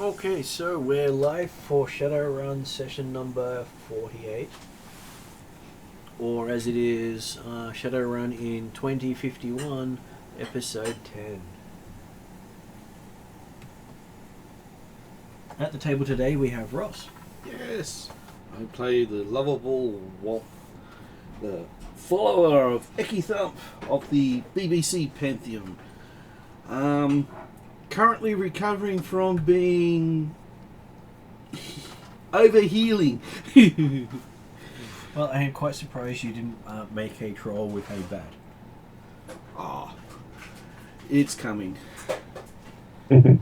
Okay, so we're live for Shadowrun session number 48, or as it is, Shadowrun in 2051, episode 10. At the table today we have Ross. Yes, I play the lovable the follower of Ecky Thump of the BBC Pantheon. Currently recovering from being overhealing. Well, I am quite surprised you didn't make a troll with a bat. Ah, it's coming. Yeah,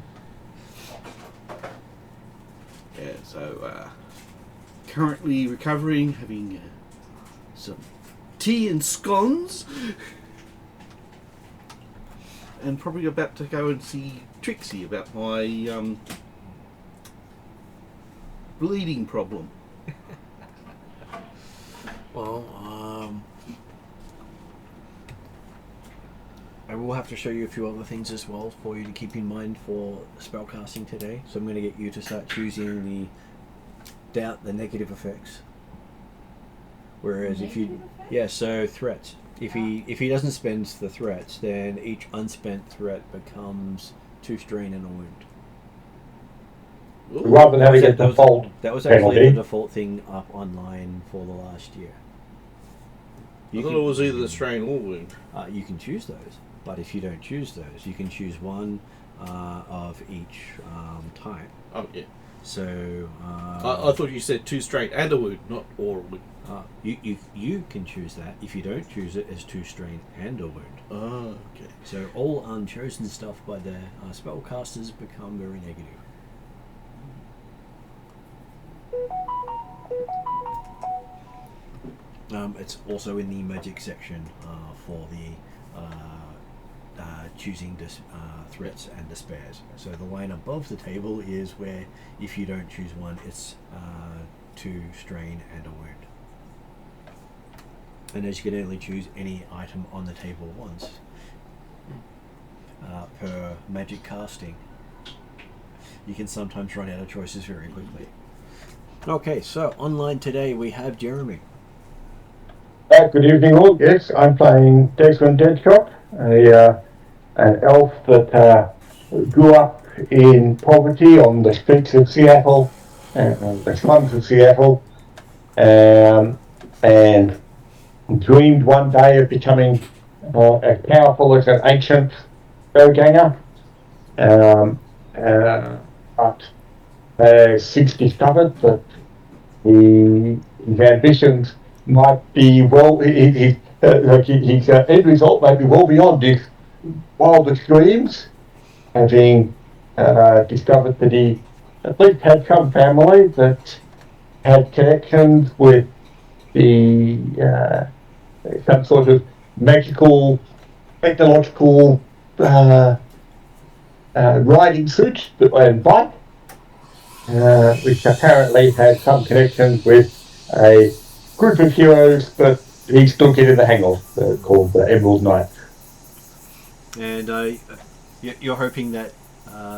so currently recovering, having some tea and scones, and probably about to go and see Trixie about my bleeding problem. Well, I will have to show you a few other things as well for you to keep in mind for spellcasting today. So I'm going to get you to start choosing the negative effects. Whereas if you, so threats. If he doesn't spend the threats, then each unspent threat becomes 2 strain and a wound. Rather than having a default That was actually penalty. the default thing up online for the last year. I thought it was either the strain or wound. You can choose those, but if you don't choose those, you can choose one of each type. Oh yeah. So I thought you said 2 strain and a wound, not or a wound. you can choose that. If you don't choose it, as 2 strain and a wound. Oh, okay. So all unchosen stuff by the spellcasters become very negative. It's also in the magic section for the choosing threats and despairs. So the line above the table is where if you don't choose one, it's 2 strain and a wound. And as you can only choose any item on the table once per magic casting, you can sometimes run out of choices very quickly. Okay, so online today we have Jeremy. Good evening all. Yes, I'm playing Desmond Deadshot, an elf that grew up in poverty on the streets of Seattle, the slums of Seattle, and dreamed one day of becoming as powerful as an ancient doganger, but has since discovered that his ambitions might be his end result may be well beyond his wildest dreams, having discovered that he at least had some family that had connections with the some sort of magical, technological riding suit and bike, which apparently has some connections with a group of heroes that he's still getting the hang of, called the Emerald Knight. And you're hoping that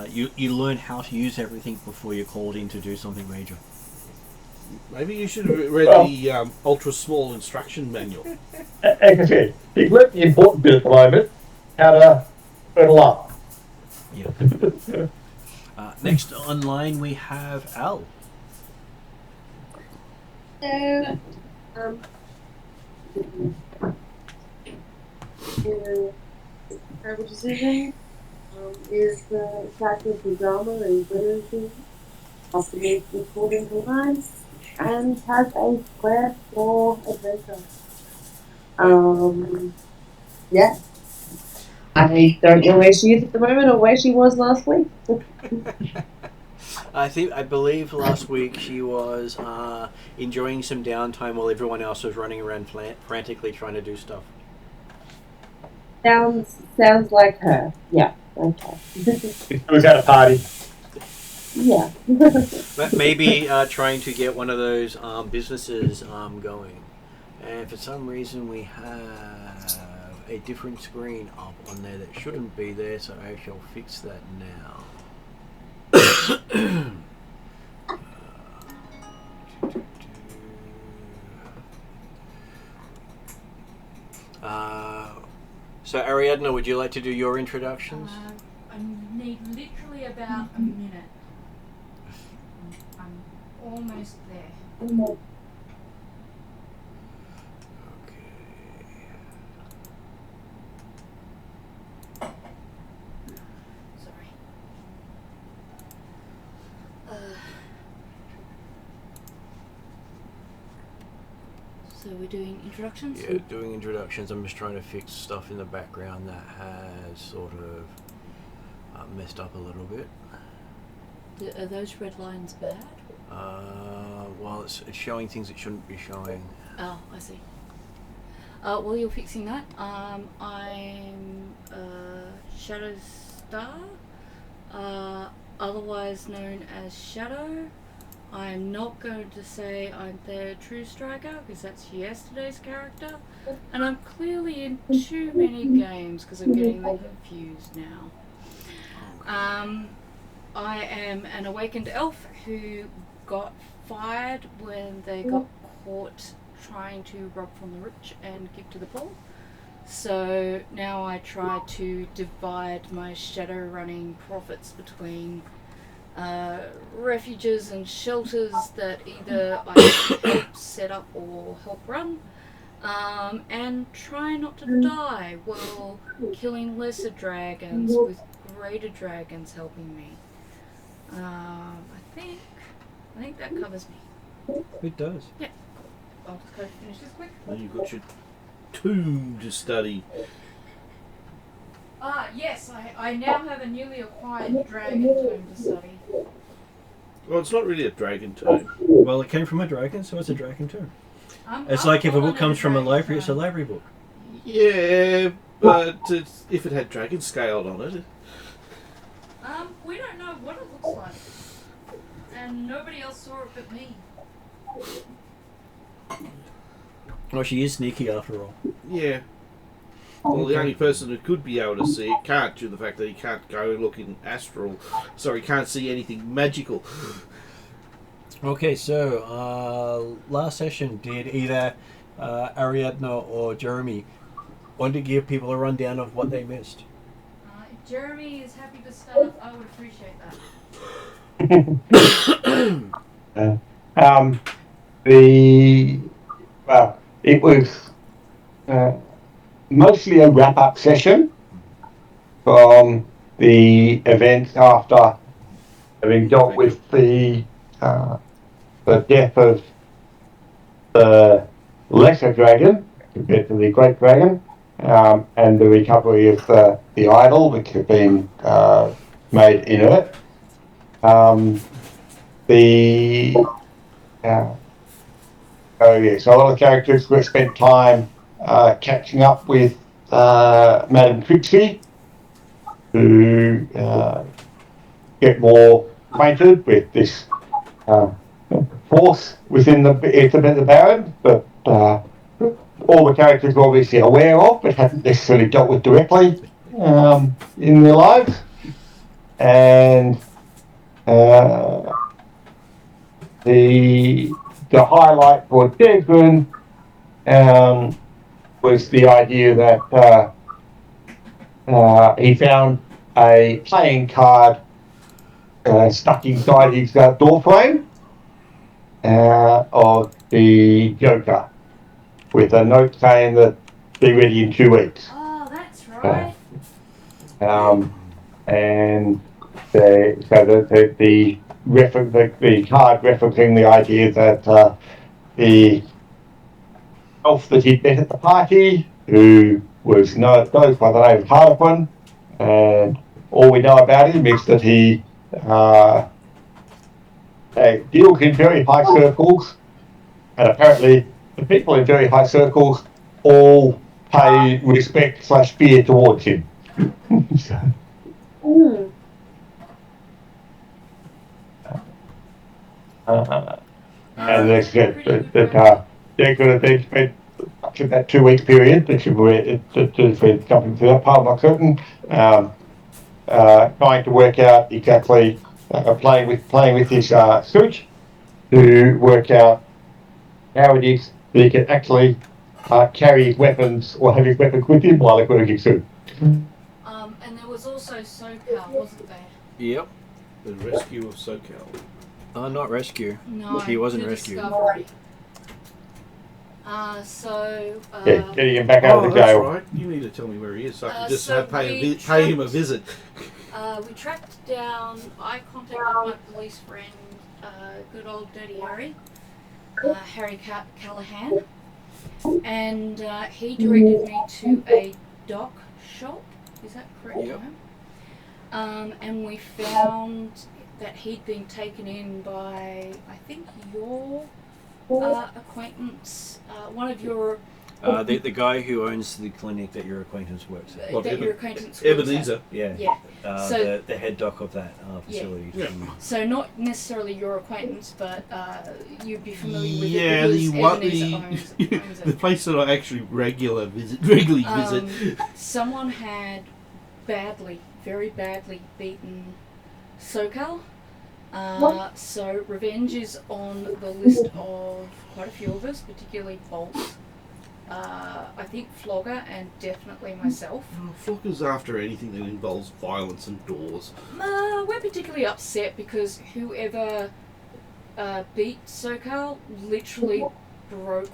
you learn how to use everything before you're called in to do something major. Maybe you should have read the ultra small instruction manual. Like I said, he's learnt the important bit at the moment, how to hurdle up. Yeah. Next online we have Al. So, the terrible decision is the factor for drama and literacy of the game recording times and has a square for adventure. Yeah. I don't know where she is at the moment or where she was last week. I believe last week she was enjoying some downtime while everyone else was running around frantically trying to do stuff. Sounds like her. Yeah. Okay. He was at a party. Yeah. But maybe trying to get one of those businesses going. And for some reason we have a different screen up on there that shouldn't be there, so I shall fix that now. So Ariadna, would you like to do your introductions? I need literally about a minute. I'm almost there. Okay. Sorry. So we're doing introductions? Yeah, doing introductions. I'm just trying to fix stuff in the background that has sort of messed up a little bit. Are those red lines bad? Well, it's showing things it shouldn't be showing. Oh, I see. While you're fixing that, I'm Shadow Star, otherwise known as Shadow. I'm not going to say I'm their true striker because that's yesterday's character, and I'm clearly in too many games because I'm getting them confused now. I am an awakened elf who got fired when they got caught trying to rob from the rich and give to the poor. So now I try to divide my shadow running profits between refuges and shelters that either I help set up or help run, and try not to die while killing lesser dragons with greater dragons helping me. I think that covers me. It does. Yeah. I'll just go finish this quick. Then you've got your tomb to study. Yes, I now have a newly acquired dragon tomb to study. Well, it's not really a dragon tomb. Well, it came from a dragon, so it's a dragon too. It's like if a book comes from a library, it's a library book. Yeah, but if it had dragon scaled on it. We don't know what it looks like. And nobody else saw it but me. Well, she is sneaky after all. Yeah. Well, the only person who could be able to see it can't, due to the fact that he can't go look in astral, so he can't see anything magical. Okay, so last session, did either Ariadna or Jeremy want to give people a rundown of what they missed? If Jeremy is happy to start, I would appreciate that. It was mostly a wrap-up session from the event after having dealt with the death of the lesser dragon compared to the great dragon, and the recovery of the idol, which had been made inert. So all the characters were spent time catching up with Madame Trixie, to get more acquainted with this force within the Baron, but all the characters were obviously aware of, but hadn't necessarily dealt with directly in their lives. And the highlight for Desmond was the idea that he found a playing card stuck inside his door frame of the Joker, with a note saying that be ready in 2 weeks. Oh, that's right. And the card referencing the idea that the elf that he'd met at the party, who was known by the name of Harlequin, and all we know about him is that he deals in very high circles, and apparently the people in very high circles all pay respect/fear towards him. So, and they're going to then spend much of that 2 week period, which we're jumping through that part, I'm not certain, trying to work out exactly, playing with his suit to work out how it is that he can actually carry his weapons or have his weapons with him while he's wearing his suit. And there was also SoCal, wasn't there? Yep. The rescue of SoCal. Not rescue. No, He wasn't the rescued. Discovery. Getting him back out of the that's jail. right. You need to tell me where he is so I can just so pay him a visit. We tracked down, I contacted my police friend, good old Dirty Harry, Harry Callahan, and he directed me to a dock shop. Is that correct? Yep. And we found that he'd been taken in by, I think, your acquaintance, one of your... The guy who owns the clinic that your acquaintance works at. your acquaintance works Ebenezer. at. Yeah. Yeah. So the head doc of that facility. Yeah. So not necessarily your acquaintance, but you'd be familiar with Yeah, it because Ebenezer owns the it. place that I actually regularly visit. Someone had very badly beaten SoCal. So revenge is on the list of quite a few of us, particularly Bolt. I think Flogger and definitely myself. Flocker's after anything that involves violence and doors. We're particularly upset because whoever beat SoCal literally broke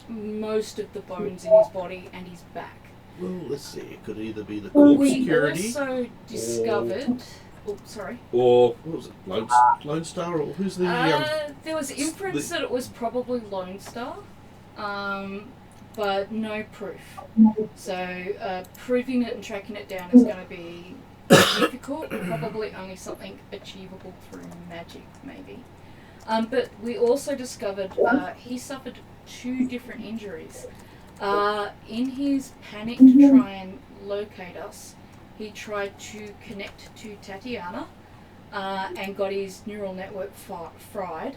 most of the bones in his body and his back. Well, let's see. It could either be the corpse We security, also discovered... Oh, sorry. or what was it? Lone Star, or who's the? There was inference that it was probably Lone Star, but no proof. So proving it and tracking it down is going to be difficult. Probably only something achievable through magic, maybe. But we also discovered he suffered 2 different injuries. In his panic to try and locate us, he tried to connect to Tatiana and got his neural network fried.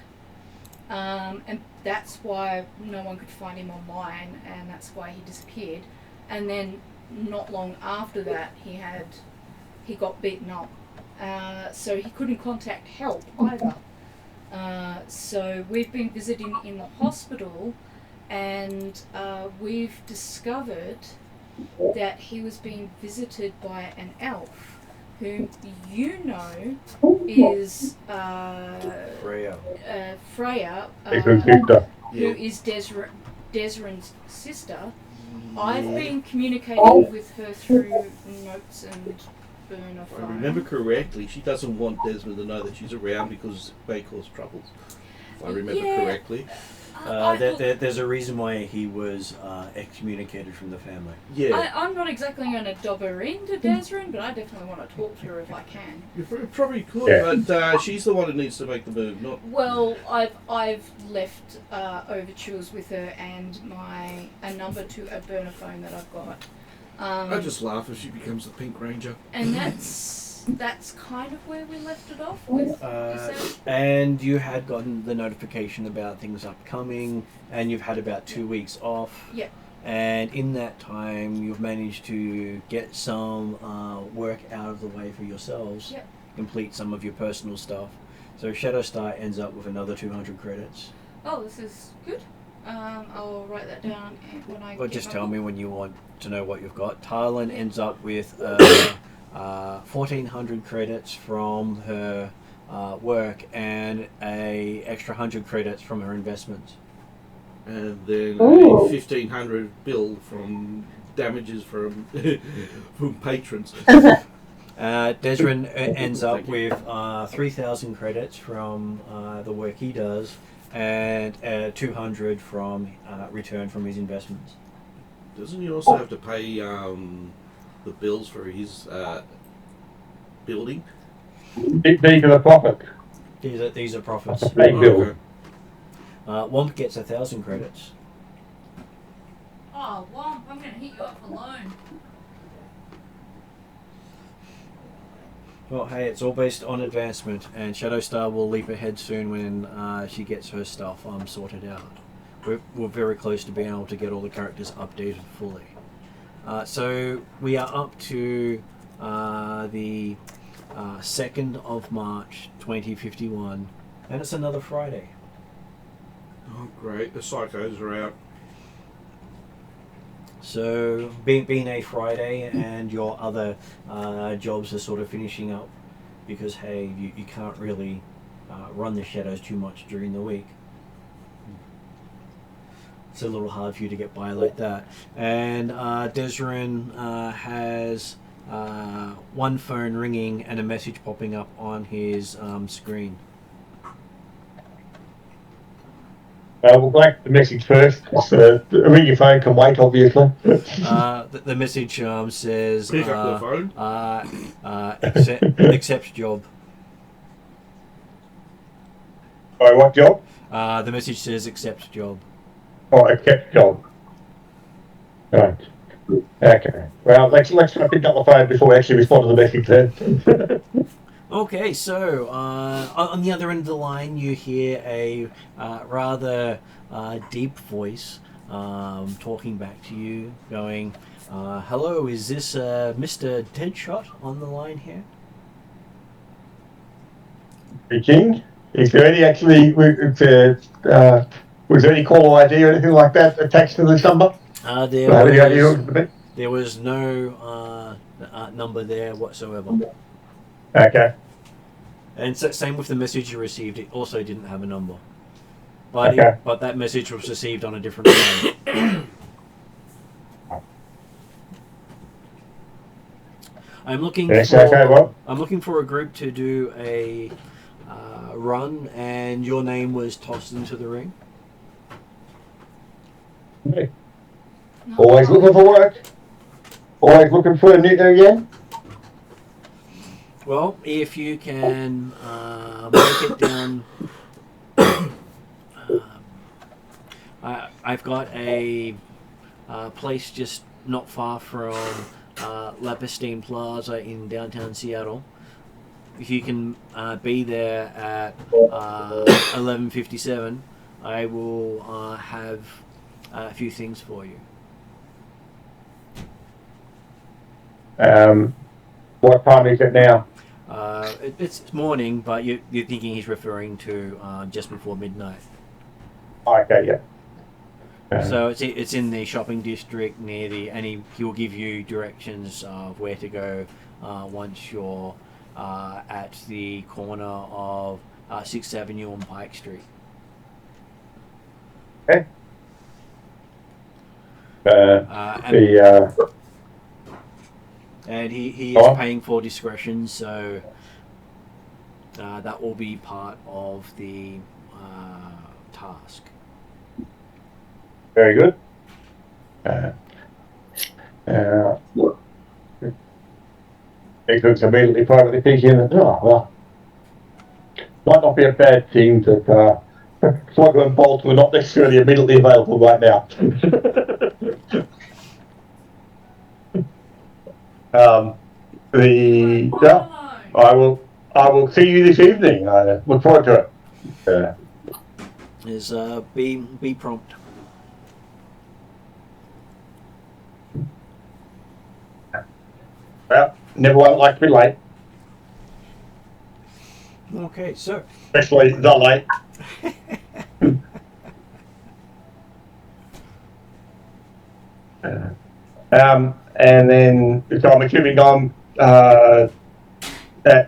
And that's why no one could find him online, and that's why he disappeared. And then not long after that, he got beaten up. So he couldn't contact help either. So we've been visiting in the hospital, and we've discovered that he was being visited by an elf whom you know is Freya. Freya, who is Desren's sister. I've been communicating with her through notes and burner If I phone. remember correctly, she doesn't want Desmond to know that she's around because it may cause troubles. If I remember correctly. There's a reason why he was excommunicated from the family. Yeah. I'm not exactly going to dob her into Desren, but I definitely want to talk to her if I can. You probably could, but she's the one who needs to make the move, not... Well, I've left overtures with her and a number to a burner phone that I've got. I just laugh if she becomes the Pink Ranger. And that's kind of where we left it off with yourself. And you had gotten the notification about things upcoming, and you've had about 2 weeks off. Yep. And in that time, you've managed to get some work out of the way for yourselves. Yep. Complete some of your personal stuff. So Shadowstar ends up with another 200 credits. Oh, this is good. I'll write that down when I. Well, get just my tell book. me when you want to know what you've got. Tylen ends up with 1,400 credits from her work and a extra 100 credits from her investments. And then Ooh. a 1,500 bill from damages from from patrons. Desrin ends up Thank you. with 3,000 credits from the work he does and 200 from return from his investments. Doesn't he also have to pay the bills for his building? These are the profit. These are profits. Big bill. Okay. Womp gets 1,000 credits. Oh, Womp, I'm going to hit you up for loan. Well, hey, it's all based on advancement, and Shadowstar will leap ahead soon when she gets her stuff sorted out. We're very close to being able to get all the characters updated fully. So we are up to the 2nd of March 2051, and it's another Friday. Oh, great. The psychos are out. So, being a Friday and your other jobs are sort of finishing up because, hey, you can't really run the shadows too much during the week. It's a little hard for you to get by like that. And Desrin has one phone ringing and a message popping up on his screen. We'll collect the message first. Ring your phone can wait, obviously. The message says Pick up the phone. accept job. Sorry, what job? The message says accept job. Oh, accept job. Right. Okay. Well, let's try to pick up the phone before we actually respond to the message then. Okay, so on the other end of the line, you hear a rather deep voice talking back to you, going, "Hello, is this Mr. Deadshot on the line here?" Speaking. Is there any actually, was there any caller ID or anything like that attached to this number? There was no number there whatsoever. Okay. And so, same with the message you received, it also didn't have a number. But, Okay. but that message was received on a different line. I'm looking Yes, for okay, well. I'm looking for a group to do a run, and your name was tossed into the ring. Okay. No, Always looking for work. Always looking for a new again. Well, if you can make it down, I've got a place just not far from Lapistine Plaza in downtown Seattle. If you can be there at 11:57, I will have a few things for you. What time is it now? It's morning, but you're thinking he's referring to just before midnight. Okay, yeah. So it's in the shopping district near and he will give you directions of where to go once you're at the corner of 6th Avenue and Pike Street. Okay. And he is paying for discretion, so that will be part of the task. Very good. It looks immediately privately thinking that, oh, well, might not be a bad thing that Slugger and Bolt were not necessarily immediately available right now. I will see you this evening. I look forward to it. Is be prompt. Well, never one like to be late, Okay, so especially the late. And then, so I'm assuming I'm at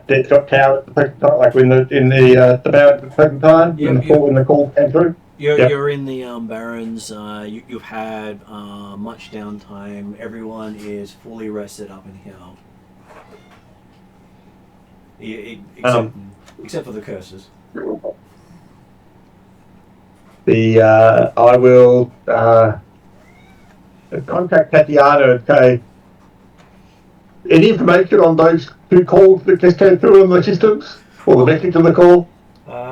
that shot tower at the present time, like in the bow at the present time, Yep, when the call came through. You're in the Barrens. You've had much downtime. Everyone is fully rested up in here. Except for the curses. I will contact Tatiana and say, any information on those two calls that just came through on the systems? Or the message on the call?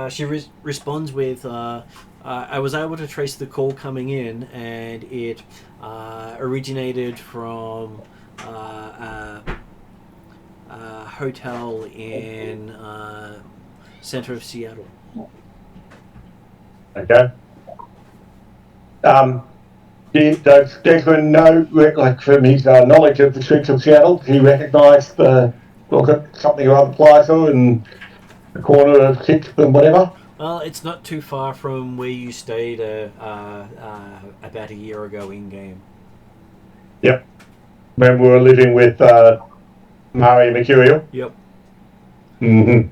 She responds with, I was able to trace the call coming in, and it originated from a hotel in center of Seattle. Okay. Does Declan know, like from his knowledge of the streets of Seattle, he recognised something around the plaza and the corner of 6th and whatever? Well, it's not too far from where you stayed about a year ago in game. Yep. When we were living with Mari Mercurial. Yep. Mm-hmm.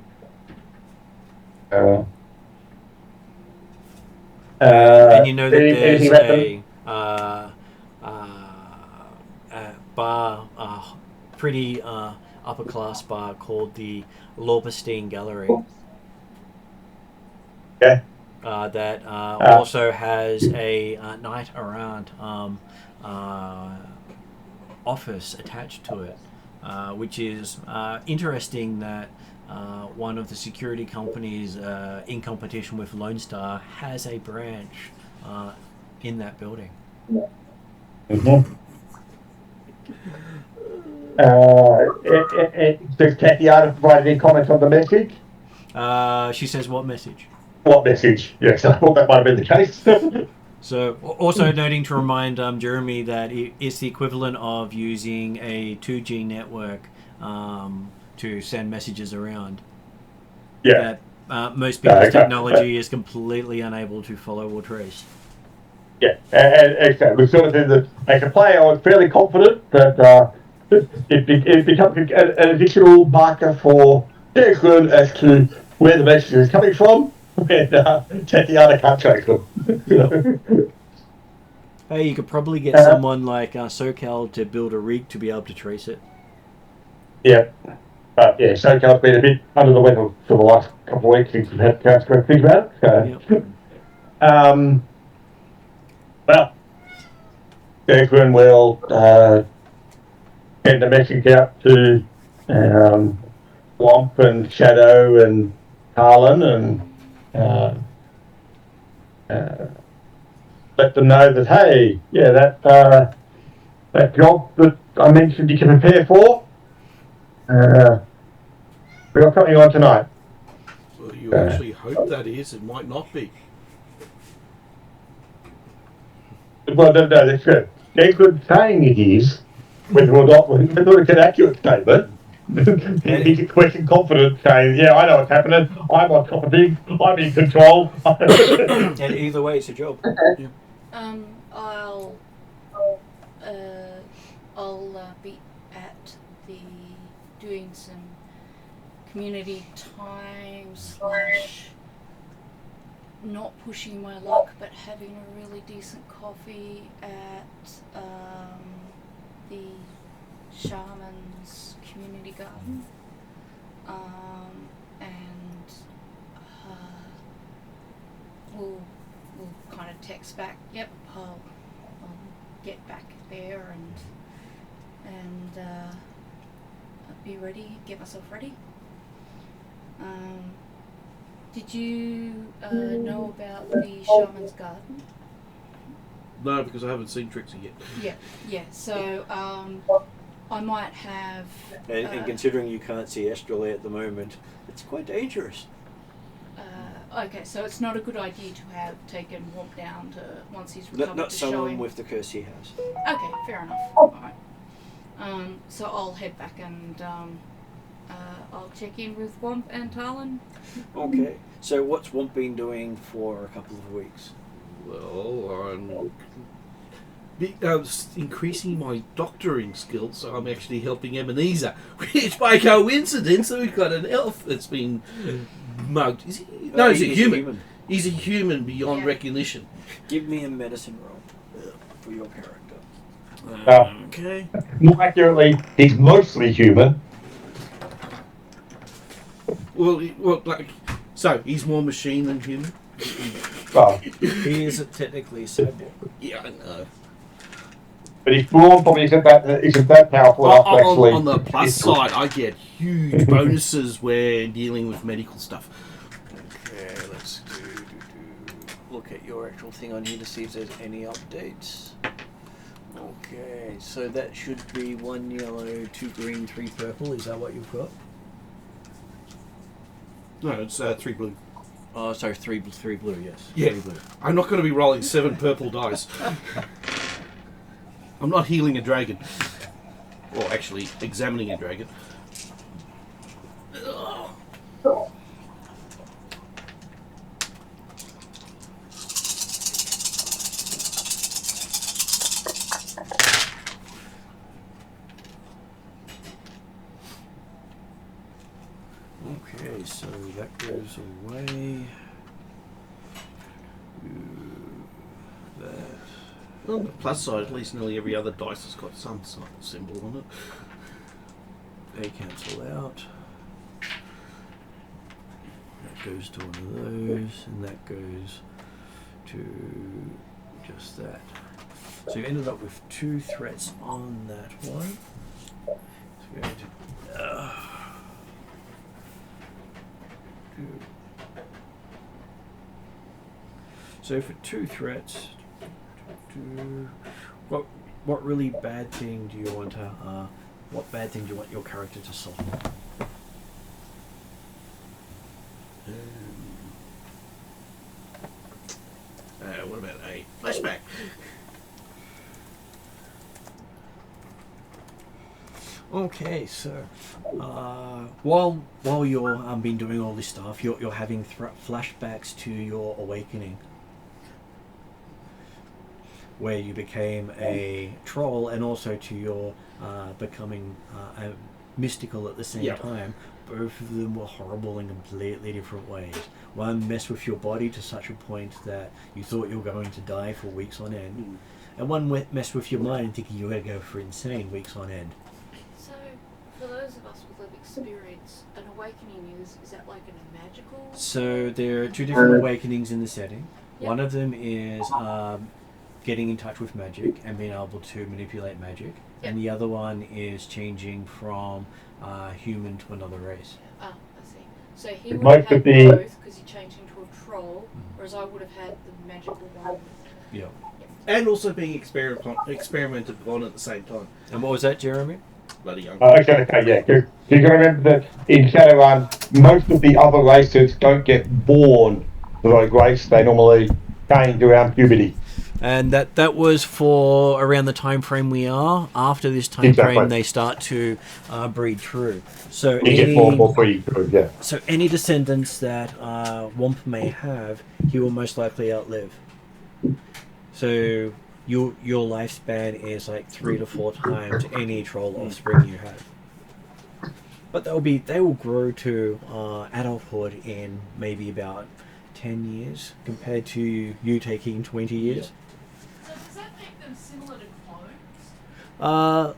And you know that anything there's a bar, pretty upper class bar called the Lorberstein Gallery. Okay. That also has a night around office attached to it, which is interesting that one of the security companies in competition with Lone Star has a branch in that building. Mm-hmm. Does Tatiana provide any comments on the message? She says, what message? What message? Yes, I thought that might have been the case. So, also noting to remind Jeremy that it's the equivalent of using a 2G network to send messages around. Yeah. That most people's technology is completely unable to follow or trace. Yeah, and exactly. Sort of that as a player, I was fairly confident that it becomes an additional marker for Declan as to where the message is coming from, when Tatiana can't trace them. Hey, you could probably get someone like SoCal to build a rig to be able to trace it. Yeah. Yeah, SoCal's been a bit under the weather for the last couple of weeks since we've had a chance to think about it. So. Yep. Well, Declan will send the message out to Womp and Shadow and Harlan and let them know that, hey, yeah, that job that I mentioned you can prepare for, we got something on tonight. Well, you actually hope that is. It might not be. Well, no, that's good. Declan's saying it is, whether or not it's an accurate statement. He's expressing confidence, saying, "Yeah, I know what's happening. I'm on top of things. I'm in control." And either way, it's a job. Yeah. I'll be at the doing some community time / not pushing my luck, but having a really decent coffee at the Shaman's community garden, and we'll kind of text back. Yep, I'll get back there and be ready. Get myself ready. Did you know about the Shaman's garden? No, because I haven't seen Trixie yet. Yeah. So I might have. And considering you can't see Estrella at the moment, it's quite dangerous. Okay, so it's not a good idea to have taken Womp down to once he's recovered. Not to show someone him. with the curse he has. Okay, fair enough. All right. So I'll head back and I'll check in with Womp and Talon. Okay. So what's Womp been doing for a couple of weeks? Well, I'm increasing my doctoring skills, so I'm actually helping Ebenezer, which by coincidence, we've got an elf that's been mugged. Is he? No, he's a human. He's a human beyond recognition. Give me a medicine roll for your character. Okay. More accurately, he's mostly human. Well, so he's more machine than human. Well, He is technically a cyborg. Yeah, I know. but his brawn probably isn't that powerful enough to actually. On the plus side, I get huge bonuses when dealing with medical stuff. Okay, let's look at your actual thing on here to see if there's any updates. Okay, so that should be 1 yellow, 2 green, 3 purple. Is that what you've got? No, it's 3 blue. Oh, sorry, 3 blue, yes. Yeah. 3 blue. I'm not going to be rolling 7 purple dice. I'm not healing a dragon. Or actually, examining a dragon. Okay, so that goes away. That. On the plus side, at least nearly every other dice has got some sort of symbol on it. They cancel out. That goes to one of those, and that goes to just that. So you ended up with 2 threats on that one. So we're going to so for 2 threats, what really bad thing do you want to what bad thing do you want your character to solve? What about a flashback? Okay, so while you're been doing all this stuff, you're having flashbacks to your awakening, where you became a troll, and also to your becoming a mystical at the same time. Both of them were horrible in completely different ways. One messed with your body to such a point that you thought you were going to die for weeks on end, and one messed with your mind, thinking you were going to go for insane weeks on end. So, for those of us with lived experience, an awakening is that like a magical? So there are 2 different awakenings in the setting. Yep. One of them is getting in touch with magic and being able to manipulate magic, and the other one is changing from human to another race. Ah, I see. So he would have had both because he changed into a troll, whereas I would have had the magical one. Yeah. And also being experimented on at the same time. And what was that, Jeremy? Bloody young. Okay, yeah. Because you got to remember that in Shadowrun, most of the other races don't get born to the race. They normally change around puberty. And that was for around the time frame we are. After this time frame, they start to breed true. So you get more and more breed true, yeah. So any descendants that Womp may have, he will most likely outlive. So your lifespan is like 3 to 4 times any troll offspring you have. But they will grow to adulthood in maybe about 10 years compared to you taking 20 years. So does that make them similar to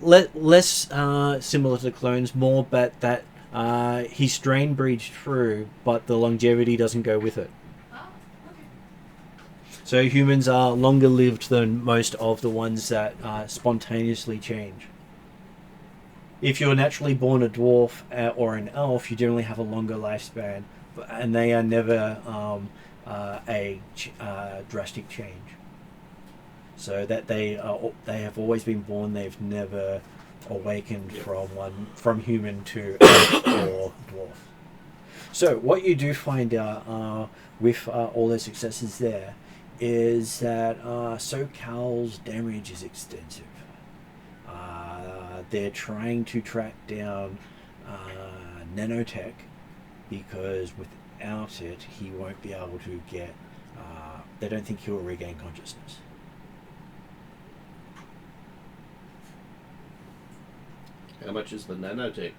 clones? Less similar to clones, more but that his strain breeds true, but the longevity doesn't go with it. So humans are longer lived than most of the ones that spontaneously change. If you're naturally born a dwarf or an elf, you generally have a longer lifespan, and they are never a drastic change. So that they have always been born. They've never awakened from human to elf or dwarf. So what you do find out with all the successes there is that SoCal's damage is extensive. They're trying to track down nanotech, because without it he won't be able to get they don't think he'll regain consciousness. How much is the nanotech?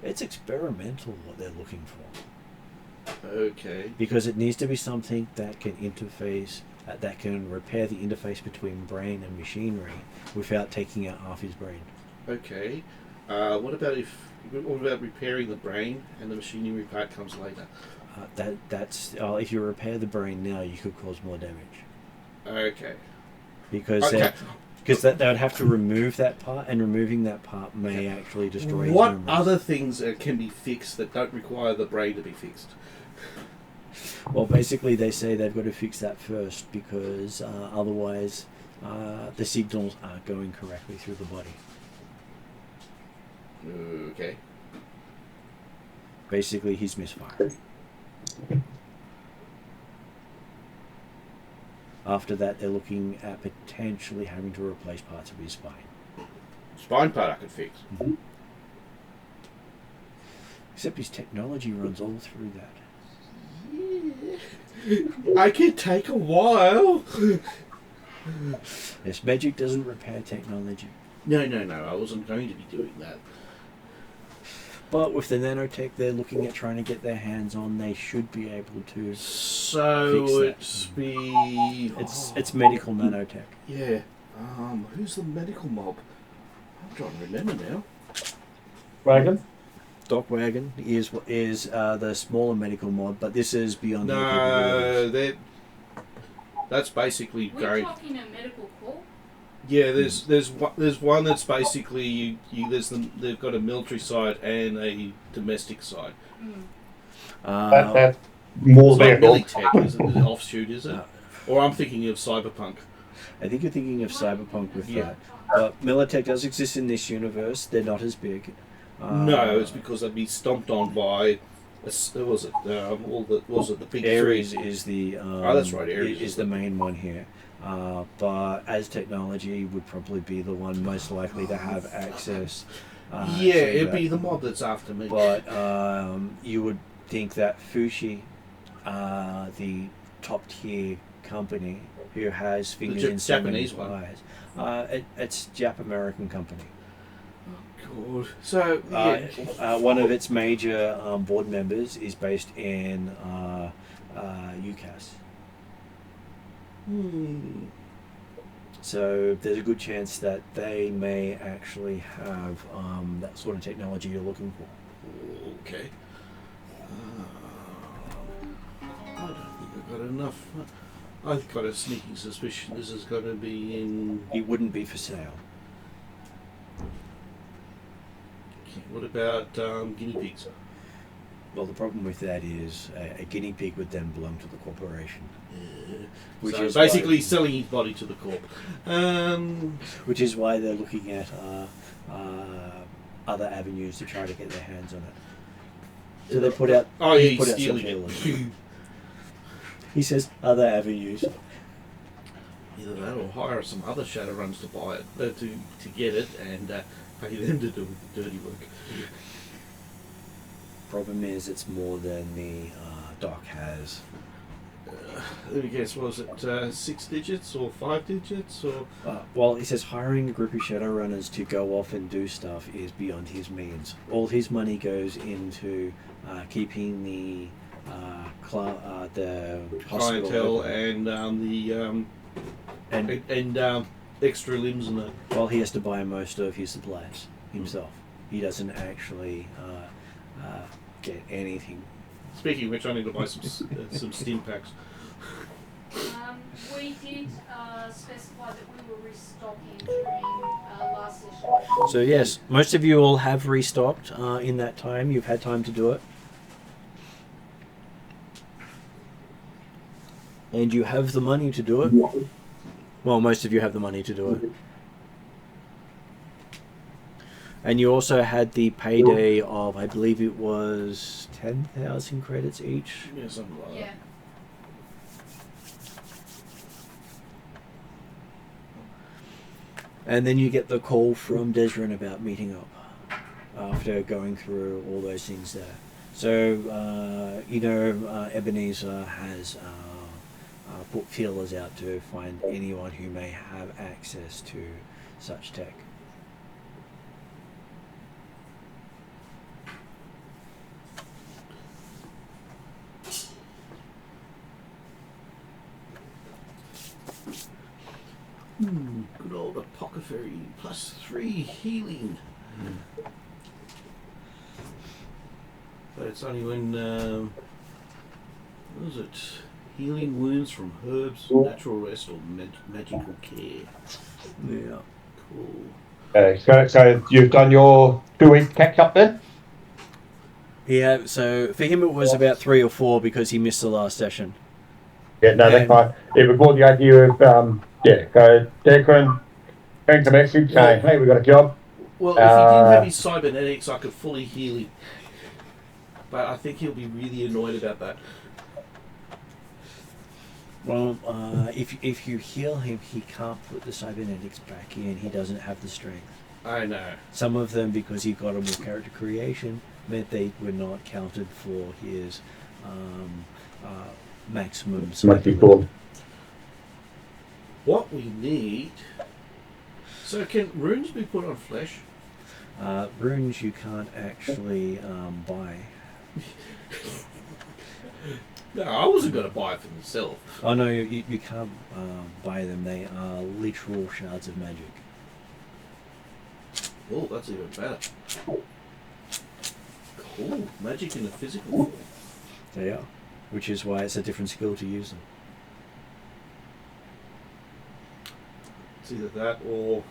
It's experimental what they're looking for. Okay. Because it needs to be something that can interface, that can repair the interface between brain and machinery without taking out half his brain. Okay. What about repairing the brain and the machinery part comes later? That's if you repair the brain now, you could cause more damage. Okay. Because they would have to remove that part, and removing that part may actually destroy his What memories. other things can be fixed that don't require the brain to be fixed? Well, basically, they say they've got to fix that first because otherwise the signals aren't going correctly through the body. Okay. Basically, he's misfiring. After that, they're looking at potentially having to replace parts of his spine. Spine part I could fix. Mm-hmm. Except his technology runs all through that. Yeah. I could take a while. Yes, magic doesn't repair technology. No, I wasn't going to be doing that. But with the nanotech they're looking at trying to get their hands on, they should be able to. So Fix that. It's medical nanotech. Yeah. Who's the medical mob? I'm trying to remember now. Wagon? Doc Wagon is the smaller medical mod, but this is beyond. No, that's basically We're going. talking a medical corps. Yeah, there's one that's basically they've got a military side and a domestic side. That's more It's not vehicle. Militech, is it? An offshoot, is it? Or I'm thinking of Cyberpunk. I think you're thinking of Cyberpunk with Yeah. that. But Militech does exist in this universe. They're not as big. No, it's because they'd be stomped on by. Was it the big Ares three? is the. That's right, Ares is the main one here. But as technology would probably be the one most likely to have access. Yeah, to it'd that. be the mob that's after me. But you would think that Fushi, the top tier company who has fingers in so many Japanese one. pies, it's Jap American company. God. So yeah. One of its major board members is based in UCAS. So there's a good chance that they may actually have that sort of technology you're looking for. Okay. I don't think I've got enough. I've got a sneaking suspicion this is going to be in. It wouldn't be for sale. What about guinea pigs? Well, the problem with that is a guinea pig would then belong to the corporation. Which So is basically why, selling his body to the corp. which is why they're looking at other avenues to try to get their hands on it. So they put out. Oh yeah, put he's out some stealing it. feelers. He says other avenues. Either that or hire some other Shadowruns to buy it, to get it, and pay them to do the dirty work. Problem is, it's more than the doc has. Let me guess, was it 6 digits or 5 digits or? Well, he says hiring a group of Shadowrunners to go off and do stuff is beyond his means. All his money goes into keeping the hospital Clientele open. and extra limbs and that. Well, he has to buy most of his supplies himself. He doesn't actually get anything. Speaking of which, I need to buy some stim packs. We did specify that we were restocking during last session. So yes, most of you all have restocked in that time. You've had time to do it. And you have the money to do it. Well, most of you have the money to do it. And you also had the payday of, I believe it was 10,000 credits each. Yeah, something like that. Yeah. And then you get the call from Desrin about meeting up after going through all those things there. So, Ebenezer has put feelers out to find anyone who may have access to such tech. Good old apothecary. +3 healing. But it's only when, what is it? Healing wounds from herbs, natural rest, or magical care. Yeah. Cool. So you've done your 2-week catch up then? Yeah, so for him it was about 3 or 4 because he missed the last session. Yeah, no, that's fine. It was more the idea of, go Declan, send a message saying, hey, we got a job. Well, if he didn't have his cybernetics, I could fully heal him. But I think he'll be really annoyed about that. Well, if you heal him, he can't put the cybernetics back in. He doesn't have the strength. I know. Some of them, because he got them with character creation, meant they were not counted for his maximum. What we need... So can runes be put on flesh? Runes you can't actually buy. No, I wasn't going to buy it for myself. Oh no, you can't buy them. They are literal shards of magic. Oh, that's even better. Cool. Magic in the physical form. They are. Which is why it's a different skill to use them. It's either that or...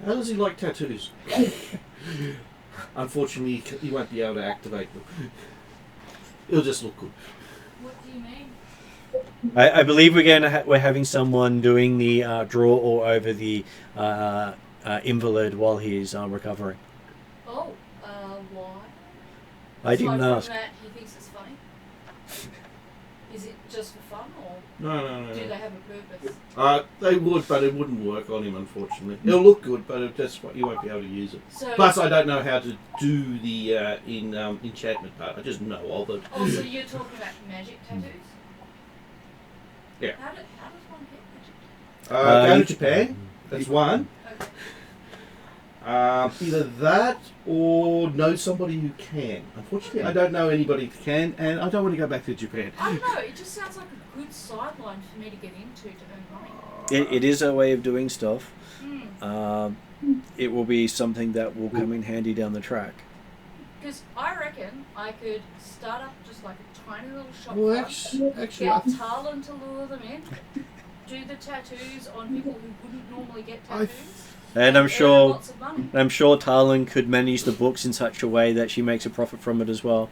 How does he like tattoos? Unfortunately, he won't be able to activate them. It'll just look good. What do you mean? I believe we're having someone doing the draw all over the invalid while he's recovering. Oh, why? I didn't Aside from ask. that, he thinks it's funny. Is it just for fun, or No. do they have a purpose? They would, but it wouldn't work on him, unfortunately. It'll look good, but you won't be able to use it. So, Plus, I don't know how to do the enchantment part. I just know of it. oh, so you're talking about magic tattoos? Yeah. How does one get magic? Go you- to Japan. That's one. Okay. Either that or know somebody who can. Unfortunately, I don't know anybody who can, and I don't want to go back to Japan. I don't know, it just sounds like a good sideline for me to get into to earn money. It is a way of doing stuff. Hmm. It will be something that will come in handy down the track. Because I reckon I could start up just like a tiny little shop Well, front, actually, get Talon to lure them in, do the tattoos on people who wouldn't normally get tattoos, And I'm earn sure lots of money. Talon could manage the books in such a way that she makes a profit from it as well.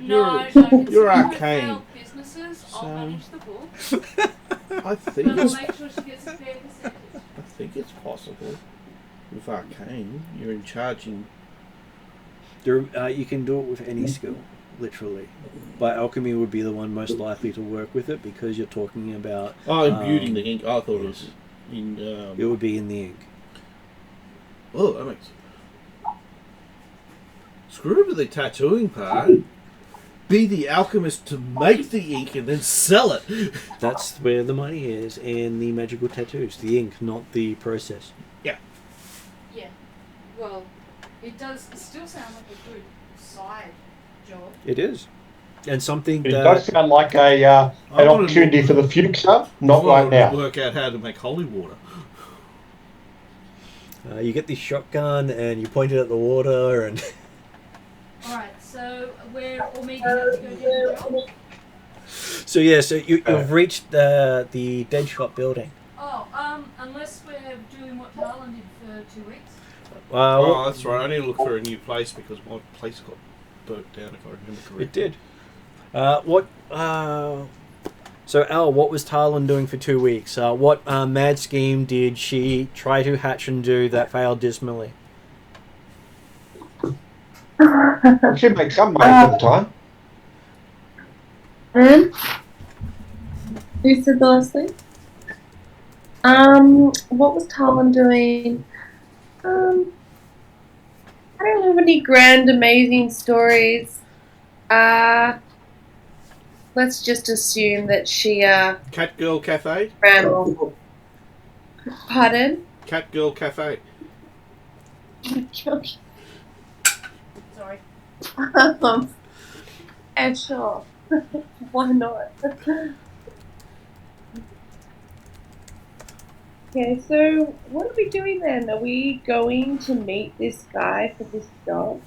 No, you're arcane. Businesses, So- I'll manage the books, I think but I'll it's make sure she gets a fair percentage. I think it's possible. With arcane, you're in charge in... You can do it with any skill, literally. But alchemy would be the one most likely to work with it because you're talking about... Oh, imbuing the ink. I thought it was in... It would be in the ink. Oh, that makes... Screw with the tattooing part. Be the alchemist to make the ink and then sell it. That's where the money is in the magical tattoos. The ink, not the process. Yeah. Well, it still sound like a good side job. It is. And something It that... does sound like an opportunity for the future, not right now. Work out how to make holy water. you get this shotgun and you point it at the water and... Alright, so we're all meeting up to go do the job? So you've reached the dead shot building. Oh, unless we're doing what Talon did for 2 weeks. Oh, that's right. I need to look for a new place because my place got burnt down, if I remember correctly. It did. So Al, what was Talon doing for 2 weeks? What mad scheme did she try to hatch and do that failed dismally? I should make some money for the time. Who said the last thing? What was Talon doing? I don't have any grand, amazing stories. Let's just assume that she Cat Girl Cafe? ran off. Pardon? Cat Girl Cafe. Sorry. And sure. Why not? Okay, so what are we doing then? Are we going to meet this guy for this job?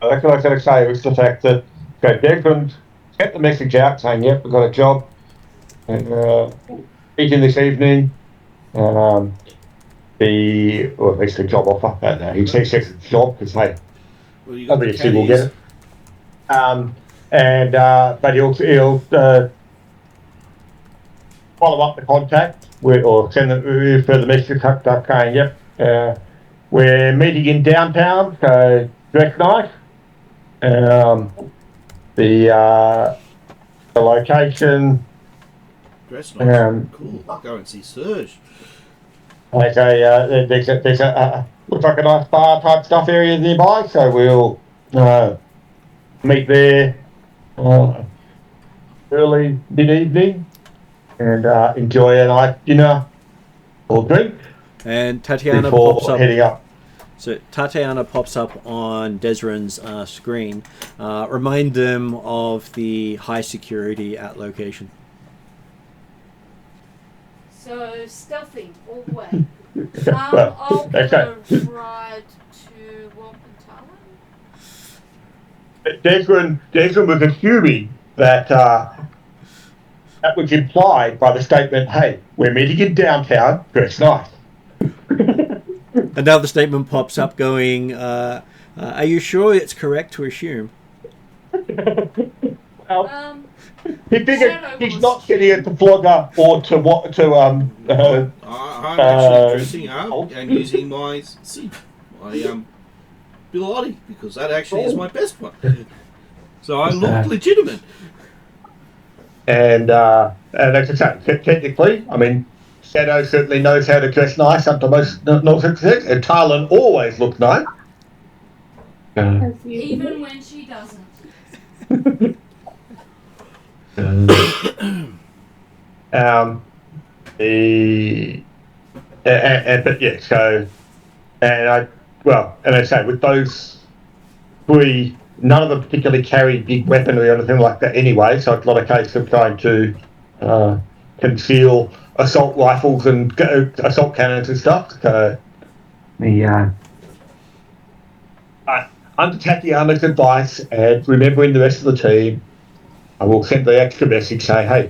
That's what I was going to say. Was the fact that Desmond sent the message out saying, "Yep, we've got a job, and meeting this evening." Or at least a job offer. He says it's a job because hey, Well, you got the obviously we'll get caddies. it. But he'll follow up the contact or send the further message saying, "Yep, we're meeting in downtown, so dress nice." The location. Dress nice. Cool. I'll go and see Serge. There's a looks like a nice bar type stuff area nearby, so we'll meet there early mid-evening and enjoy a nice dinner or drink And Tatiana before pops up. heading up. So Tatiana pops up on Desrin's screen. Remind them of the high security at location. So stealthy all the way. Well, I'll give okay. a ride to Wampantala. Desmond was assuming that that was implied by the statement, "Hey, we're meeting in downtown, dress nice." Another statement pops up going, are you sure it's correct to assume? Well, he figured Shadow he's was- not getting it to Flogger or to what to I'm actually dressing up and using my Bilotti, because that actually is my best one. So I look legitimate. and as I say, technically, I mean, Shadow certainly knows how to dress nice up to most extent, and Tarlin always looks nice. As you Even when she doesn't. But yeah, so and I say with those three, none of them particularly carry big weaponry or anything like that anyway. So it's not a case of trying to conceal assault rifles and assault cannons and stuff. So under Tatiana's advice and remembering the rest of the team, I will send the extra message saying, "Hey,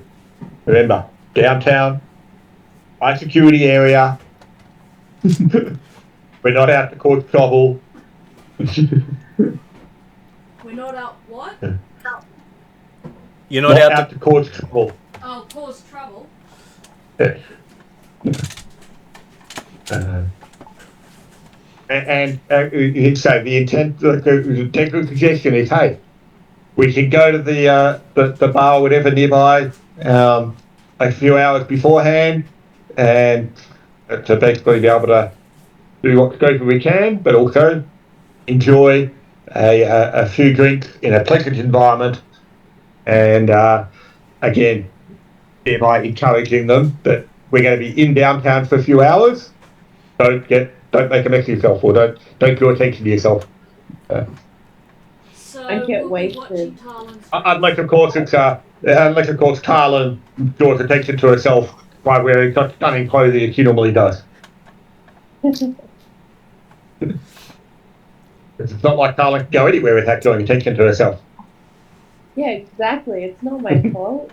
remember, downtown, high security area. We're not out to cause trouble." We're not out what? You're not out to cause trouble. Oh, cause trouble. Yeah. And he'd say the intent, the technical suggestion is, "Hey, we can go to the bar or whatever nearby a few hours beforehand, and to basically be able to do what scope we can, but also enjoy a few drinks in a pleasant environment, and again, thereby encouraging them that we're going to be in downtown for a few hours. Don't make a mess of yourself, or don't draw attention to yourself." So I get we'll be wasted. watching Tarlin's Unless of course Tarlin draws attention to herself by wearing such stunning clothing as she normally does. It's not like Tarlin can go anywhere without drawing attention to herself. Yeah, exactly. It's not my fault.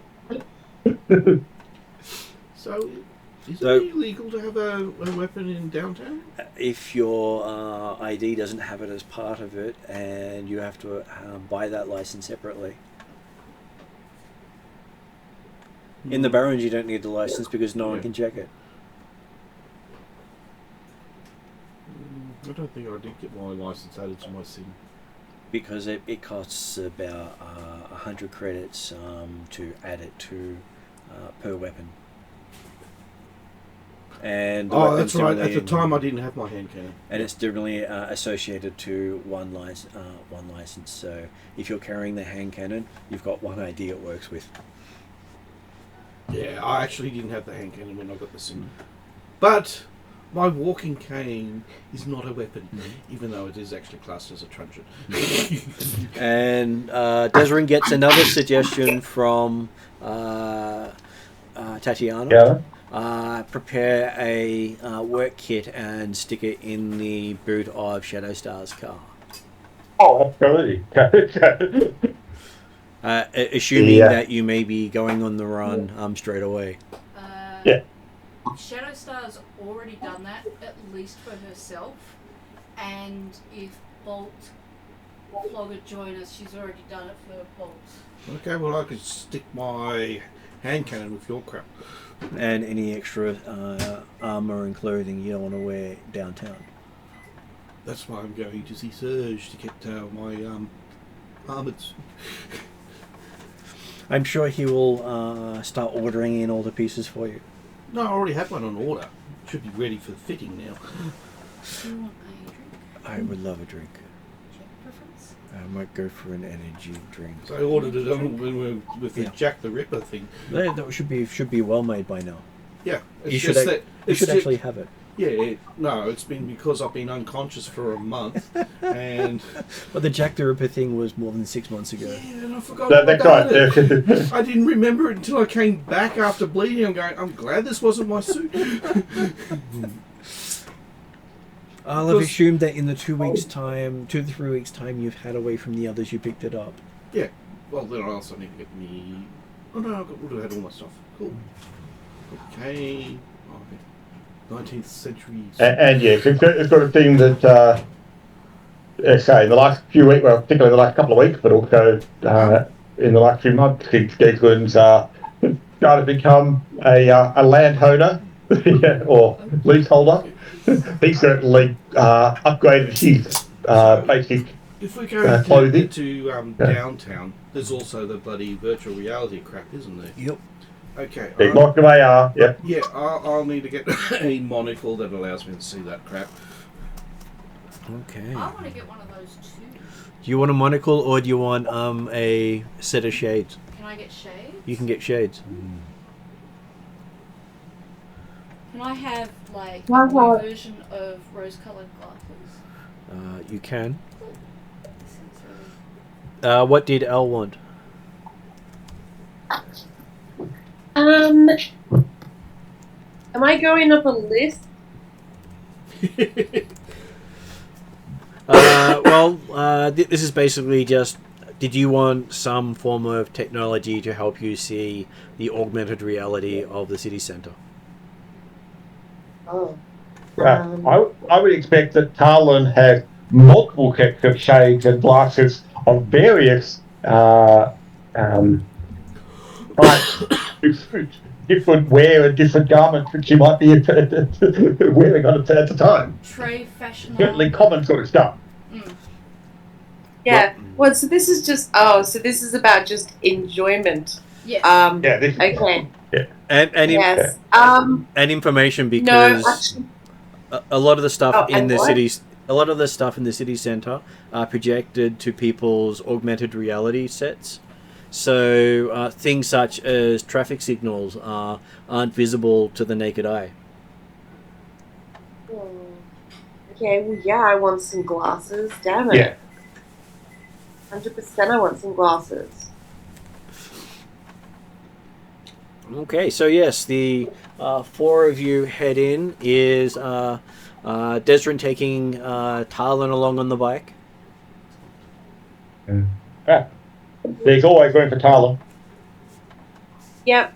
So, is So- it illegal to have a weapon in downtown? if your ID doesn't have it as part of it, and you have to buy that license separately. In the Barrens, you don't need the license because no one can check it. I don't think I did get my license added to my SIM. Because it costs about 100 credits to add it to per weapon. And the Oh, weapon's that's right. At generally the time, I didn't have my hand cannon. and it's generally associated to one license. So if you're carrying the hand cannon, you've got one ID it works with. Yeah, I actually didn't have the hand cannon when I got the SIM. But my walking cane is not a weapon, even though it is actually classed as a truncheon. And Desrin gets another suggestion from Tatiana. Yeah. prepare a work kit and stick it in the boot of Shadowstar's car. Oh, absolutely. Assuming Yeah. that you may be going on the run straight away. Yeah. Shadowstar's already done that, at least for herself. And if Bolt Flogger join us, she's already done it for Bolt. Okay, well I could stick my hand cannon with your crap. And any extra armor and clothing you don't want to wear downtown. That's why I'm going to see Serge to get my armoured suit. I'm sure he will start ordering in all the pieces for you. No, I already have one on order. Should be ready for the fitting now. Do you want a drink? I would love a drink. Check preference? I might go for an energy drink. So I ordered it on when we were with the Yeah. Jack the Ripper thing. That should be well made by now. Yeah, it's You should just ac- that You it's should ju- actually have it. Yeah, no, it's been because I've been unconscious for a month, and But the Jack the Ripper thing was more than 6 months ago. yeah, and I forgot. That's all about right. it. I didn't remember it until I came back after bleeding. I'm going. I'm glad this wasn't my suit. I'll have Because- assumed that in the 2 weeks' time, 2 to 3 weeks' time, you've had away from the others, you picked it up. Yeah. Well, then I also need to get me. Oh no, would have had all my stuff. Cool. Okay. 19th century. And yes, it's got a thing that, say, in the last few weeks, well, particularly the last couple of weeks, but also in the last few months, Desmond's trying to become a landowner or leaseholder. He certainly upgraded his basic. If we go clothing. to downtown, there's also the bloody virtual reality crap, isn't there? Yep. Okay. Big like the AR, yep. Yeah, I'll need to get a monocle that allows me to see that crap. Okay. I want to get one of those too. Do you want a monocle or do you want a set of shades? Can I get shades? You can get shades. Can I have like Wow. a blue version of rose-colored glasses? You can. This seems really... What did Elle want? Am I going up a list? This is basically just, did you want some form of technology to help you see the augmented reality of the city centre? Oh. I would expect that Tarlin has multiple sets of shades and glasses of various different wear and different garments that she might be wearing at the time. Très fashionable. Certainly common sort of stuff. Yeah. Well, so this is just. Oh, so this is about just enjoyment. Yes. Yeah, this is, Okay. And Yes. and information, No. because Actually, a lot of the stuff Oh, in and the what? cities, a lot of the stuff in the city centre are projected to people's augmented reality sets. So things such as traffic signals aren't visible to the naked eye. okay. Well, yeah. I want some glasses. Damn it. yeah. 100%. I want some glasses. Okay, so yes, the four of you head in. Is Desrin taking Tarlin along on the bike? Yeah. There's always room for Tarlin. Yep.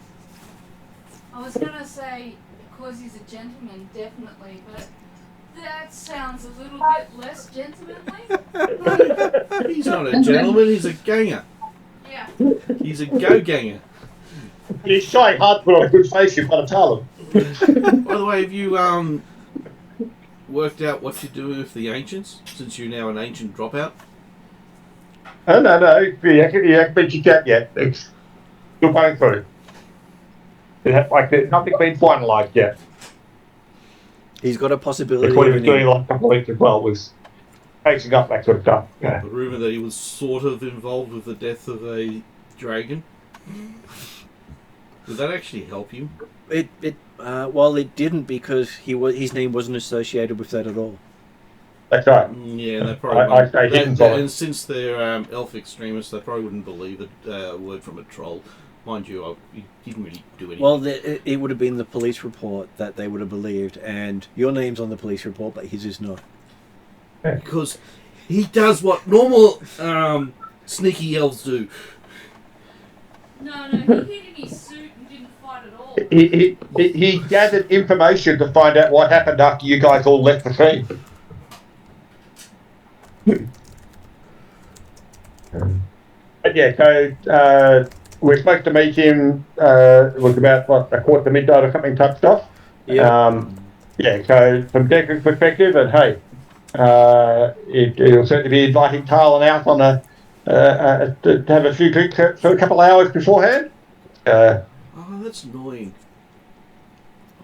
I was gonna say because he's a gentleman, definitely, but that sounds a little bit less gentlemanly. He's not a gentleman, he's a ganger. Yeah. He's a go-ganger. He's trying hard to put on a good face in front of Tarlin. By the way, have you worked out what you're doing with the ancients, since you're now an ancient dropout? Oh, no. You haven't been kicked out yet. It's still going through. There's nothing been finalised yet. He's got a possibility. That's what he was of doing like a couple of weeks as well, was chasing up that sort of stuff. Yeah. The rumour that he was sort of involved with the death of a dragon. Did that actually help you? Well, it didn't, because his name wasn't associated with that at all. That's right. Yeah, they probably I didn't follow. and since they're elf extremists, they probably wouldn't believe a word from a troll. Mind you, he didn't really do anything. Well, it would have been the police report that they would have believed, and your name's on the police report, but his is not. Because he does what normal sneaky elves do. No, he hid in his suit and didn't fight at all. He gathered information to find out what happened after you guys all left the scene. But yeah, so we're supposed to meet him. It was about what, a quarter to midnight or something type stuff. Yeah. Yeah. So from Deckard's perspective, and hey, it'll certainly be inviting Talon out on to have a few drinks for a couple of hours beforehand. Oh, that's annoying.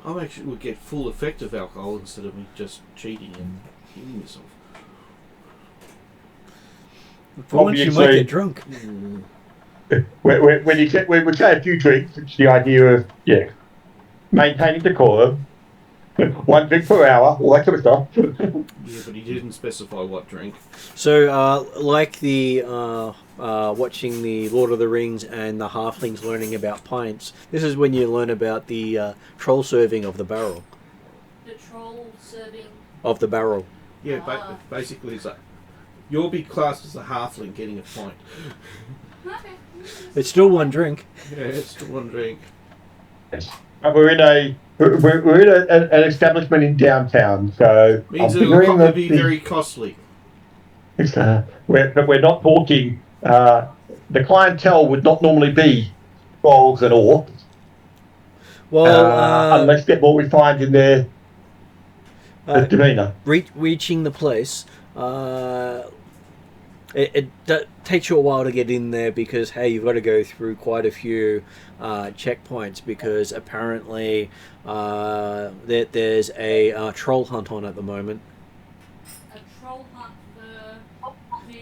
I actually would get full effect of alcohol instead of me just cheating and killing myself. For once, you might get drunk. When we would say a few drinks, it's the idea of maintaining decorum, 1 drink per hour, all that sort of stuff. Yeah, but he didn't specify what drink. So, like the watching the Lord of the Rings and the halflings learning about pints, this is when you learn about the troll serving of the barrel. The troll serving Of the barrel. Yeah, basically it's like you'll be classed as a halfling getting a pint. Okay. It's still 1 drink. Yeah, it's still 1 drink. We're in an establishment in downtown, so Means I'm it'll figuring probably that be very costly. we're not talking. The clientele would not normally be trolls and orcs, unless they're more refined in their demeanour. Reaching the place, it takes you a while to get in there because, hey, you've got to go through quite a few checkpoints because apparently there's a troll hunt on at the moment. A troll hunt for the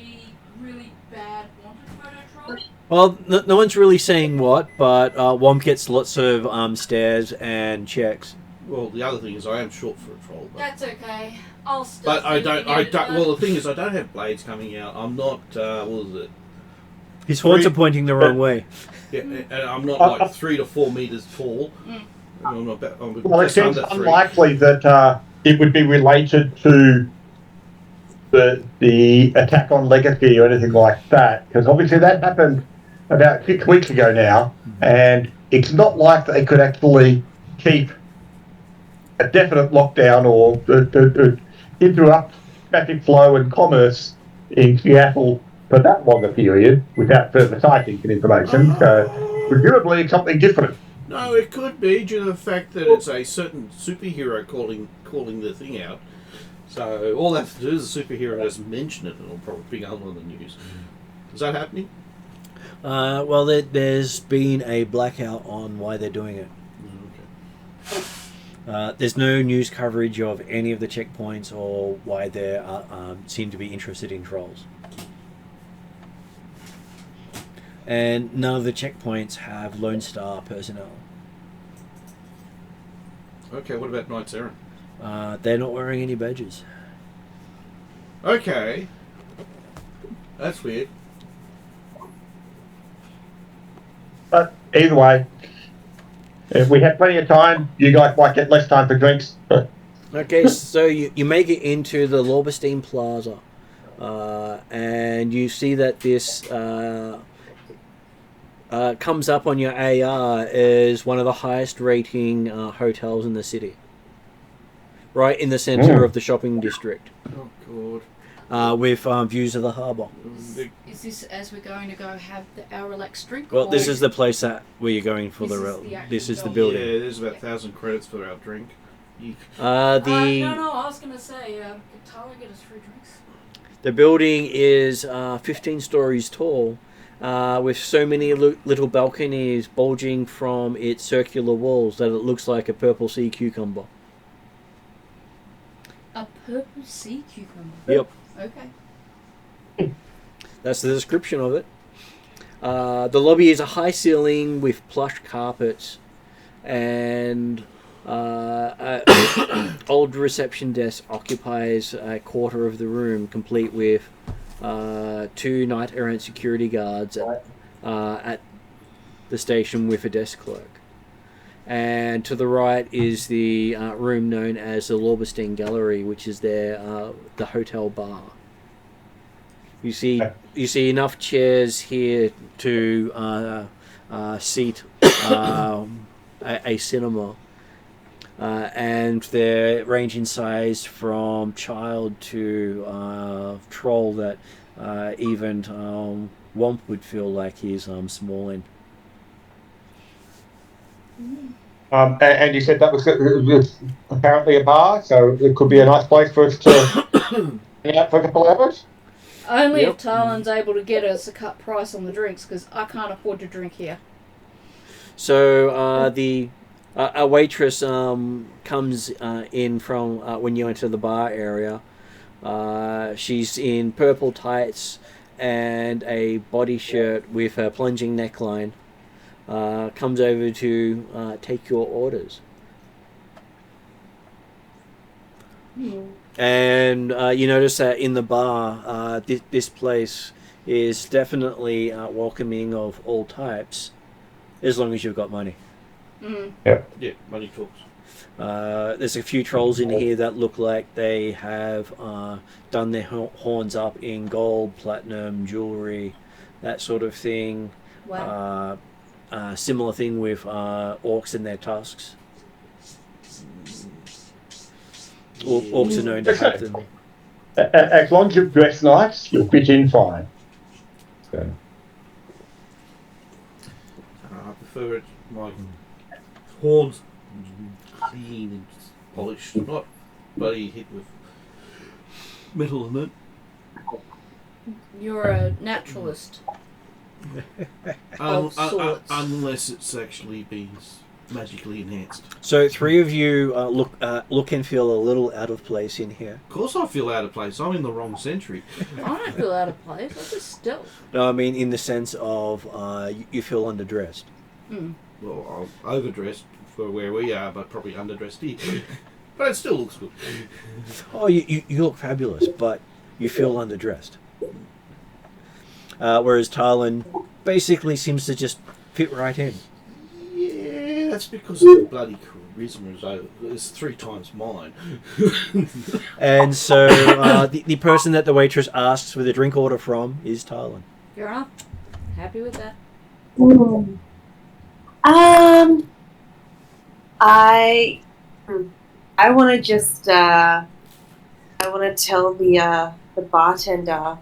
really bad wanted photo troll? Well, no one's really saying what, but Womp gets lots of stares and checks. Well, the other thing is I am short for a troll. That's okay. I'll start. But I don't. Well, the thing is, I don't have blades coming out. I'm not. What is it? His horns are pointing the wrong way. Yeah, and I'm not like 3 to 4 meters tall. I'm Well, it just seems under 3. unlikely that it would be related to the attack on Legacy or anything like that, because obviously that happened about 6 weeks ago now, and it's not like they could actually keep a definite lockdown or interrupt traffic flow and commerce in Seattle for that longer period without further sightings and information. So presumably it's something different. No, it could be due to the fact that it's a certain superhero calling the thing out. So all they have to do is the superhero just mention it and it'll probably be on the news. Is that happening? Well, there's been a blackout on why they're doing it. Okay. There's no news coverage of any of the checkpoints or why they seem to be interested in trolls. And none of the checkpoints have Lone Star personnel. Okay, what about Knights Errant? They're not wearing any badges. Okay. That's weird. But either way, if we have plenty of time, you guys might get less time for drinks. Okay, so you make it into the Lorberstein Plaza, and you see that this comes up on your AR as one of the highest rating hotels in the city. Right in the centre of the shopping district. Oh, God. With views of the harbour. Is this as we're going to go have our relaxed drink? Well, this or is the place where you're going for this is the the building. Yeah, there's about 1,000 credits for our drink. no, I was going to say, could Tara get us free drinks? The building is 15 stories tall, with so many little balconies bulging from its circular walls that it looks like a purple sea cucumber. A purple sea cucumber? Yep. Okay. That's the description of it. The lobby is a high ceiling with plush carpets and old reception desk occupies a quarter of the room, complete with 2 knight-errant security guards at the station with a desk clerk. And to the right is the room known as the Lorberstein Gallery, which is the hotel bar. You see enough chairs here to seat a cinema, and they range in size from child to troll that even Womp would feel like he's small in. And you said that was apparently a bar, so it could be a nice place for us to hang out for a couple of hours. Only if Talon's able to get us a cut price on the drinks, because I can't afford to drink here. So a waitress comes in from when you enter the bar area. She's in purple tights and a body shirt with a plunging neckline. Comes over to take your orders. And you notice that in the bar, this place is definitely welcoming of all types, as long as you've got money. Yeah, money talks. There's a few trolls in here that look like they have done their horns up in gold, platinum, jewelry, that sort of thing. Wow. Similar thing with orcs and their tusks. Orcs are known to have them. As long as you dress nice, you'll fit in fine. So. I prefer it my horns clean and polished, not bloody hit with metal in it. You're a naturalist. Of sorts. Unless it's actually been magically enhanced. So three of you look and feel a little out of place in here. Of course I feel out of place. I'm in the wrong century. I don't feel out of place. I just stealth. No, I mean in the sense of you feel underdressed. Well, I'm overdressed for where we are, but probably underdressed here. But it still looks good. Oh, you look fabulous, but you feel underdressed. Whereas Talon basically seems to just fit right in. Yeah, that's because the bloody charisma is 3 times mine. And so the person that the waitress asks for the drink order from is Talon. Fair enough. Happy with that. I want to just I want to tell the bartender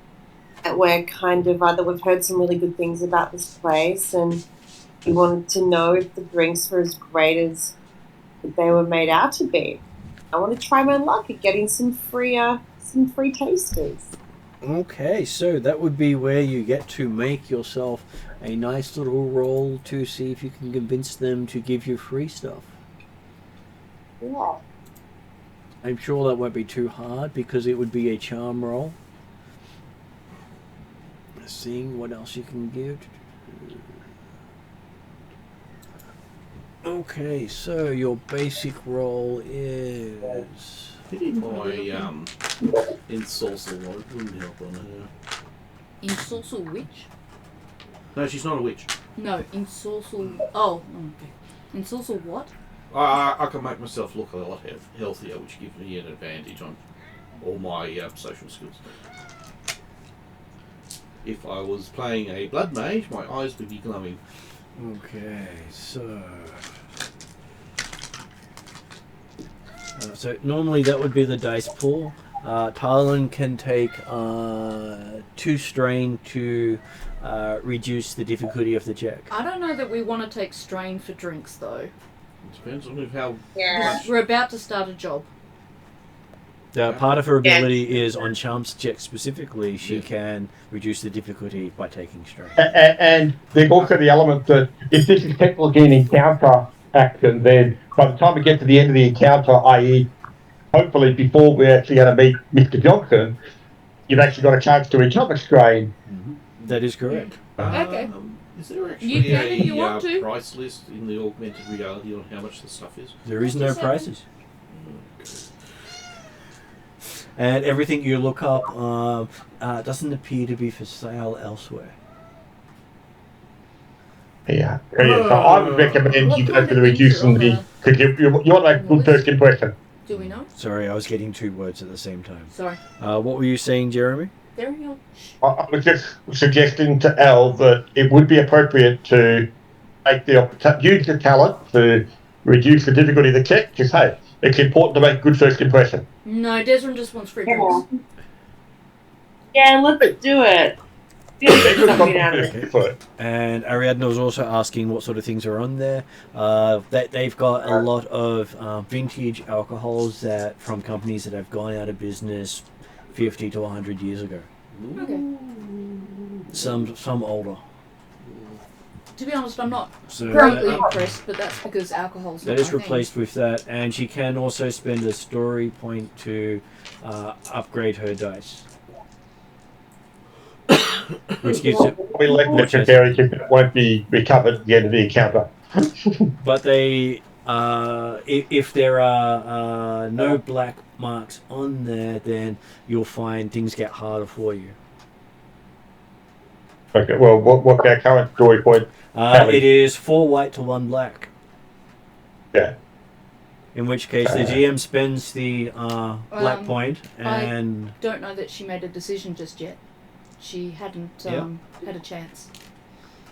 that we're kind of that we've heard some really good things about this place, and we wanted to know if the drinks were as great as they were made out to be. I want to try my luck at getting some free tasters. Okay, so that would be where you get to make yourself a nice little roll to see if you can convince them to give you free stuff. Yeah. I'm sure that won't be too hard because it would be a charm roll. Seeing what else you can give. Okay, so your basic roll is... My ensorcel wouldn't help on her. Ensorcel witch? No, she's not a witch. No, ensorcel... Oh, okay. Ensorcel what? I can make myself look a lot healthier, which gives me an advantage on all my social skills. If I was playing a blood mage, my eyes would be glowing. Okay, so... so normally that would be the dice pool. Talon can take 2 strain to reduce the difficulty of the check. I don't know that we want to take strain for drinks, though. It depends on how much... We're about to start a job. Part of her ability is on charms check specifically. She can reduce the difficulty by taking strain. And there's also the element that if this is technically an encounter action, then by the time we get to the end of the encounter, i.e. hopefully before we're actually going to meet Mr. Johnson, you've actually got a chance to recover strain. That is correct. Okay. Is there You can actually if you want to. price list in the augmented reality on how much the stuff is? There is no prices. And everything you look up doesn't appear to be for sale elsewhere. Yeah. So I would recommend What you go kind for of the things are reducing on the because you want to make a good first impression. Do we know? Sorry, I was getting two words at the same time. Sorry. What were you saying, Jeremy? There we go. I was just suggesting to Al that it would be appropriate to use the talent to reduce the difficulty of the check. Because hey, it's important to make a good first impression. No, Desmond just wants free drinks. Yeah, let's do it. Get something out of it. And Ariadne was also asking what sort of things are on there. They've got a lot of vintage alcohols that from companies that have gone out of business 50 to 100 years ago. Okay. Some older. To be honest, I'm not So greatly impressed, but that's because alcohol's not that is my replaced with that, and she can also spend a story point to upgrade her dice. Which gives it. We let necessary that won't be recovered at the end of the encounter. But they, if there are no black marks on there, then you'll find things get harder for you. Okay, well, what's our current story point? It is 4 white to 1 black. Yeah. In which case the GM spends the black point and... I don't know that she made a decision just yet. She hadn't had a chance.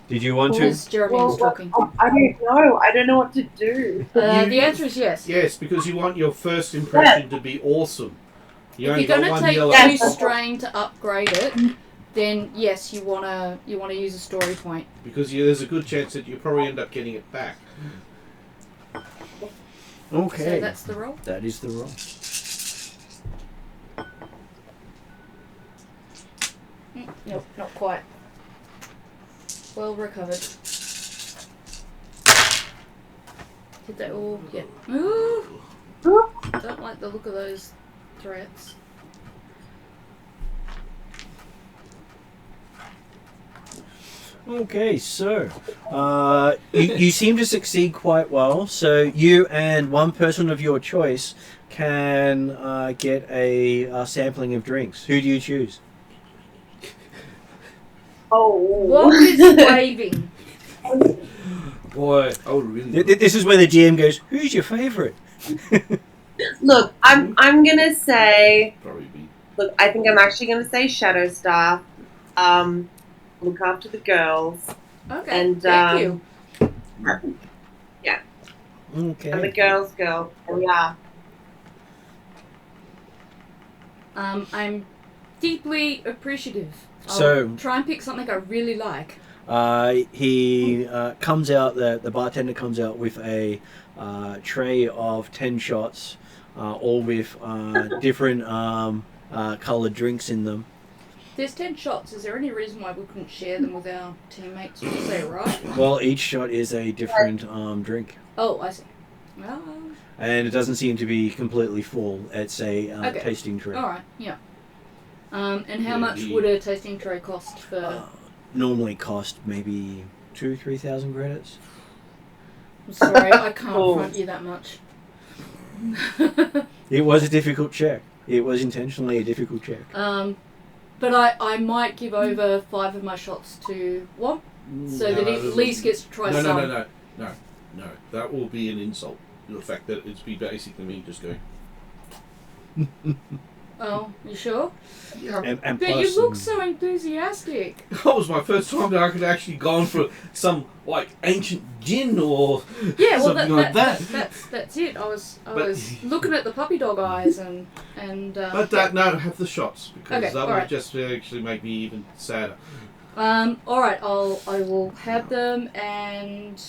Did you want to? Because Jeremy was talking. I don't know. I don't know what to do. The answer is yes. Yes, because you want your first impression to be awesome. If you're going to take 2 strain to upgrade it, then yes, you wanna use a story point. Because there's a good chance that you probably end up getting it back. Okay. So that's the roll? That is the roll. Nope, not quite. Well recovered. Did they all get... Ooh! Don't like the look of those threats. Okay, so you seem to succeed quite well. So you and one person of your choice can get a sampling of drinks. Who do you choose? What is waving? Boy, I would really... This is where the GM goes, who's your favourite? Look, I'm gonna say. Probably be. Look, I think I'm actually gonna say Shadowstar. Look after the girls. Okay, And thank you. Yeah. Okay. And the girls go. Oh, yeah. I'm deeply appreciative. So- I'll try and pick something I really like. He comes out, the bartender comes out with a tray of 10 shots, all with different coloured drinks in them. There's 10 shots. Is there any reason why we couldn't share them with our teammates? Would you say right? Well, each shot is a different drink. Oh, I see. Oh. And it doesn't seem to be completely full. It's a Okay. tasting tray. Alright, yeah. And how much would a tasting tray cost for... Normally cost maybe 2,000-3,000 credits. I'm sorry, I can't front you that much. It was a difficult check. It was intentionally a difficult check. But I might give over 5 of my shots to Womp, so that he at least gets to try some. No. That will be an insult. The fact that it's be basically me just going... Oh, you sure? Yeah. And But plus, you look so enthusiastic. That was my first time that I could actually go on for some like ancient gin or Yeah, well, something like that. that's it. I was looking at the puppy dog eyes and. But no, have the shots because Okay, that would alright. just actually make me even sadder. All right, I will have them, and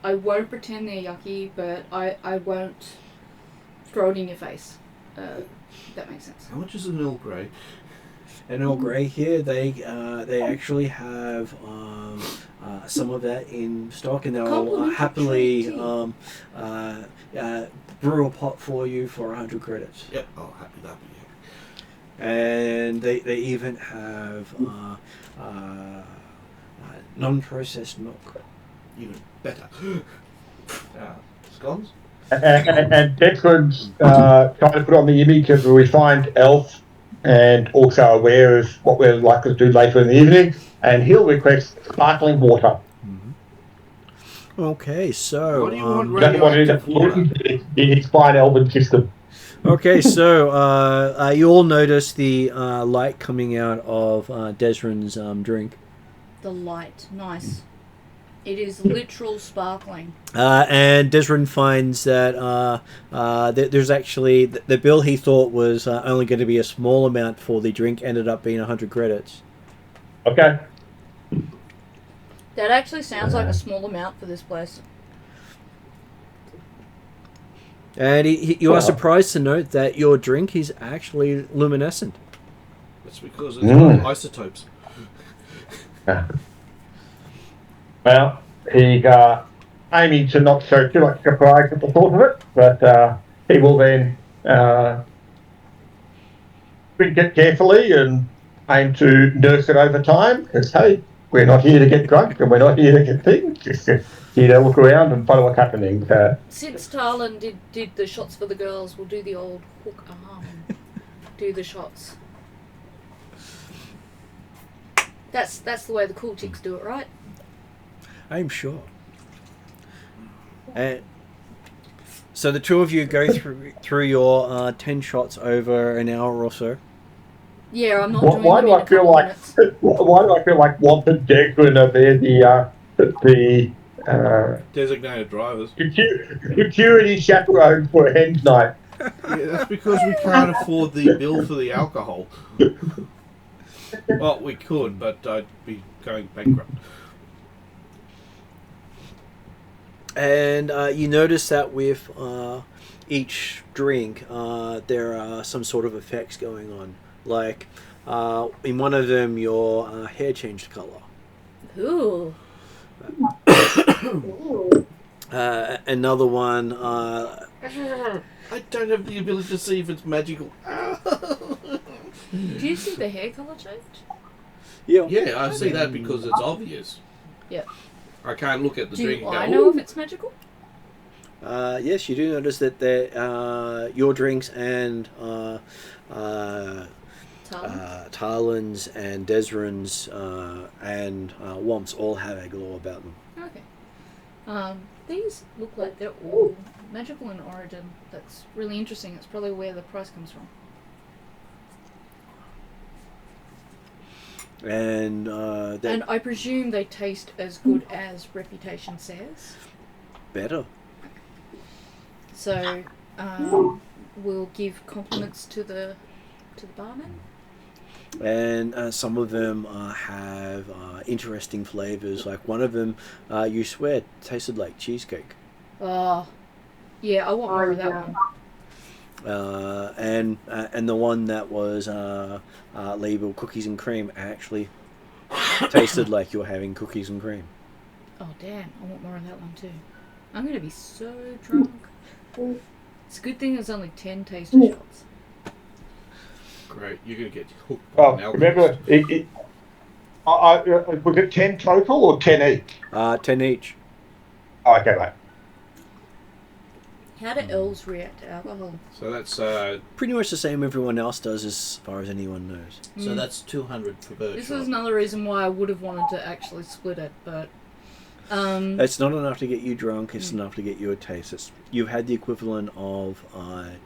I won't pretend they're yucky, but I won't throw it in your face. If that makes sense. How much is an Earl Grey? And Earl Grey here, they actually have some of that in stock, and they'll Complimentary happily tea. brew a pot for you for 100 credits. Yep. Oh, happy that be. And they even have non-processed milk. Even better. Scones? And Declan's trying to put on the image of a refined elf and also aware of what we're likely to do later in the evening, and he'll request sparkling water. Okay, so What do you want That's what it is. radioactive water? It's fine elven system. okay, so you all notice the light coming out of Desrin's drink, The light. Nice. It is literal sparkling. and Desrin finds that there's actually the bill he thought was only going to be a small amount for the drink ended up being 100 credits. Okay. That actually sounds like a small amount for this place. And you are surprised to note that your drink is actually luminescent. That's because it's got isotopes. Well, he's aiming to not show too much surprise at the thought of it, but he will then drink it carefully and aim to nurse it over time. Because hey, we're not here to get drunk and we're not here to get things. Just here to look around and follow what's happening. Since Talon did the shots for the girls, we'll do the old hook arm and do the shots. That's the way the cool chicks do it, right? I'm sure. And so the two of you go through your 10 shots over an hour or so. Yeah, I'm not doing Why them do in I a feel couple like minutes. why do I feel like Womp and Declan are the Designated drivers. security chaperones for a hen's night? Yeah, that's because we can't afford the bill for the alcohol. Well, we could, but I'd be going bankrupt. And you notice that with each drink, there are some sort of effects going on. Like, in one of them, your hair changed colour. Ooh. Another one... I don't have the ability to see if it's magical. Do you see the hair colour change? Yeah, I see that because it's obvious. Yeah. I can't look at the drink Do and go, I know if it's magical? Yes, you do notice that your drinks and Talon's and Desrin's and Womp's all have a glow about them. Okay. These look like they're all magical in origin. That's really interesting. It's probably where the price comes from. And And I presume they taste as good as reputation says. better. So, we'll give compliments to the barman. And some of them have interesting flavors. Like one of them, you swear, tasted like cheesecake. Oh, yeah, I want more of that one. And the one that was labeled cookies and cream actually tasted like you were having cookies and cream. Oh, damn, I want more of that one too. I'm going to be so drunk. It's a good thing there's only 10 taster shots. great, you're going to get hooked by Oh, an alcohol. remember, was it 10 total or 10 each? 10 each. Oh, okay, mate. How do elves react to alcohol? So that's Pretty much the same everyone else does as far as anyone knows. so that's 200 per bird This shot. is another reason why I would have wanted to actually split it, but... It's not enough to get you drunk, it's enough to get you a taste. You've had the equivalent of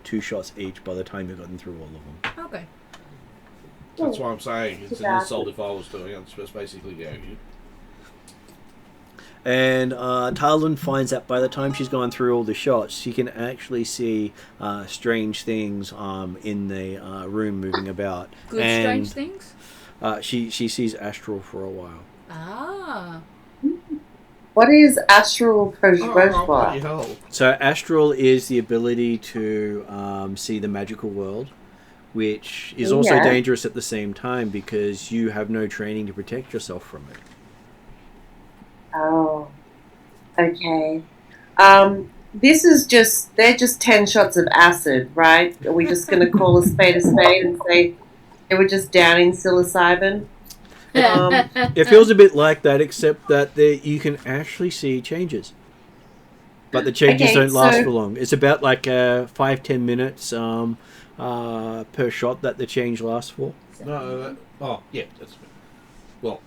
2 shots each by the time you've gotten through all of them. okay. That's what I'm saying. It's an insult if I was doing it. It's basically And Talon finds that by the time she's gone through all the shots, she can actually see strange things in the room moving about. Good and, strange things? She sees astral for a while. Ah. What is astral bloody projectile? hell. So astral is the ability to see the magical world, which is also Yeah. dangerous at the same time because you have no training to protect yourself from it. Oh, okay. This is they're just 10 shots of acid, right? Are we just going to call a spade and say they were just downing psilocybin? It feels a bit like that, except that you can actually see changes. But the changes Okay, don't last so- for long. It's about like 5-10 minutes per shot that the change lasts for. No, oh, yeah, that's... Well,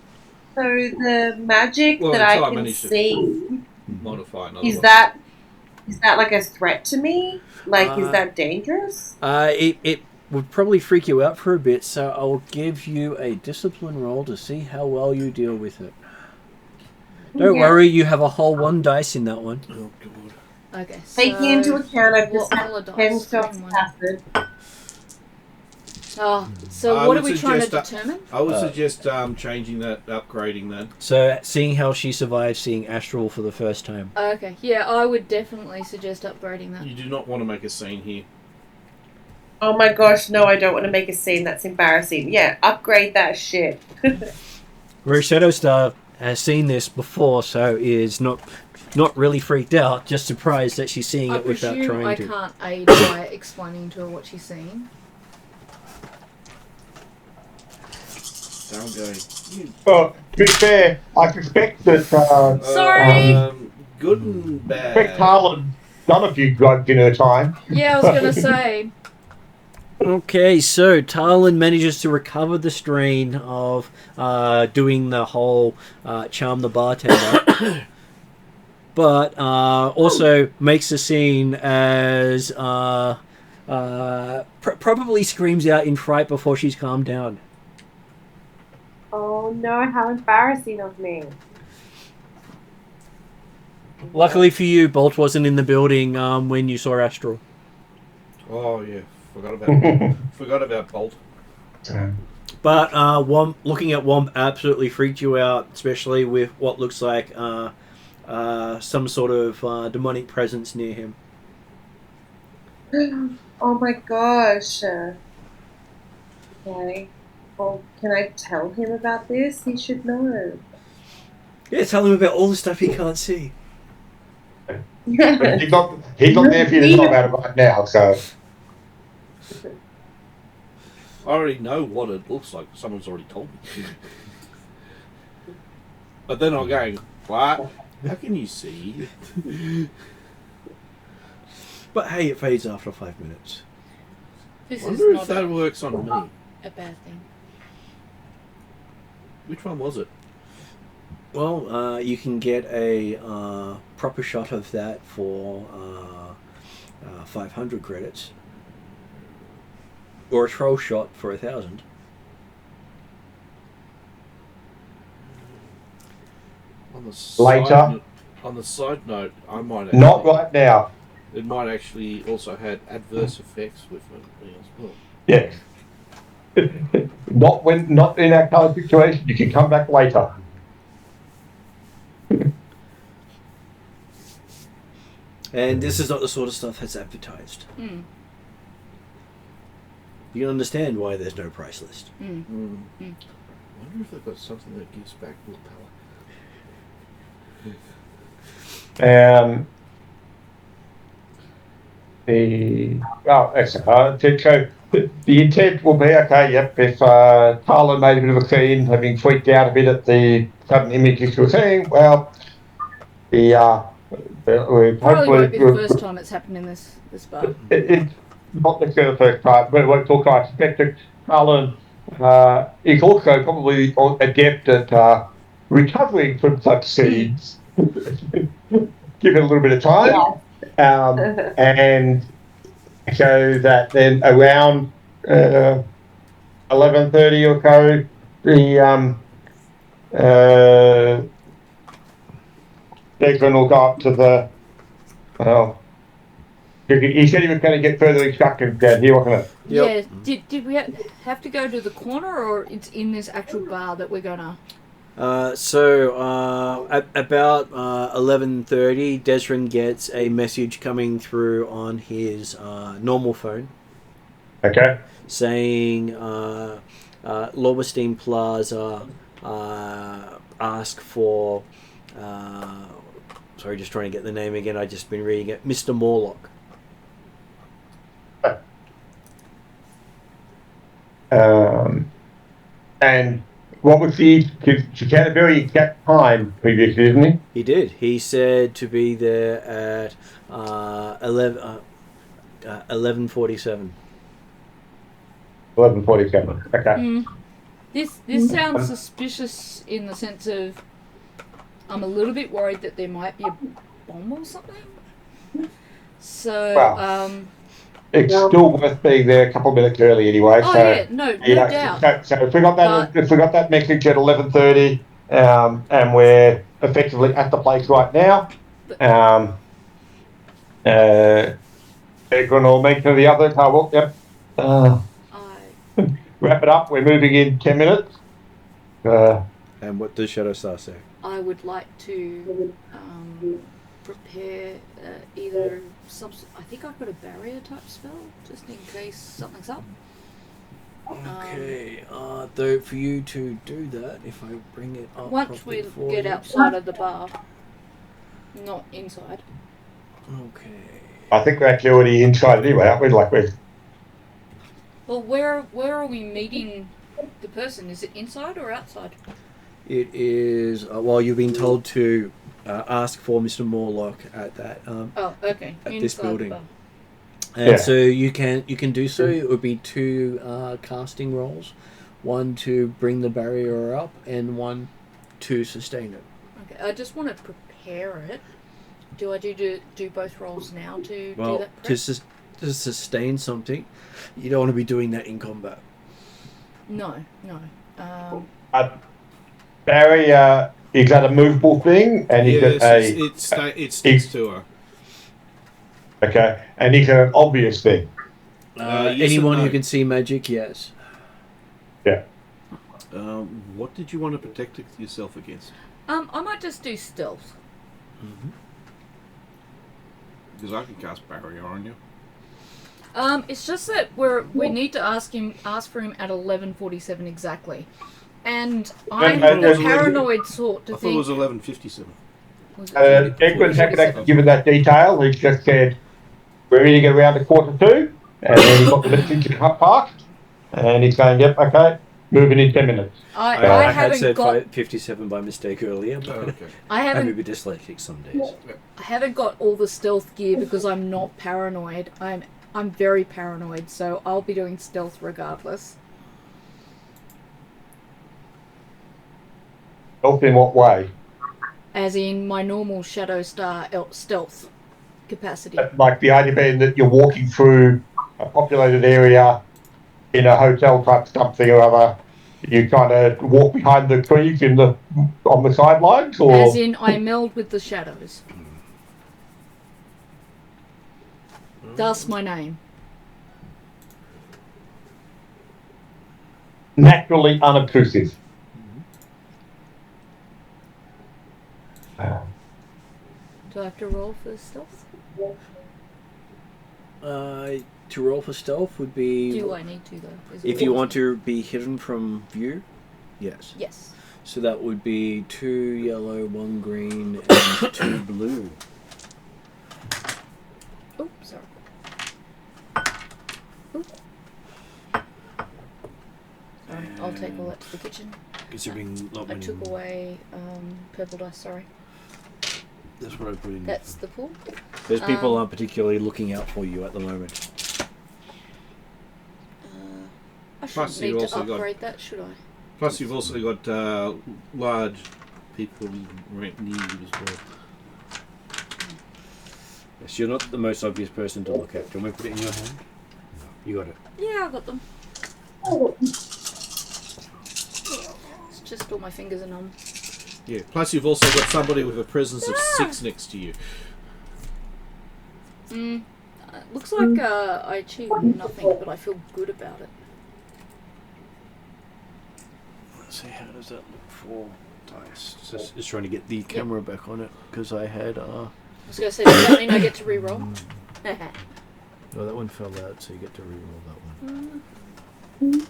So the magic Well, that until I I can manage to- see modify another Is one. that like a threat to me? Like, is that dangerous? It would probably freak you out for a bit, so I'll give you a discipline roll to see how well you deal with it. Don't worry, you have a whole 1 dice in that one. Oh, God. Okay, so Taking into account I've just what had colour 10 dice? shots Green of one. acid. Oh, so I what are would we trying to suggest determine? I would suggest changing that, upgrading that. So, seeing how she survived seeing Astral for the first time. Okay, yeah, I would definitely suggest upgrading that. You do not want to make a scene here. Oh my gosh, no, I don't want to make a scene. That's embarrassing. Yeah, upgrade that shit. Whereas Shadowstar has seen this before, so is not really freaked out, just surprised that she's seeing I it without presume trying I to. can't aid by explaining to her what she's seeing. Don't go. Well, to be fair, I suspect that Sorry! Good and bad. suspect Harlan done a few drugs in her time. Yeah, I was going to say. Okay, so Tarlin manages to recover the strain of doing the whole charm the bartender, but also makes a scene as probably screams out in fright before she's calmed down. Oh no, how embarrassing of me. Luckily for you, Bolt wasn't in the building when you saw Astral. Oh yeah, forgot about Bolt. But Womp, looking at Womp absolutely freaked you out, especially with what looks like some sort of demonic presence near him. Oh my gosh. Okay. Well, can I tell him about this? He should know. Yeah, tell him about all the stuff he can't see. But he's not there for you to know about it right now, so. I already know what it looks like. Someone's already told me. But then I'm going, what? How can you see? But hey, it fades after 5 minutes. This I is wonder if not that works on me. a bad thing. Which one was it? Well, you can get a proper shot of that for 500 credits. Or a troll shot for 1,000. On the Later. side note, I might actually, Not right now. It might actually also had adverse effects with it as well. Yes. Not in that kind of situation. You can come back later. And this is not the sort of stuff that's advertised. Mm. You can understand why there's no price list. Mm. Mm. Mm. I wonder if they've got something that gives back willpower. The intent will be okay. Yep, if Tarlin made a bit of a scene, having freaked out a bit at the sudden images you were seeing, well, we Probably won't be the hopefully first time it's happened in this bar. it's not necessarily the first time, but it's also I suspect that Tarlin is also probably adept at recovering from such scenes. Give it a little bit of time. And so that then around 11:30 or so, the Declan will go up to the. He said he was going to get further instructions down here, wasn't it? Yep. Yeah, did we have to go to the corner, or it's in this actual bar that we're gonna? At about 11:30, Desrin gets a message coming through on his normal phone Okay. saying Lowenstein Plaza ask for sorry, just trying to get the name again. I've just been reading it. Mr. Morlock. And what was he had a very exact time previously, didn't he? He did. He said to be there at 11:47. 11:47. Okay. Mm. This sounds suspicious in the sense of I'm a little bit worried that there might be a bomb or something. So, Well, it's still worth being there a couple of minutes early anyway. oh so, yeah, no doubt. So if we got that message at 11:30, and we're effectively at the place right now, Egron will mention the others. I will. Yep. Wrap it up. We're moving in 10 minutes. And what does Shadowstar say? I would like to prepare either I think I've got a barrier type spell just in case something's up. Okay, though for you to do that, if I bring it up Once we for get you. outside of the bar, not inside. Okay. I think we're actually already inside anyway, aren't we? Well, where are we meeting the person? Is it inside or outside? It is. Well, you've been told to ask for Mr. Morlock at that. Oh, okay. At inside this building. The bar. And so you can do so. It would be 2 casting rolls, 1 to bring the barrier up, and 1 to sustain it. Okay, I just want to prepare it. Do I do both rolls now to do that prep? To sustain something, you don't want to be doing that in combat. No. Barrier, is that a movable thing? And it sticks to her. Okay, and is it an obvious thing? Yes Anyone and no. who can see magic, yes. Yeah. What did you want to protect yourself against? I might just do stealth. Because I can cast barrier on you. It's just that we need to ask for him at 11:47 exactly, and I'm the paranoid sort to I thought it think. was 11:57. Egron's actually given that detail. He just said, we're eating around 1:45, and then he got the message in Hut Park, and he's going, yep, okay, moving in 10 minutes. I had haven't said got 57 by mistake earlier, but Okay. I'm a bit dyslexic some days. I haven't got all the stealth gear because I'm not paranoid. I'm very paranoid, so I'll be doing stealth regardless. Help in what way? As in my normal Shadowstar stealth capacity. Like the idea being that you're walking through a populated area in a hotel type something or other. You kind of walk behind the trees on the sidelines, or As in I meld with the shadows. Thus my name. naturally unobtrusive. Do I have to roll for stealth? To roll for stealth would be... Do I need to, though? If you want to be hidden from view, yes. Yes. So that would be 2 yellow, 1 green, and 2 blue. Oh, sorry. Ooh. Sorry, I'll take all that to the kitchen. Considering not I many... took away purple dice, sorry. That's what I put in. That's the pool. Those people aren't particularly looking out for you at the moment. I Plus shouldn't you've need to also got- upgrade that, should I? Plus, you've also got large people right near you as well. Yes, you're not the most obvious person to look at. Do you want me to put it in your hand? No, you got it. Yeah, I got them. It's just all my fingers are numb. Yeah. Plus, you've also got somebody with a presence of 6 next to you. Looks like I achieved nothing, but I feel good about it. Let's see, how does that look for dice? Just trying to get the camera back on it, because I had... I was going to say, does that mean I get to re-roll? No, that one fell out, so you get to re-roll that one.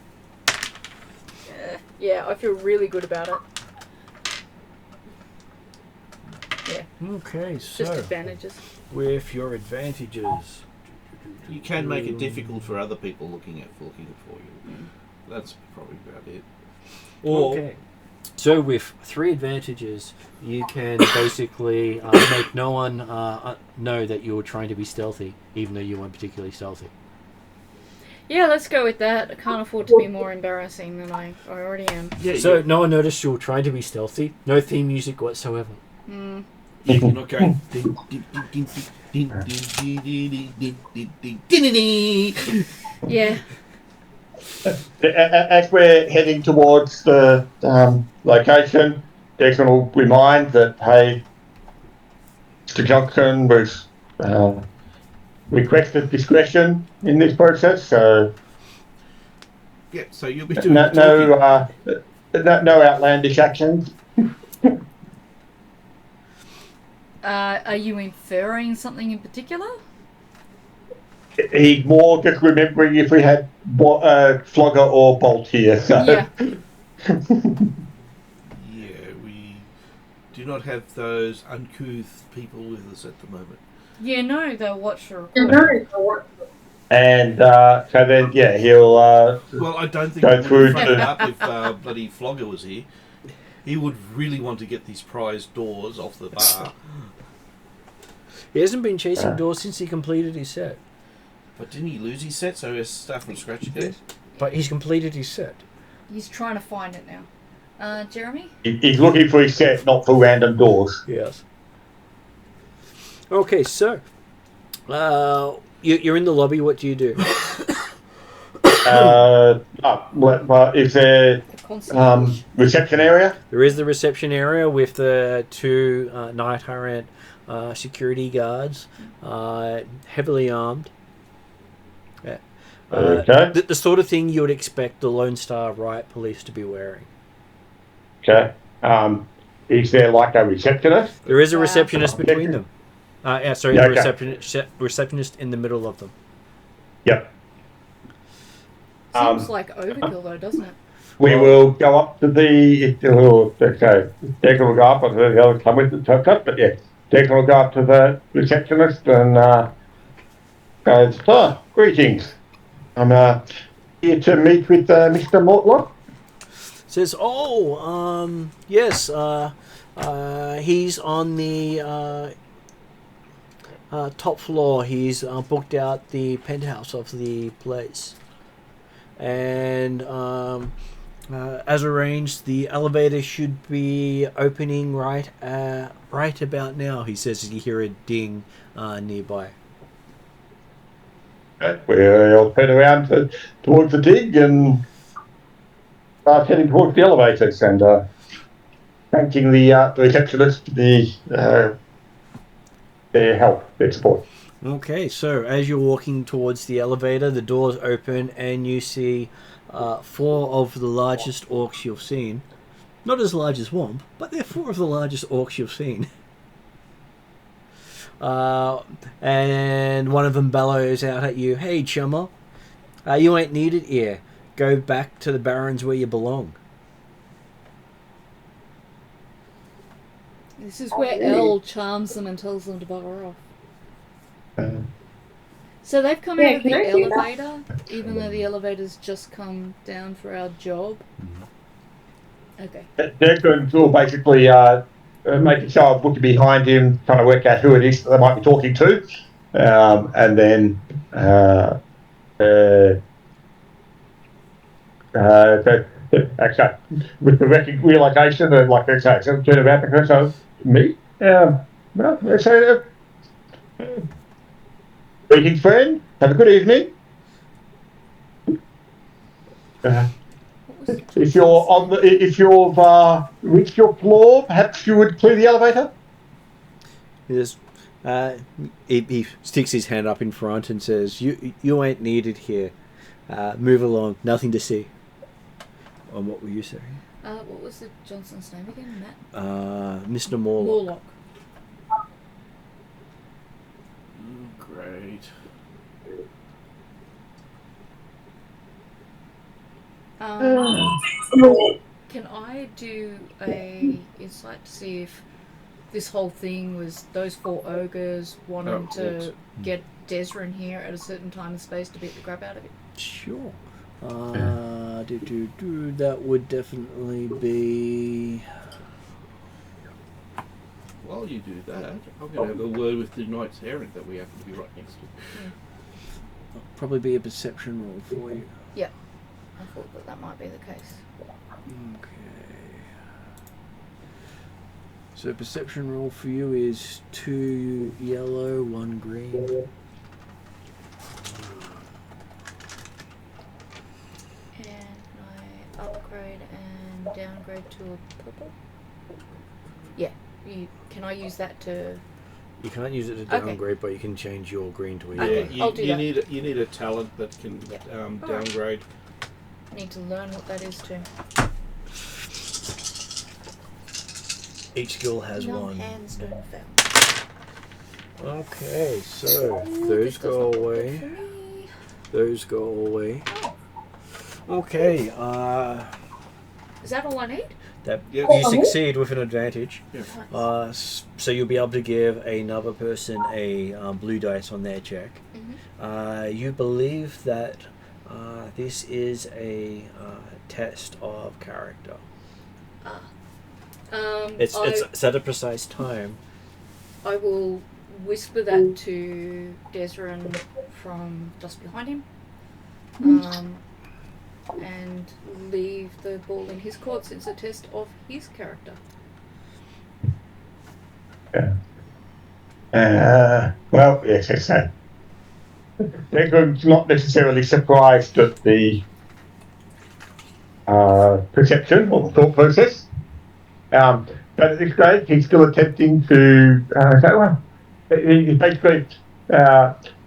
Yeah, I feel really good about it. Yeah, Okay, just so... advantages. with your advantages... You can make it difficult for other people looking for you. That's probably about it. Or Okay. So with 3 advantages, you can basically make no one know that you're trying to be stealthy, even though you weren't particularly stealthy. Yeah, let's go with that. I can't afford to be more embarrassing than I already am. yeah, So no one noticed you're trying to be stealthy. No theme music whatsoever. Mm. You're not going. Din, din, din, din, din, din, din, din, din, din, din, din, din. Yeah. As we're heading towards the location, Declan will remind that, hey, Mr. Johnson was requested discretion in this process, so Yeah, so you'll be doing the talking. no outlandish actions. Are you inferring something in particular? He's more just remembering if we had Flogger or Bolt here. So. Yeah. Yeah, we do not have those uncouth people with us at the moment. Yeah, no, they'll watch the You recording. know, And so then, yeah, he'll Well, I don't think go we would through have fronted to. up if bloody Flogger was here. He would really want to get these prize doors off the bar. He hasn't been chasing doors since he completed his set. But didn't he lose his set, so he has to start from scratch again? But he's completed his set. He's trying to find it now. Jeremy? He's looking for his set, not for random doors. Yes. Okay, so you're in the lobby. What do you do? Is there The concierge. reception area? There is the reception area with the two Knight Errant security guards, heavily armed. Yeah. Okay. The sort of thing you would expect the Lone Star Riot Police to be wearing. Okay. Is there like a receptionist? There is a receptionist between them. Sorry, Yeah, the okay. receptionist in the middle of them. Yep. Seems like overkill though, doesn't it? We will go up to the. Okay. Declan will go up, and the others come with the top, but yeah. Declan will go up to the receptionist and goes, greetings. I'm here to meet with Mr. Mortlock. Says, yes, he's on the top floor. He's booked out the penthouse of the place. And as arranged, the elevator should be opening right about now, he says as you hear a ding nearby. We'll head around towards the dig and start heading towards the elevators and thanking the receptionist, their help, their support. Okay, so as you're walking towards the elevator, the doors open and you see 4 of the largest orcs you've seen. Not as large as Womp, but they're 4 of the largest orcs you've seen. And one of them bellows out at you, "Hey, chummer, you ain't needed here. Go back to the barrens where you belong." This is where Elle charms them and tells them to bugger off. So they've come out of the can I do that? elevator, even though the elevator's just come down for our job. Okay. Declan will basically make a show of looking behind him, trying to work out who it is that they might be talking to, and then actually, with the realization of, like, let's say, so turn around and go, so me? Well, let's say, greetings, friend. Have a good evening. If you've reached your floor, perhaps you would clear the elevator. He sticks his hand up in front and says, "You ain't needed here. Move along. Nothing to see." And what were you saying? What was the Johnson's name again? Matt? Mr. Morlock. Great. Can I do a insight to see if this whole thing was those 4 ogres wanting to get Desrin here at a certain time and space to beat the crap out of it? Sure. That would definitely be. While you do that, I'm going to have a word with the Knights Errant that we happen to be right next to. Probably be a perception roll for you. Yeah, I thought that might be the case. Okay. So perception roll for you is 2 yellow, 1 green. And I upgrade and downgrade to a purple. Yeah. Can I use that to? You can't use it to Okay. downgrade, but you can change your green to a Yeah, yellow. Okay, I'll do that. you need a talent that can Yep. downgrade. I need to learn what that is too. Each skill has No one. hands don't fail. Okay, so Ooh, those this does go not look good away. for me. Those go away. Oh, Okay, is that all I need? that Yes. you succeed with an advantage. Nice. So you'll be able to give another person a blue dice on their check. You believe that this is a test of character. It's at a precise time. I will whisper that to Desrin from just behind him, and leave the ball in his court since it's a test of his character. Yeah. Well, yes, it's that. They're not necessarily surprised at the perception or the thought process. But at this stage, he's still attempting to say, well, he basically,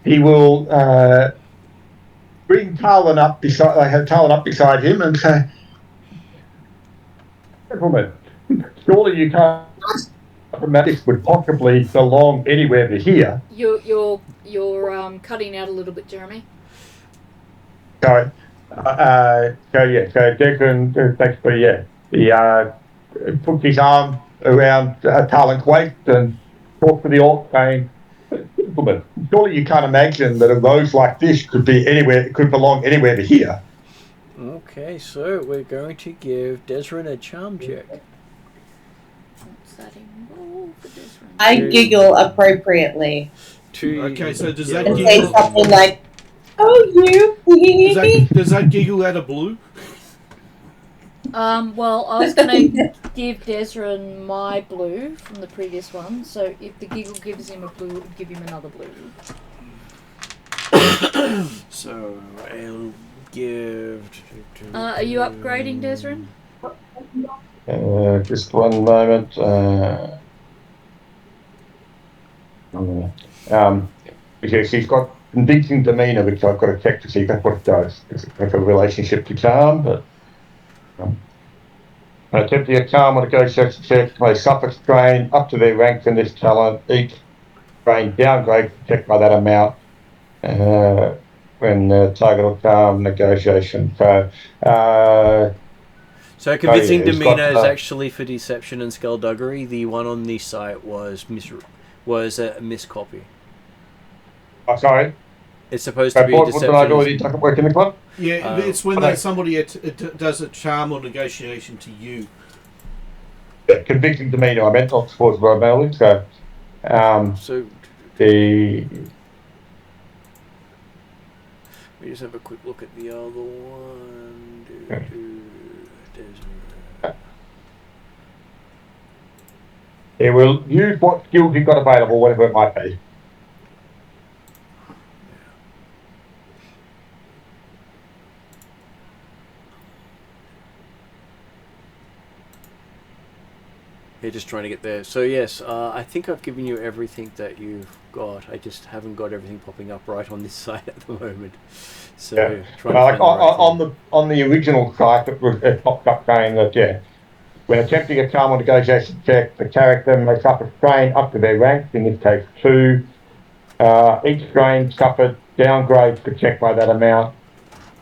he will bring Talon up beside him and say, gentlemen, surely you can't this would possibly belong anywhere but here. You're cutting out a little bit, Jeremy. So Declan basically, he puts his arm around Talon's waist and talks to the orc saying, gentlemen, surely you can't imagine that a rose like this could belong anywhere but here. Okay, so we're going to give Desrin a charm check. What's that involve for Desrin? I giggle appropriately Okay, so does that and say giggle? something like, "Oh, you." Does that giggle out of blue? Well, I was going to give Desrin my blue from the previous one, so if the giggle gives him a blue, it would give him another blue. So I'll give. Are you upgrading, Desrin? Just one moment. Because he's got convincing demeanour, which I've got to check to see if that's what it does. It's like a relationship to charm, but attempting a charm on a negotiation check may suffer strain up to their rank in this talent. Each strain downgrade check by that amount when target or charm negotiation. So convincing he's demeanor got, is actually for deception and skullduggery. The one on the site was a miscopy. I'm sorry. It's supposed to be What deception. did I do? It doesn't work in the club? Yeah, it's when somebody does a charm or negotiation to you. Yeah, convincing demeanour, I meant, not towards verbally. So, So the we just have a quick look at the other one. it will use what skills you've got available, whatever it might be. You're just trying to get there. So yes, I think I've given you everything that you've got. I just haven't got everything popping up right on this site at the moment. So trying to Like find the right thing. on the original site, it popped up saying that when attempting a charm or negotiation check, the character may suffer strain up to their rank. In this case, 2. Each strain suffered downgrades to check by that amount.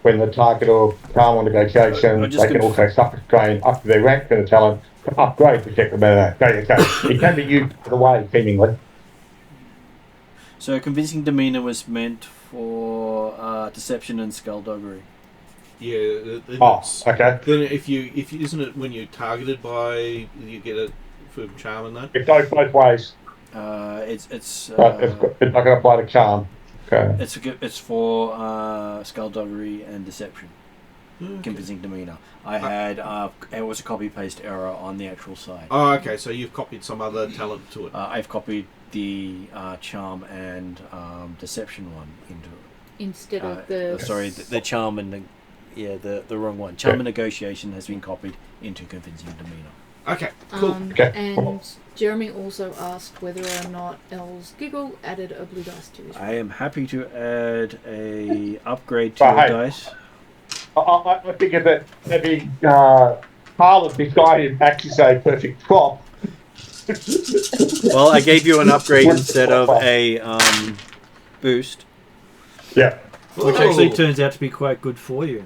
When the target or charm or negotiation, they can also suffer strain up to their rank for the talent to upgrade to check the amount. It can be used either way, seemingly. So convincing demeanor was meant for deception and skullduggery. Yeah. Okay. Then if you isn't it when you're targeted by you get it for charm and that? It goes both ways. It's But it's not going to apply to charm. Okay. it's for skullduggery and deception. convincing demeanor. I had it was a copy paste error on the actual side. Oh, okay. So you've copied some other talent to it. I've copied the charm and deception one into it. Instead of the... Sorry, the charm and the wrong one. Charm and negotiation has been copied into convincing demeanor. Okay, cool. And Jeremy also asked whether or not Elle's Giggle added a blue dice to his... I am happy to add a upgrade to your dice. I think that maybe Harlan beside him actually say perfect prop. Well, I gave you an upgrade instead of a boost. Yeah. Which actually turns out to be quite good for you.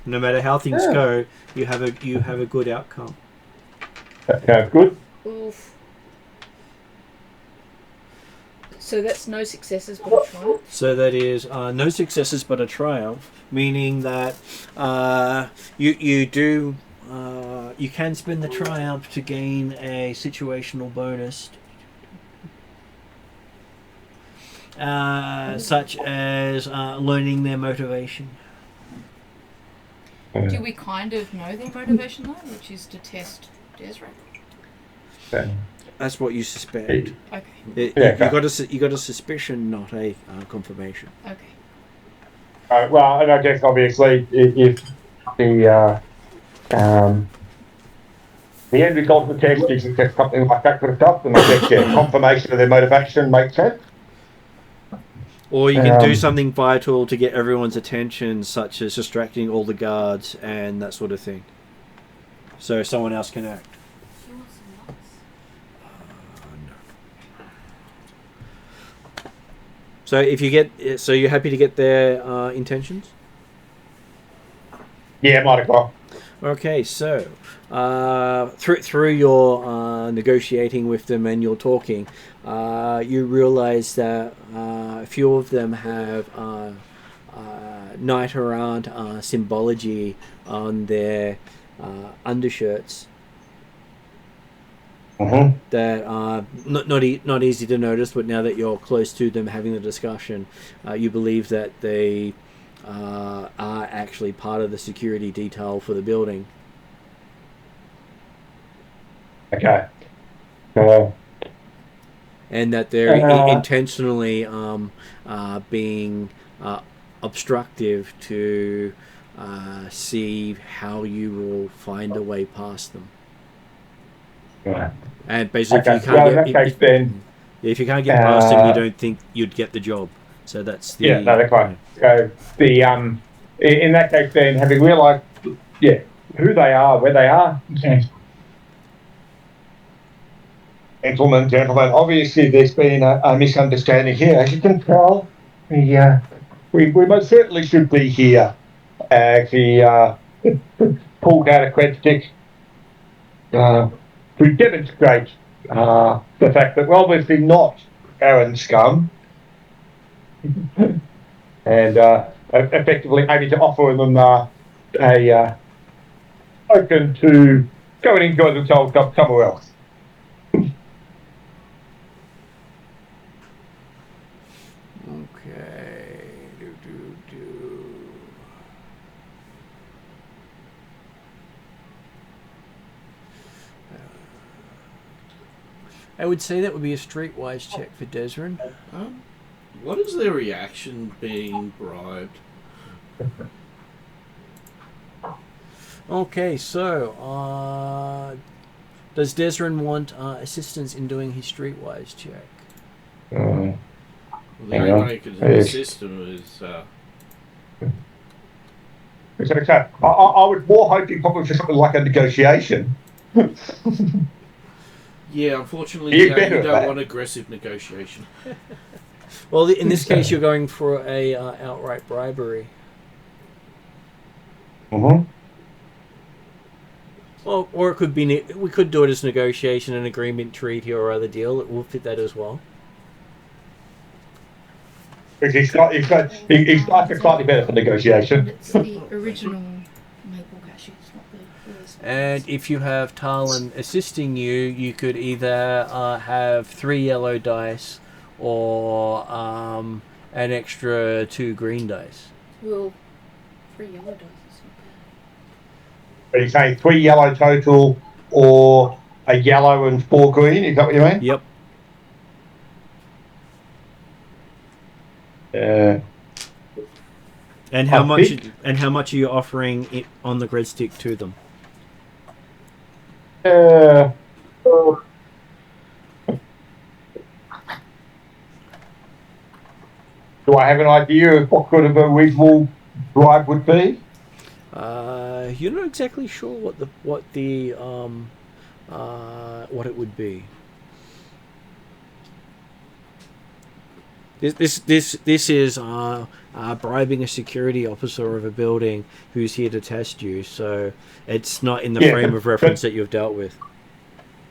No matter how things go, you have a good outcome. Okay, good. Oof. So that's no successes but a triumph? So that is no successes but a triumph, meaning that you can spend the triumph to gain a situational bonus, such as learning their motivation. Do we kind of know their motivation though, which is to test Desiree? That's what you suspect. Okay. You got a suspicion, not a confirmation. Okay. Well, and I guess obviously if the end result of the test is something like that sort of stuff, then I guess confirmation of their motivation makes sense. Or you can do something vital to get everyone's attention, such as distracting all the guards and that sort of thing. So someone else can act. You want some nuts? No. So if you get, so you're happy to get their intentions? Yeah, might as well. Okay, so through your negotiating with them and your talking, you realise that a few of them have Night Around symbology on their undershirts that are not easy to notice, but now that you're close to them having the discussion, you believe that they are actually part of the security detail for the building. Okay. And that they're intentionally being obstructive to see how you will find a way past them. Right. And basically, Okay. if you can't if you can't get past them, you don't think you'd get the job. So that's the... Yeah, no, that's right. So in that case then, having realised who they are, where they are, gentlemen, obviously there's been a misunderstanding here. As you can tell, we most certainly should be here. Actually pulled out a cred stick to demonstrate the fact that we're obviously not Aaron scum. And effectively aiming to offer them a token to go and enjoy themselves somewhere else. Okay. I would say that would be a streetwise check for Desrin. What is their reaction being bribed? Okay, so does Desrin want assistance in doing his streetwise check? Well, the only way you could assist them is... I was more hoping probably for something like a negotiation. Yeah, unfortunately, you don't want aggressive negotiation. Well, in this case, you're going for a outright bribery. Mm-hmm. Well, or it could be we could do it as negotiation, an agreement, treaty, or other deal. It will fit that as well. He's like a slightly better for negotiation. It's the original maple cashews, not the... And if you have Talon assisting you, you could either have 3 yellow dice or an extra 2 green dice. Well, 3 yellow dice is not bad. Are you saying 3 yellow total or a yellow and 4 green? Is that what you mean? Yep. And how I much? think- And how much are you offering it on the grid stick to them? Do I have an idea of what kind of a reasonable bribe would be? You're not exactly sure what it would be. This is bribing a security officer of a building who's here to test you, so it's not in the frame of reference that you've dealt with.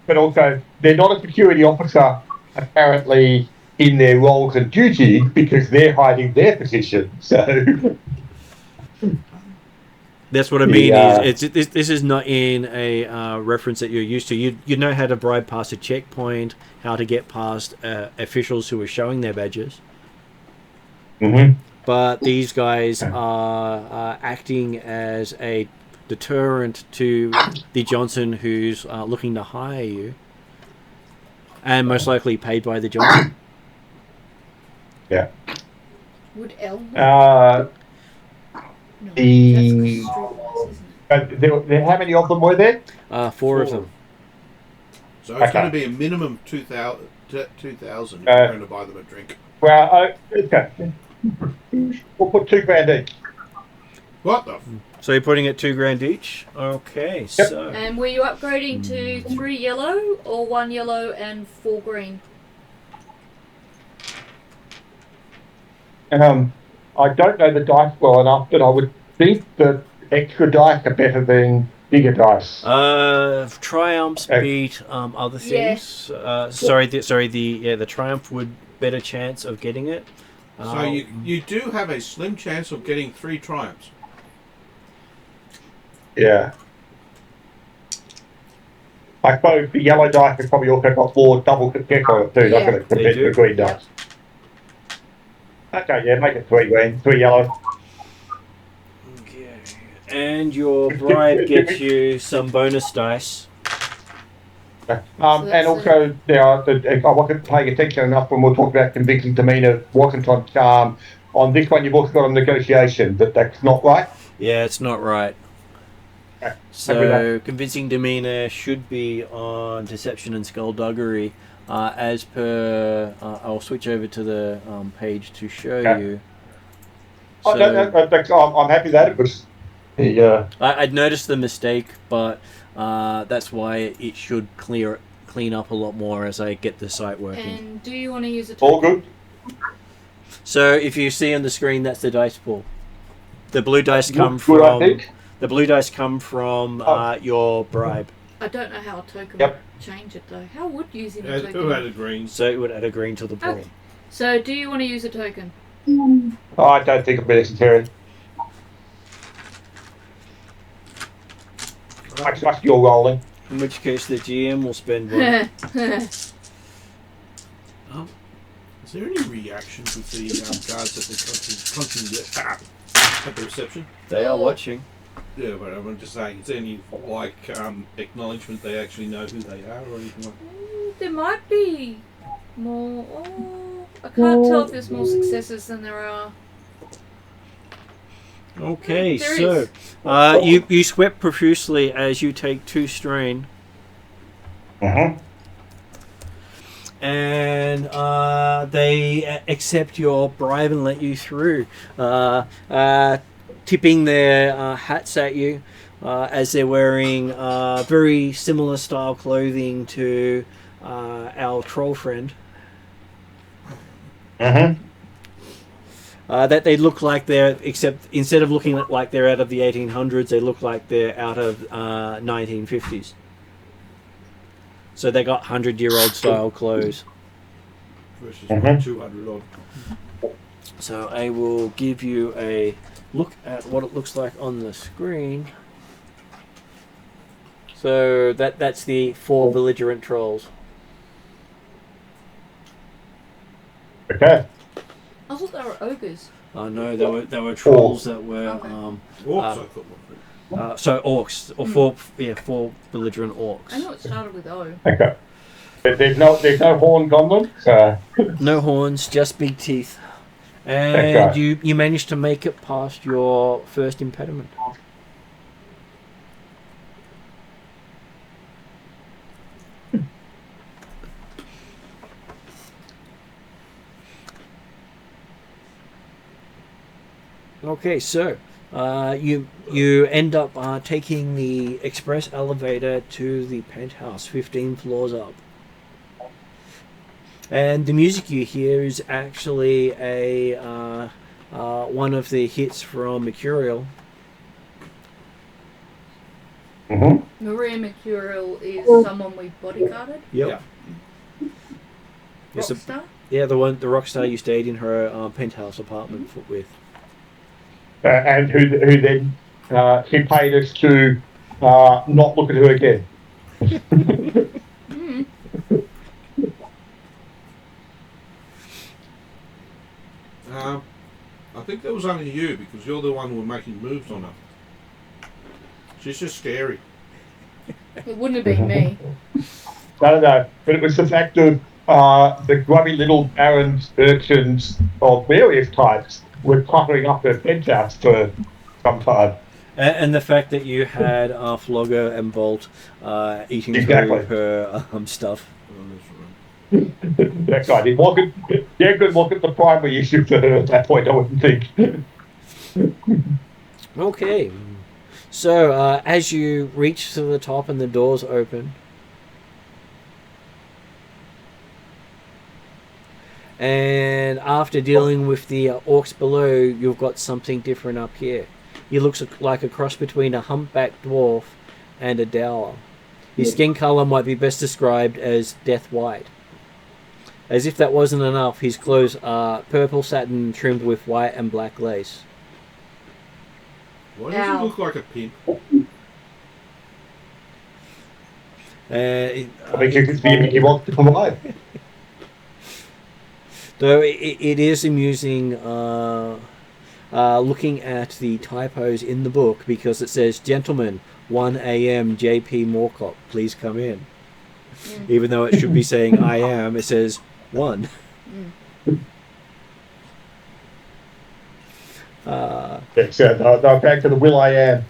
But also, they're not a security officer apparently in their roles and duties because they're hiding their position. So that's what I mean. This is not in a reference that you're used to. You know how to bribe past a checkpoint, how to get past officials who are showing their badges. Mm-hmm. But these guys are acting as a deterrent to the Johnson who's looking to hire you, and most likely paid by the Johnson. Yeah. Would Elm? The That's streetwise, how many of them were there? 4 of them. So it's Okay. going to be a minimum of 2,000 if you're going to buy them a drink. Well, okay. We'll put $2,000 each. What the? So you're putting it $2,000 each. Okay, Yep. so And were you upgrading to 3 yellow or 1 yellow and 4 green? I don't know the dice well enough, but I would think that extra dice are better than bigger dice. Triumphs beat other things. The Triumph would better chance of getting it. So you do have a slim chance of getting 3 triumphs. Yeah. I suppose the yellow dice have probably also got 4 double check on it too, Yeah. doesn't it? They Compared to do. the green dice. Okay, yeah, make it 3 green, 3 yellow. Okay. And your bribe gets you some bonus dice. And that's also, I wasn't paying attention enough when we were talking about convincing demeanour, wasn't on charm. On this one, you've also got a negotiation, but that's not right. Yeah, it's not right. Okay. So convincing demeanor should be on deception and skullduggery. As per, I'll switch over to the page to show Okay. you. Oh, no, I'm happy that it was. Yeah. I'd noticed the mistake, but that's why it should clean up a lot more as I get the site working. And do you want to use a token? All good. So if you see on the screen, that's the dice pool. The blue dice come Good, I from think. the blue dice come from your bribe. I don't know how a token Yep. would change it though. How would using a Who token? had a green? So it would add a green to the pool. Okay. So do you want to use a token? I don't think it'll be necessary. I trust you're rolling. In which case, the GM will spend one. Is there any reaction with the guards that they're punching at the reception? They are watching. Yeah, but I'm just saying, is there any acknowledgement they actually know who they are or anything like that? There might be more. Oh, I can't tell if there's more successes than there are. Okay, There so is. you sweat profusely as you take 2 strain, Mm-hmm. and they accept your bribe and let you through, tipping their hats at you as they're wearing very similar style clothing to our troll friend. Mm-hmm. That they look like they're, except instead of looking like they're out of the 1800s, they look like they're out of 1950s. So they got 100-year-old style clothes. Versus Mhm. 200 odd. So I will give you a look at what it looks like on the screen. So that's the 4 belligerent trolls. Okay. I thought they were ogres. Oh no, they were trolls that were Okay. Orcs, I thought. So orcs, or four belligerent orcs. I know it started with O. Okay. But there's no horns on them. So. No horns, just big teeth. And Okay. you managed to make it past your first impediment. Okay, so you end up taking the express elevator to the penthouse, 15 floors up. And the music you hear is actually one of the hits from Mercurial. Mm-hmm. Maria Mercurial is someone we bodyguarded. Yep. Yes, Rockstar. yeah, the rock star you stayed in her penthouse apartment with. And who then she paid us to not look at her again. Mm. I think that was only you because you're the one who were making moves on her. She's just scary. It wouldn't have been me. No, but it was the fact of the grubby little barons, urchins of various types were cluttering up her penthouse for some time. And the fact that you had Flogger and Bolt eating Exactly. through her stuff. That guy wasn't the primary issue for her at that point, I wouldn't think. Okay. So as you reach to the top and the doors open, and after dealing with the orcs below, you've got something different up here. He looks like a cross between a humpback dwarf and a dower. His skin color might be best described as death white. As if that wasn't enough, his clothes are purple satin trimmed with white and black lace. Why does he look like a pimp? I think he wants to come alive. Though it is amusing looking at the typos in the book because it says, "Gentlemen, 1 a.m. JP Moorcock, please come in." Even though it should be saying "I am," it says 1. No, back to the Will I Am.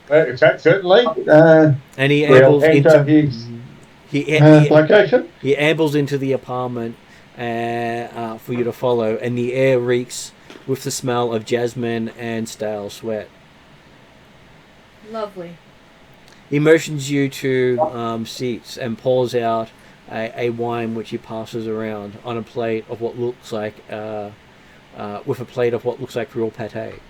Certainly. And he We'll ambles enter into his location. he ambles into the apartment for you to follow, and the air reeks with the smell of jasmine and stale sweat. Lovely. He motions you to seats and pours out a wine which he passes around on a plate of what looks like with a plate of what looks like real pate.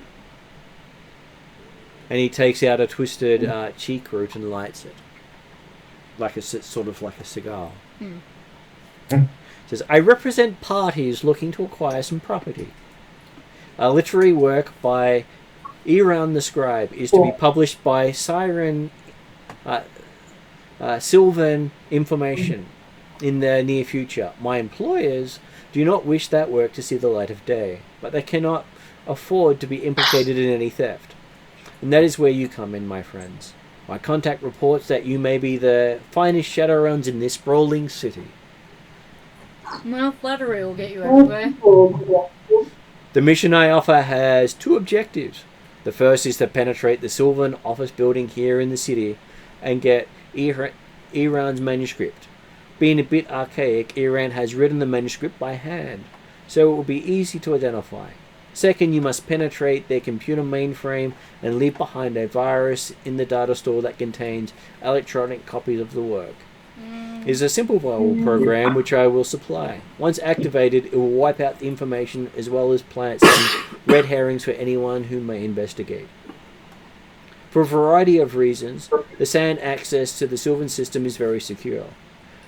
And he takes out a twisted cheek root and lights it, sort of like a cigar. Says, "I represent parties looking to acquire some property. A literary work by Eran the Scribe is to be published by Sylvan Information in the near future. My employers do not wish that work to see the light of day, but they cannot afford to be implicated in any theft. And that is where you come in, my friends. My contact reports that you may be the finest Shadowruns in this sprawling city. Well, flattery will get you everywhere. The mission I offer has 2 objectives. The first is to penetrate the Sylvan office building here in the city and get Iran's manuscript. Being a bit archaic, Iran has written the manuscript by hand, so it will be easy to identify. Second, you must penetrate their computer mainframe and leave behind a virus in the data store that contains electronic copies of the work. It is a simple viral program which I will supply. Once activated, it will wipe out the information as well as plant some red herrings for anyone who may investigate. For a variety of reasons, the SAN access to the Sylvan system is very secure.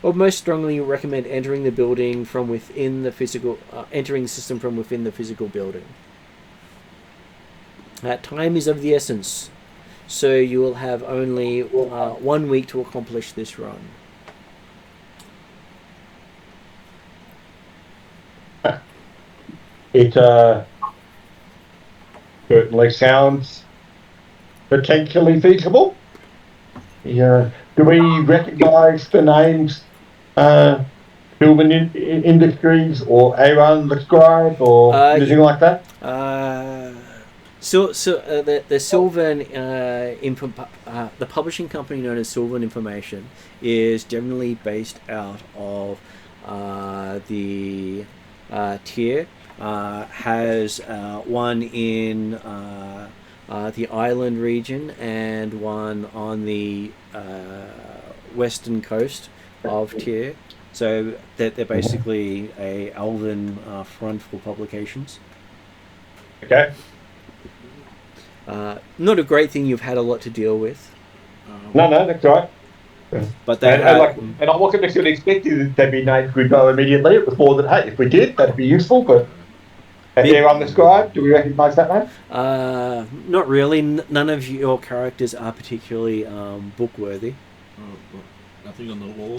I would most strongly recommend entering the building from within the physical, entering the system from within the physical building. Time is of the essence, so you will have only 1 week to accomplish this run. it certainly sounds potentially feasible. Yeah. Do we recognise the names Sylvan Industries or Aaron the Scribe or anything like that? The Sylvan the publishing company known as Sylvan Information is generally based out of the tier. Has one in the island region and one on the western coast of tier. So they're basically a elven front for publications. Okay. Not a great thing you've had a lot to deal with. No, that's right. But and I wasn't necessarily expecting that they'd be named Grido immediately. It was more that, hey, if we did, that'd be useful. But they're on the scribe. Do we recognise that name? Not really. None of your characters are particularly book-worthy. Nothing on the wall.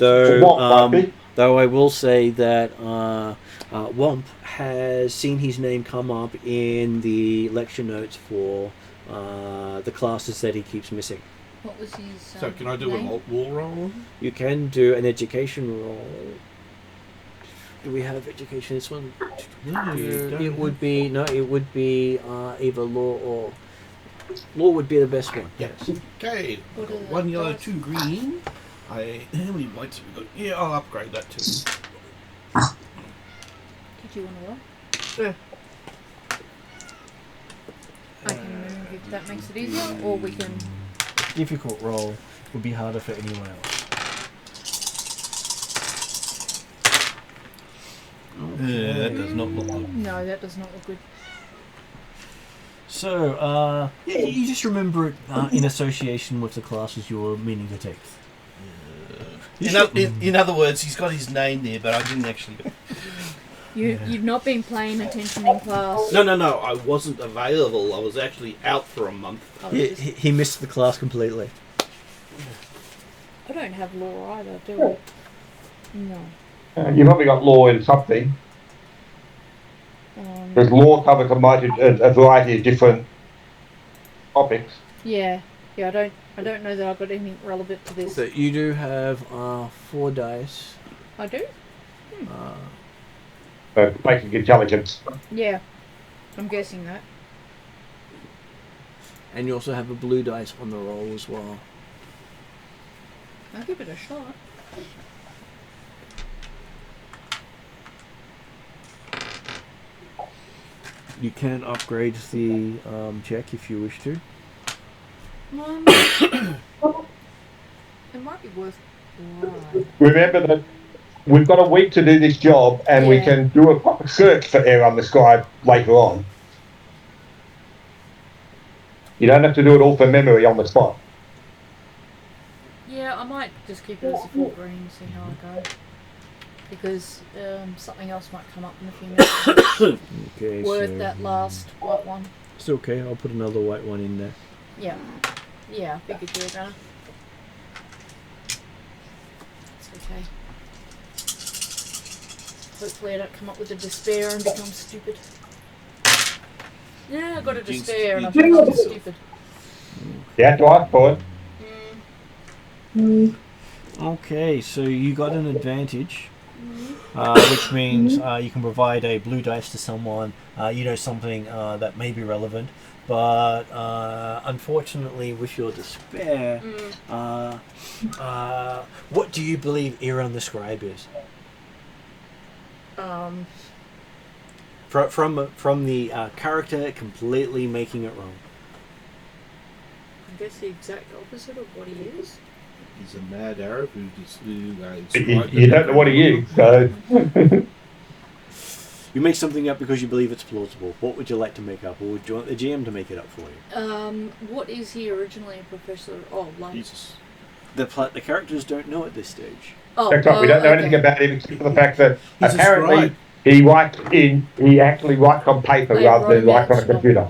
Though I will say that Womp has seen his name come up in the lecture notes for the classes that he keeps missing. What was his So can I do name? a wall roll? You can do an education roll. Do we have education this one? No, you don't. It would be either law would be the best one. Yes. Okay. What are the One yellow, dice? 2 green. How many whites have we got? Yeah, I'll upgrade that too. Did you want to roll? Yeah. I can move if that makes it easier, or we can. Difficult roll would be harder for anyone else. Yeah, that does not look good. No, that does not look good. So, you just remember it in association with the classes you were meaning to take. In other words, he's got his name there, but I didn't actually. You've not been paying attention in class. No. I wasn't available. I was actually out for a month. He missed the class completely. I don't have law either, do I? No. You've probably got law in something. Because law covers a variety of different topics. Yeah. I don't know that I've got anything relevant to this. So you do have 4 dice. I do? Basic intelligence. Yeah. I'm guessing that. And you also have a blue dice on the roll as well. I'll give it a shot. You can upgrade the check if you wish to. It might be worth while. Remember that we've got a week to do this job, and we can do a proper search for error on the scribe later on. You don't have to do it all from memory on the spot. Yeah, I might just keep it as a 4 green and see how I go. Because something else might come up in a few minutes. Okay, Worth that last white one. It's okay, I'll put another white one in there. Yeah. Yeah, I figured you were gonna. It's okay. Hopefully I don't come up with a despair and become stupid. Yeah, I got a despair and I've become stupid. Yeah, do I for it? Okay, so you got an advantage, which means you can provide a blue dice to someone, something that may be relevant, but unfortunately with your despair, what do you believe Eron the Scribe is? From the character completely making it wrong. I guess the exact opposite of what he is. He's a mad Arab who You don't know what he is, so... You make something up because you believe it's plausible. What would you like to make up, or would you want the GM to make it up for you? What is he originally a professor? Oh, like Jesus. The characters don't know at this stage. oh, That's right, we don't know anything about him except for the fact that He's a apparently scribe. he actually writes on paper rather than writes on a computer.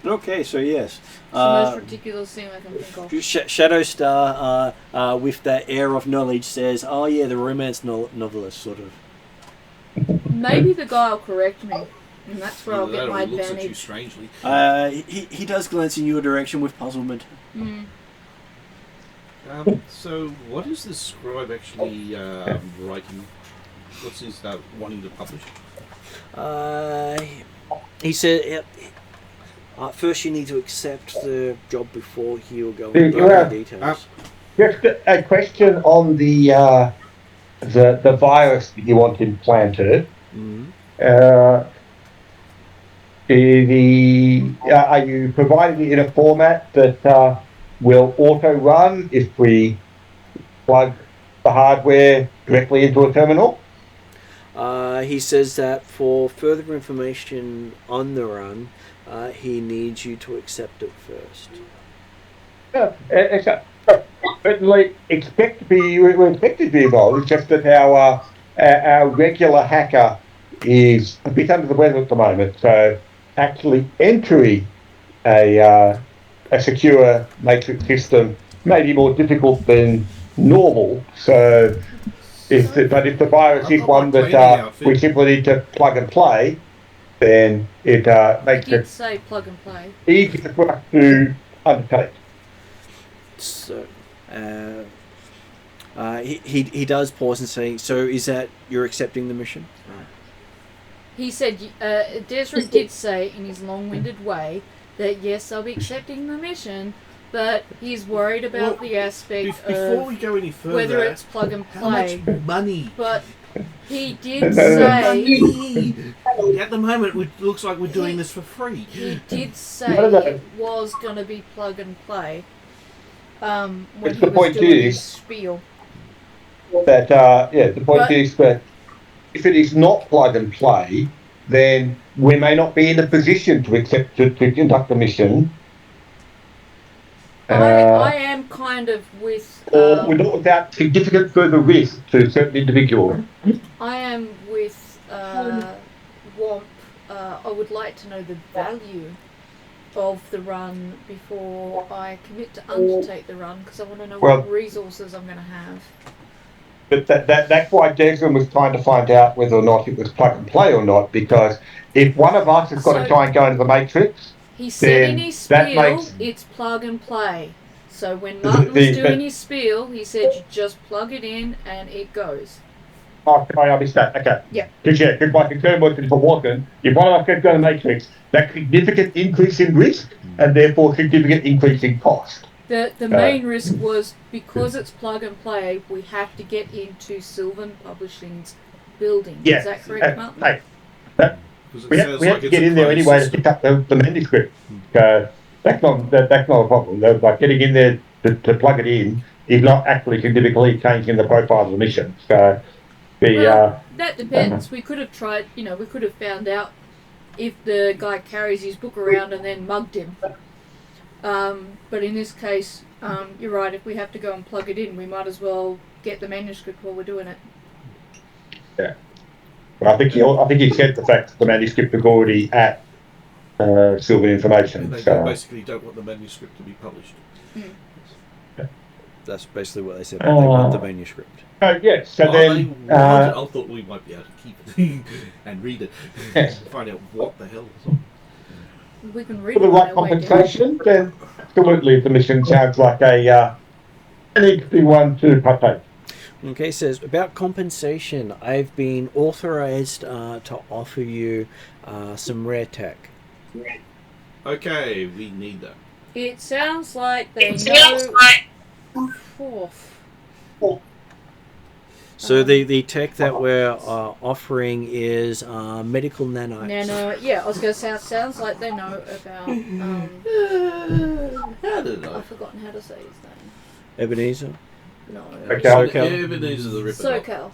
Okay, so yes. It's the most ridiculous thing I can think of. Shadowstar, with that air of knowledge, says, "Oh yeah, the romance novelist, sort of." Maybe the guy will correct me And that's where I'll get my looks at you advantage. strangely. He does glance in your direction with puzzlement. Mm. So, what is this scribe actually writing? What's his wanting to publish? He said, first you need to accept the job before he'll go into the details. Just a question on the virus that you want implanted. Mm-hmm. Are you providing it in a format that will auto-run if we plug the hardware directly into a terminal? He says that for further information on the run, he needs you to accept it first. But we expect to be involved. It's just that our regular hacker is a bit under the weather at the moment. So actually entering a secure matrix system may be more difficult than normal. So if the virus is one that we simply need to plug and play, then it makes He did it say plug and play. easier for us to undertake. So, he does pause and say, so is that you're accepting the mission? He said, Desiree did say in his long-winded way that yes, I'll be accepting the mission, but he's worried about the aspect Before of we go any further, whether it's plug and how play. much money? But he did say At the moment, it looks like we're doing this for free. he did say it was going to be plug and play when he was doing his spiel. That the point is that if it is not plug and play, then we may not be in a position to accept to conduct the mission. I am kind of with. Or without significant further risk to certain individuals. I am with Womp. I would like to know the value of the run before I commit to undertake the run, because I want to know what resources I'm going to have. But that's why Desmond was trying to find out whether or not it was plug and play or not, because if one of us has got to try and go into the Matrix, he said in his spiel it's plug and play. So when Martin was doing his spiel, he said you just plug it in and it goes. Oh, I understand. Okay. Yeah. Because my concern was that if it wasn't, if one of us could go to the Matrix, that significant increase in risk and therefore significant increase in cost. The main risk was because it's plug and play, we have to get into Sylvan Publishing's building. Yeah. Is that correct, Martin? Hey, we have to get in there anyway to pick up the manuscript. That's not a problem. Like getting in there to plug it in is not actually significantly changing the profile of the mission. So that depends. We could have tried. We could have found out if the guy carries his book around and then mugged him. But in this case, you're right. If we have to go and plug it in, we might as well get the manuscript while we're doing it. Yeah. Well, I think he said the fact that the manuscript was already at Sylvan Information. They basically don't want the manuscript to be published. That's basically what they said. They want the manuscript. Yes. So then, I thought we might be able to keep it and read it, and find out what the hell is on. We can read for the right compensation, then absolutely the mission sounds like an interesting one to partake. Okay, says about compensation. I've been authorized to offer you some rare tech. Okay, we need that. It sounds like they know. So the tech that we're offering is medical nanites. Yeah, I was going to say, it sounds like they know about. How did I? I've forgotten how to say his name. Ebenezer? No. SoCal. Ebenezer the Ripper. SoCal.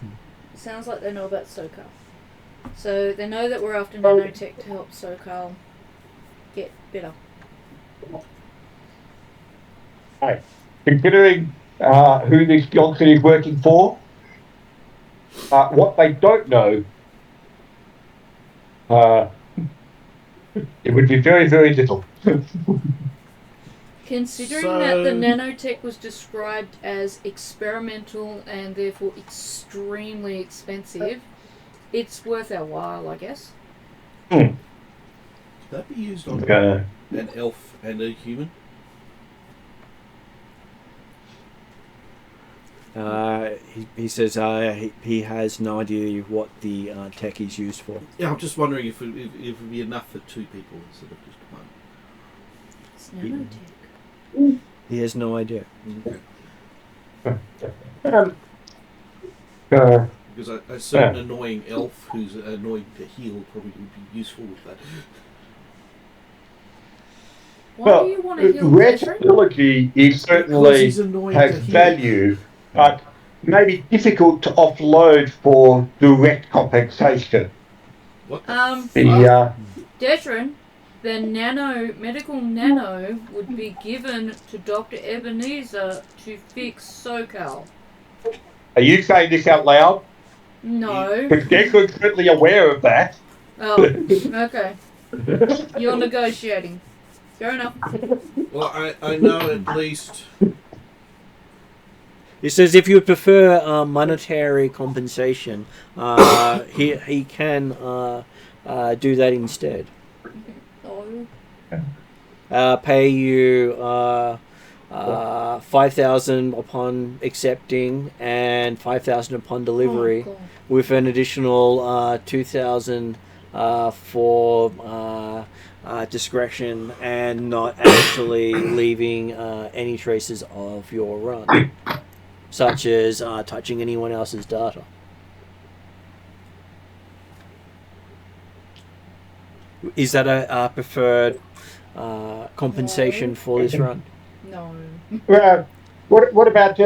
Sounds like they know about SoCal. So they know that we're after nanotech to help SoCal get better. Hey, considering who this Johnson is working for, what they don't know, it would be very, very little. Considering that the nanotech was described as experimental and therefore extremely expensive, it's worth our while, I guess. that be used on an elf and a human? He says he has no idea what the tech is used for. Yeah, I'm just wondering if it would be enough for 2 people instead of just one. It's nanotech. He has no idea. Because a certain annoying elf who's annoying to heal probably would be useful with that. Why do you want to heal Red's Desrin? ability is Because certainly he's annoying has to heal. value, but maybe difficult to offload for direct compensation. What? Desrin, the medical nano would be given to Dr. Ebenezer to fix SoCal. Are you saying this out loud? No. Because Declan's certainly aware of that. Oh, okay. You're negotiating. Fair enough. Well, I know at least. He says if you prefer monetary compensation, he can do that instead. Oh. Pay you 5,000 upon accepting and 5,000 upon delivery, Oh, with an additional 2,000 for discretion and not actually leaving any traces of your run, such as touching anyone else's data. Is that a preferred compensation for this run? No. What about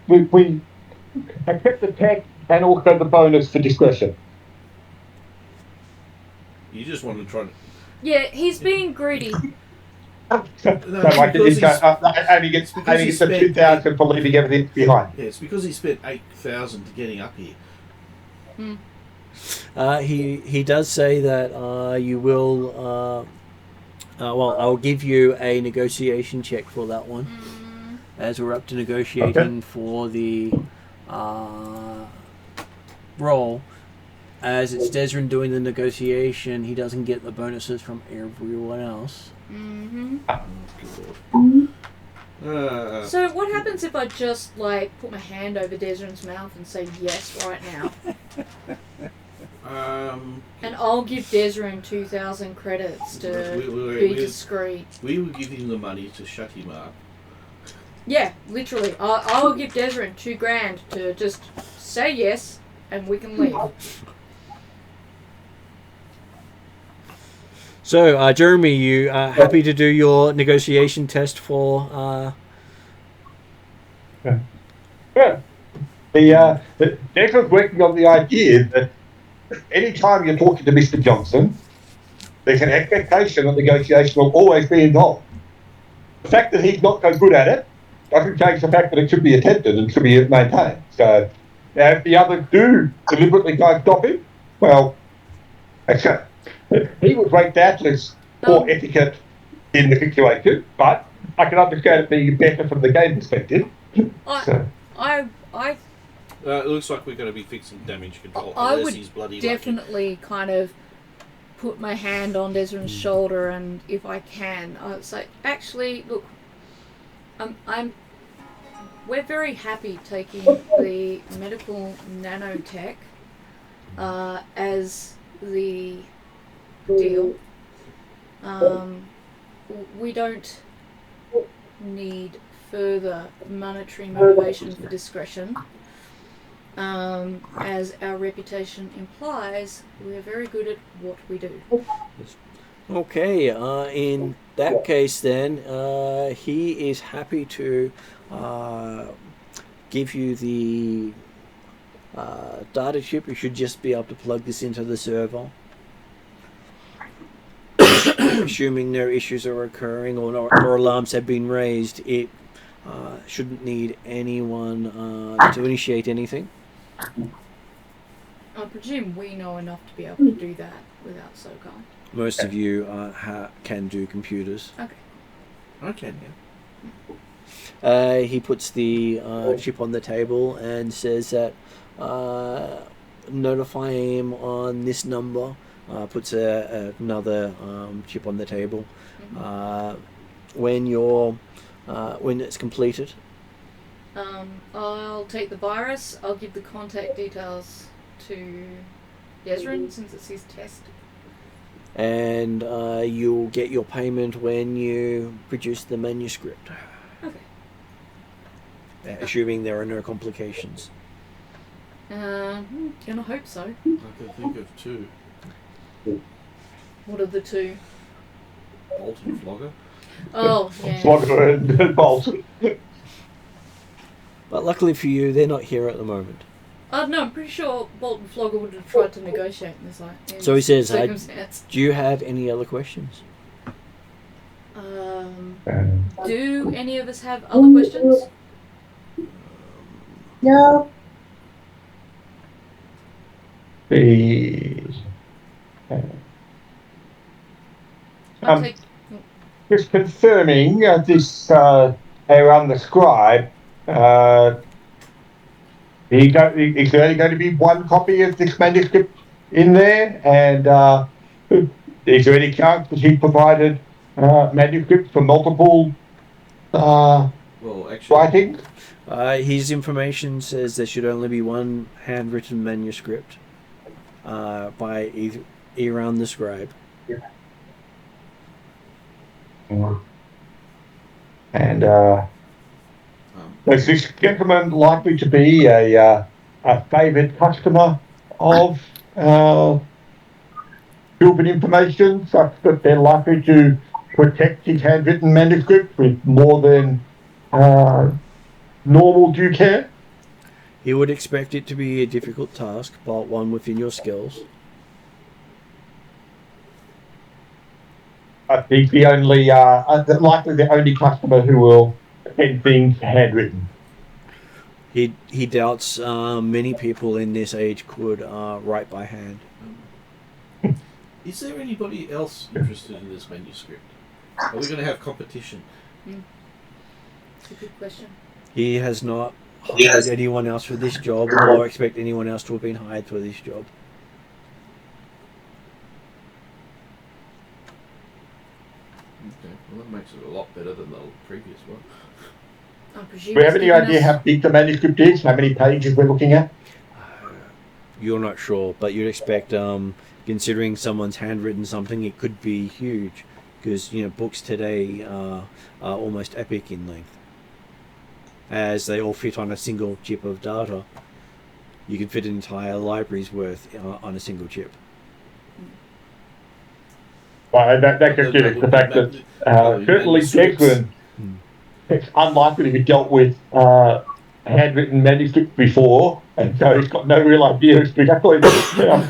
we accept the tech and also the bonus for discretion? You just want to try to. Yeah, he's being greedy. So like because only gets the 2,000 for leaving everything behind. Yeah, it's because he spent 8,000 to getting up here. He does say that you will. Well, I'll give you a negotiation check for that one, as we're up to negotiating for the role. As it's Desrin doing the negotiation, he doesn't get the bonuses from everyone else. So what happens if I just put my hand over Desrin's mouth and say yes right now? And I'll give Desrin 2,000 credits to be discreet. We will give him the money to shut him up. Yeah, literally. I'll give Desrin $2,000 to just say yes, and we can leave. So, Jeremy, you happy to do your negotiation test for? Yeah. Declan's working on the idea that any time you're talking to Mr. Johnson, there's an expectation that negotiation will always be involved. The fact that he's not so good at it doesn't change the fact that it should be attempted and should be maintained. So, if the others do deliberately try and stop him, well, okay. He would rate that as poor etiquette in the situation, but I can understand it being better from the game perspective. It looks like we're going to be fixing damage control. I would he's bloody definitely kind of put my hand on Desrin's shoulder, and if I can, I'd say, actually, look, we're very happy taking the medical nanotech as the deal. We don't need further monetary motivation for discretion. As our reputation implies, we're very good at what we do. Okay, in that case then, he is happy to give you the data chip. You should just be able to plug this into the server. Assuming no issues are occurring or alarms have been raised, it shouldn't need anyone to initiate anything. I presume we know enough to be able to do that without SOCOM. Most of you can do computers. Okay. I can, yeah. He puts the chip on the table and says that notify him on this number puts another chip on the table. Mhm. When it's completed, I'll take the virus. I'll give the contact details to Yezrin since it's his test. and you'll get your payment when you produce the manuscript, Okay. assuming there are no complications. Gonna hope so. I can think of two. What are the two? Bolt and Flogger. Oh, yeah. Flogger and Bolt. But luckily for you, they're not here at the moment. No, I'm pretty sure Bolt and Flogger would have tried to negotiate in this So he says, circumstance. do you have any other questions? Do any of us have other questions? No. I'll take. Just confirming this around the scribe. Is there only going to be one copy of this manuscript in there? And is there any chance that he provided manuscripts for multiple Well, actually, writings? His information says there should only be one handwritten manuscript by Eran the scribe. And is this gentleman likely to be a favoured customer of Sylvan Information, such that they're likely to protect his handwritten manuscript with more than normal due care? He would expect it to be a difficult task, but one within your skills. I think the only, likely the only customer who will send things handwritten. He doubts many people in this age could write by hand. is there anybody else interested in this manuscript? Are we going to have competition? It's a good question. He has not hired anyone else for this job, or expect anyone else to have been hired for this job. Okay, well that makes it a lot better than the previous one. I presume. Do we have he's any given idea us- how big the manuscript is? How many pages we're looking at? You're not sure, but you'd expect, considering someone's handwritten something, it could be huge, because books today are almost epic in length, as they all fit on a single chip of data. You can fit an entire library's worth on a single chip. Well, that could give us the fact that certainly Declan, it's unlikely to be dealt with handwritten manuscripts before, and so he's got no real idea as to exactly how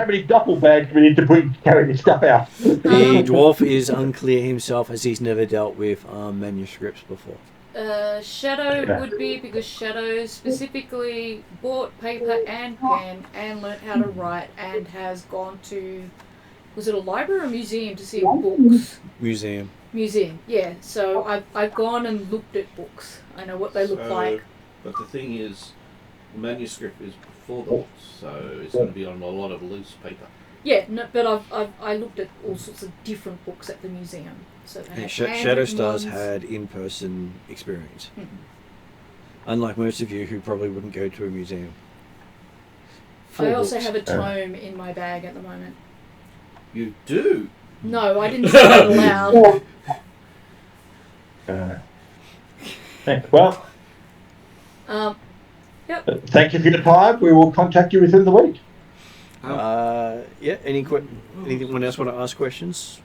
many duffel bags we need to carry this stuff out. The dwarf is unclear himself, as he's never dealt with manuscripts before. Shadow would be, because Shadow specifically bought paper and pen and learnt how to write and has gone to, was it a library or a museum to see books? Museum. Museum, yeah. So I've gone and looked at books. I know what they look like. But the thing is, the manuscript is before the books, so it's going to be on a lot of loose paper. Yeah, no, but I looked at all sorts of different books at the museum. So they had Shadow handwritten Stars ones. had in-person experience, Mhm. unlike most of you who probably wouldn't go to a museum. Full I also books. have a tome in my bag at the moment. You do? No, I didn't say that aloud. Well, Yep. thank you for your time. We will contact you within the week. Yeah. Anyone else want to ask questions?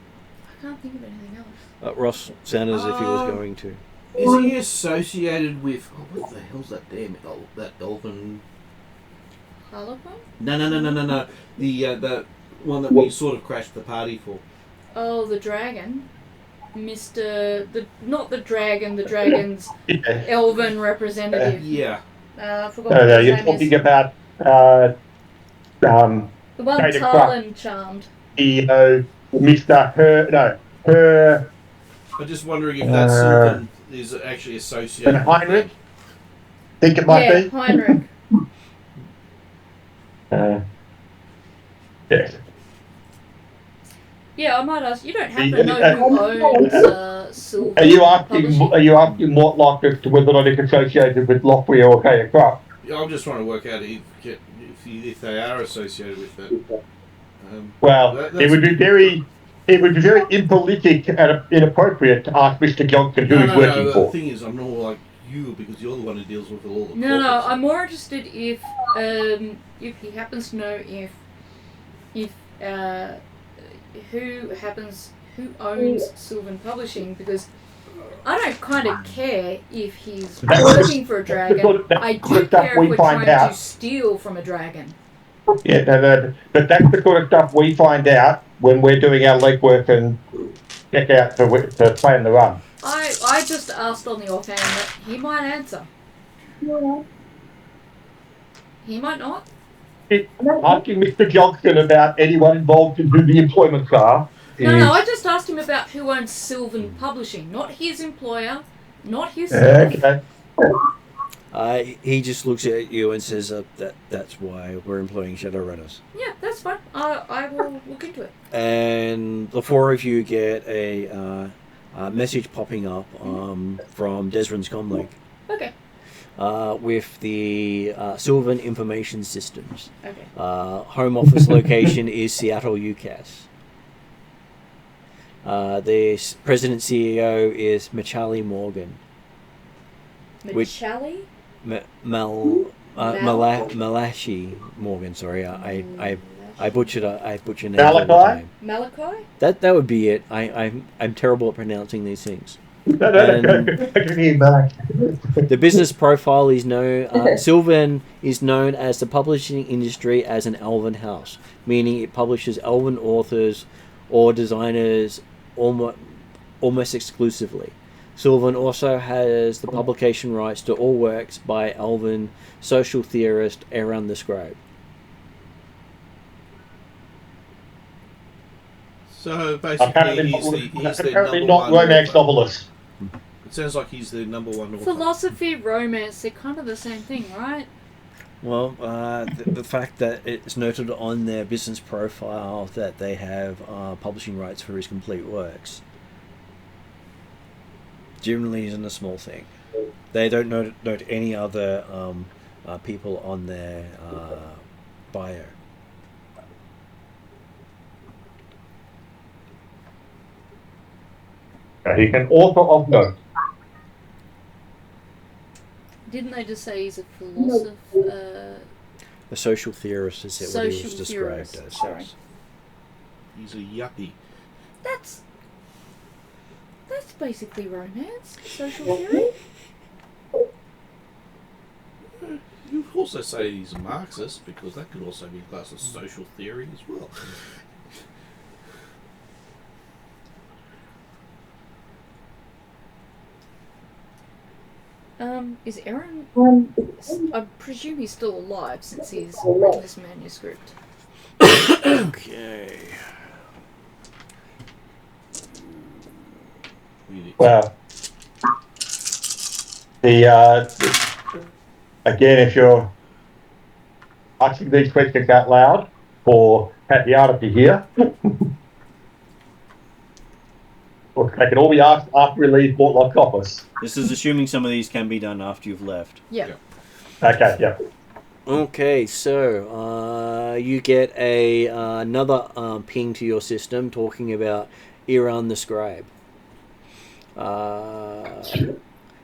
I can't think of anything else. Ross sounded as if he was going to. Is he associated with... what the hell's that damn... that dolphin... Harlequin? No. The one that we sort of crashed the party for. Oh, the dragon. Not the dragon, the dragon's Yeah. elven representative. Yeah. I forgot what his You're name talking is. about The one Data Tarlin charmed. her I'm just wondering if that Sylvan is actually associated with Heinrich? them. think it might Yeah, be. Heinrich. Yes. Yeah, I might ask. You don't happen Yeah, to know who owns Silver Are you asking? Publishing? Are you asking what like as to whether or not it's associated with Lockweir or Kaya Crop? Yeah, I'm just trying to work out if they are associated with that. Well, That's- it would be very impolitic and inappropriate to ask Mr. Johnson who he's working The for. thing is, I'm not like you because you're the one who deals with all the. No, corporates. I'm more interested if he happens to know if who owns Sylvan Publishing, because I don't kind of care if he's working for a dragon. I do care if we're trying to steal from a dragon. Yeah, but that's the sort of stuff we find out when we're doing our legwork and check out to plan the run. I just asked on the offhand that he might answer. He might not. Asking Mr. Johnson about anyone involved in who the employments are. No, I just asked him about who owns Sylvan Publishing, not his employer, not his. Okay. He just looks at you and says that's why we're employing Shadowrunners. Yeah, that's fine. I will look into it. And the four of you get a message popping up from Desrin's comlink. Okay. With the Sylvan Information Systems. Okay. Home office location is Seattle, UCAS. The president CEO is Machali Morgan. Machali? Malachi Morgan. Sorry, I butchered names all the Malachi? time. Malachi? That would be it. I'm terrible at pronouncing these things. No. The business profile is Sylvan is known as the publishing industry as an elven house, meaning it publishes elven authors or designers almost exclusively. Sylvan also has the publication rights to all works by elven social theorist Aaron the Scribe. So basically, Apparently he's the apparently number not one romance author. novelist. It sounds like he's the number one author. Philosophy, romance, they're kind of the same thing, right? Well, the fact that it's noted on their business profile that they have publishing rights for his complete works generally isn't a small thing. They don't note any other people on their bio. He's an author of note. Didn't they just say he's a philosopher? A social theorist is what he was Social described theorist, as. sorry. He's a yuppie. That's basically romance. Social theory? You could also say he's a Marxist because that could also be classed as social theory as well. Is Aaron... I presume he's still alive since he's written this manuscript. Okay. Well, again, if you're asking these questions out loud for Tatiana to hear, or they can all be asked after we leave Mortlock office. This is assuming some of these can be done after you've left. Yeah. Okay, yeah. Okay, so you get another ping to your system talking about Iran the Scribe.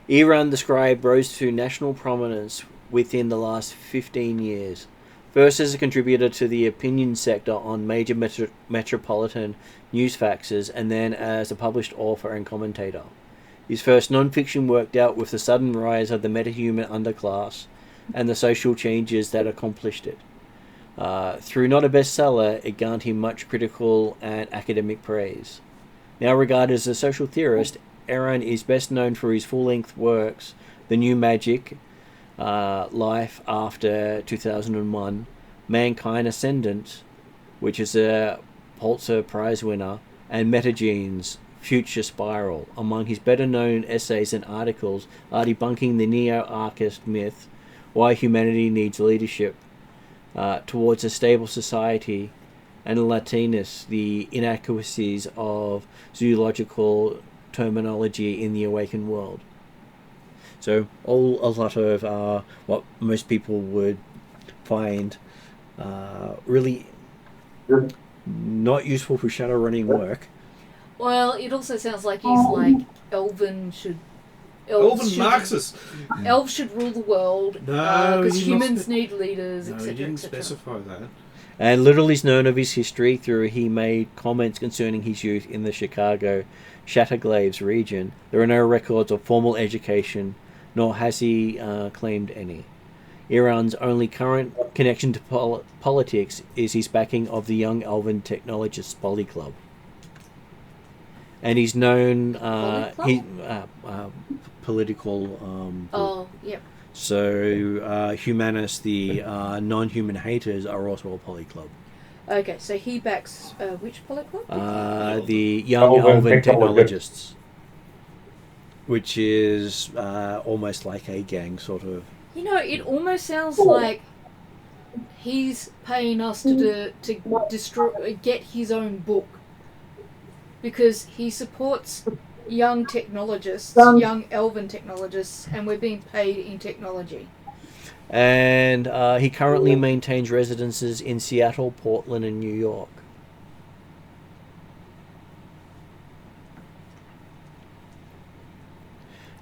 Iran the Scribe rose to national prominence within the last 15 years. First as a contributor to the opinion sector on major metropolitan news faxes, and then as a published author and commentator. His first non-fiction work dealt with the sudden rise of the metahuman underclass and the social changes that accomplished it. Through not a bestseller, it garnered him much critical and academic praise. Now regarded as a social theorist, Aaron is best known for his full-length works, The New Magic, Life After 2001, Mankind Ascendant, which is a Pulitzer Prize winner, and Metagenes, Future Spiral. Among his better-known essays and articles are debunking the neo-archist myth, Why Humanity Needs Leadership Towards a Stable Society, and Latinus, the inadequacies of zoological terminology in the awakened world. So a lot of what most people would find really not useful for Shadowrunning work. Well, it also sounds like he's like Elven should. Elven Marxist. Elves should rule the world No, because he must humans need leaders, No, he etc. didn't etc. specify that. And little is known of his history through he made comments concerning his youth in the Chicago Chatterglades region. There are no records of formal education, nor has he claimed any. Iran's only current connection to politics is his backing of the Young Elven Technologists Poly Club. And he's known political. Oh, yep. So Humanus, the non-human haters, are also a poly club. Okay, so he backs which poly club? The Young Elven Technologists, which is almost like a gang sort of. You know, it almost sounds like he's paying us to get his own book, because he supports young technologists, young elven technologists, and we're being paid in technology. And he currently maintains residences in Seattle, Portland, and New York.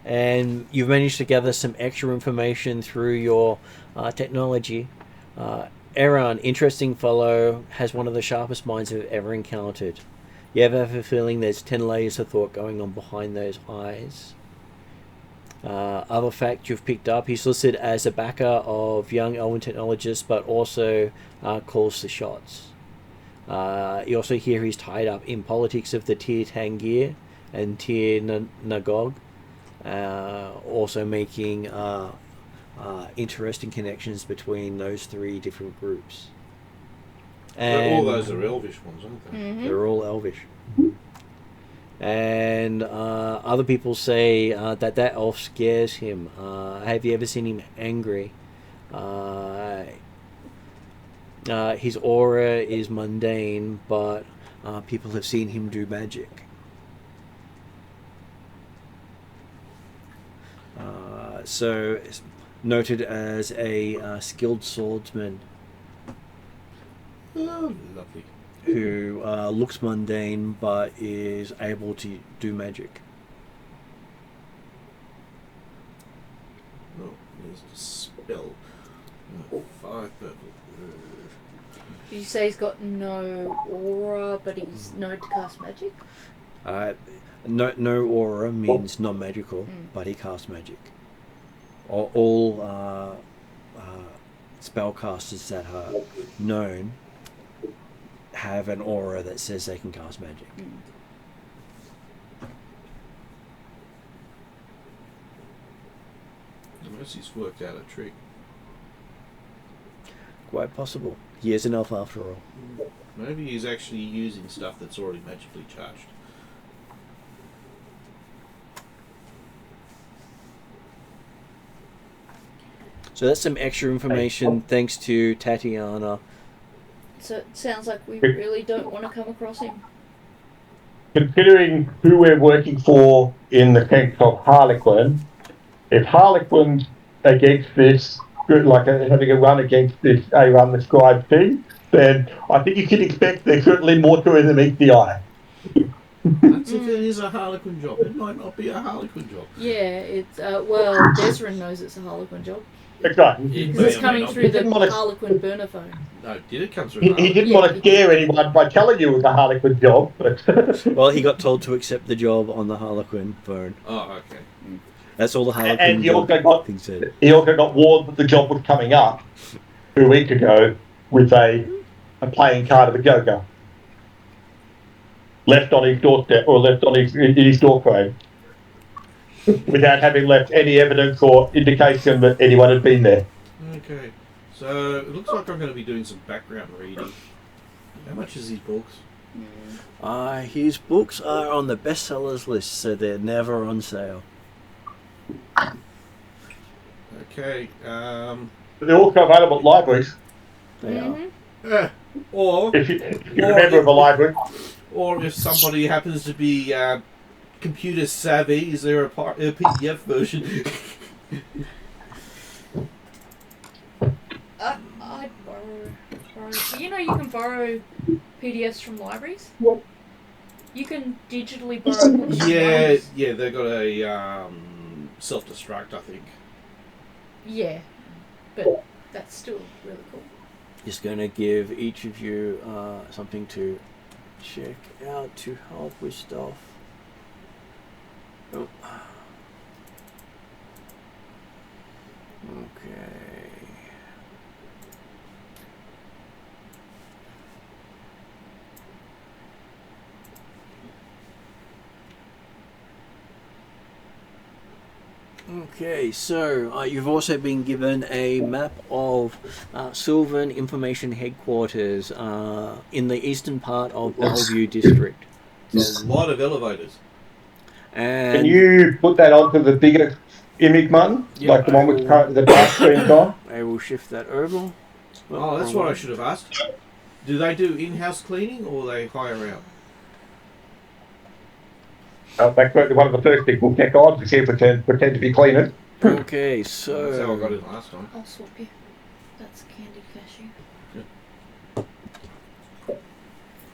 And you've managed to gather some extra information through your technology. Aaron, interesting fellow, has one of the sharpest minds I've ever encountered. You ever have a feeling there's 10 layers of thought going on behind those eyes? Other fact you've picked up, he's listed as a backer of young Elven technologists, but also calls the shots. You also hear he's tied up in politics of the Tangir and Nagog, also making interesting connections between those three different groups. And all those are Elvish ones, aren't they? Mm-hmm. they're all Elvish. And other people say that elf scares him. Have you ever seen him angry? His aura is mundane, but people have seen him do magic. So it's noted as a skilled swordsman Oh, lovely. who looks mundane but is able to do magic. Oh, there's the spell. Oh, 5 purple. Did you say he's got no aura, but he's known to cast magic? No aura means non-magical, but he casts magic. All spellcasters that are known have an aura that says they can cast magic. Unless he's worked out a trick. Quite possible. He is an elf after all. Maybe he's actually using stuff that's already magically charged. So that's some extra information thanks to Tatiana. So it sounds like we really don't want to come across him. Considering who we're working for in the sense of Harlequin, if Harlequin's against this, like having a run against this A1 the scribe thing, then I think you can expect there's certainly more to it than meets the eye. That's if it is a Harlequin job. It might not be a Harlequin job. Yeah, it's well, Desrin knows it's a Harlequin job. Exactly. Because it's coming through the didn't want to- Harlequin burner phone. No, did it come through? He didn't want to scare anyone by telling you it was a Harlequin job, but Well, he got told to accept the job on the Harlequin phone. Oh, okay. That's all the Harlequin and he also got thing said. he also got warned that the job was coming up 2 weeks ago with a playing card of a go-go left on his doorstep or left on his door frame without having left any evidence or indication that anyone had been there. Okay. So it looks like I'm going to be doing some background reading. How much is these books? His books are on the bestsellers list, so they're never on sale. Okay. But they're also available at libraries. They are. Ah, Or If you're a member of a library. or if somebody happens to be computer savvy, is there a PDF version? I'd borrow. You know, you can borrow PDFs from libraries. You can digitally borrow books from libraries. Yeah, they got a self-destruct, I think. Yeah, but that's still really cool. Just going to give each of you something to check out to help with stuff. Oh. Okay. Okay, so you've also been given a map of Sylvan Information Headquarters in the eastern part of Bellevue District. There's a lot of elevators. And Can you put that onto the bigger image, Martin? Yep, Like the one with the dark screen on? I will shift that over. Oh, that's what I should have asked. Do they do in-house cleaning or they hire out? That's one of the first things we'll check on to see if we can pretend to be cleaners. Okay, That's how I got so it last time. I'll swap you. That's Candy Cashew.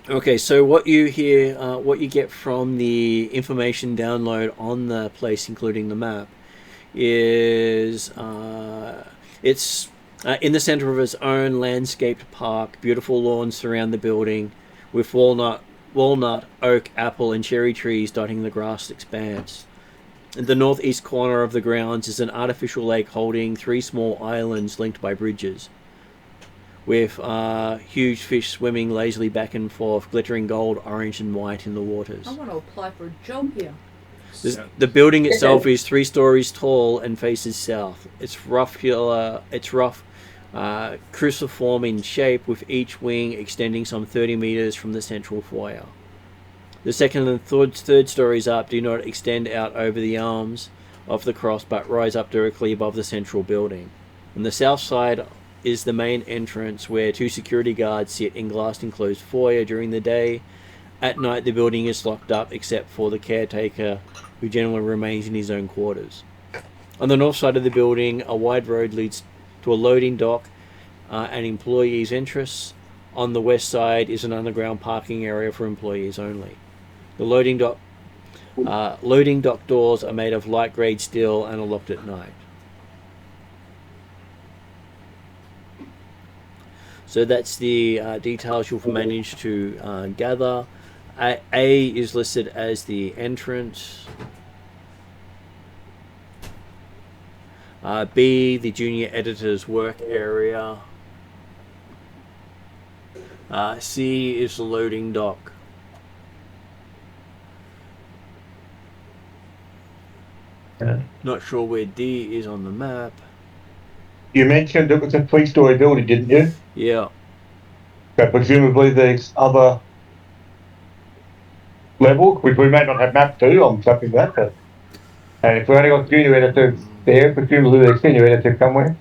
okay, so what you hear, what you get from the information download on the place, including the map, is it's in the center of its own landscaped park. Beautiful lawns surround the building, with walnut, oak, apple, and cherry trees dotting the grass expanse. In the northeast corner of the grounds is an artificial lake holding 3 small islands linked by bridges, with huge fish swimming lazily back and forth, glittering gold, orange, and white in the waters. I want to apply for a job here. The building itself is 3 stories tall and faces south. It's rough, cruciform in shape, with each wing extending some 30 meters from the central foyer. The second and third stories up do not extend out over the arms of the cross, but rise up directly above the central building. On the south side is the main entrance, where 2 security guards sit in glass-enclosed foyer during the day. At night, the building is locked up except for the caretaker, who generally remains in his own quarters. On the north side of the building, a wide road leads to a loading dock and employees' entrance. On the west side is an underground parking area for employees only. The loading dock doors are made of light-grade steel and are locked at night. So that's the details you've managed to gather. A is listed as the entrance. B, the junior editor's work area. C is the loading dock. Not sure where D is on the map. You mentioned it was a 3-story building, didn't you? Yeah. So presumably there's other level, which we may not have mapped to on something like that. And if we only got junior editor there, presumably there's senior editor somewhere.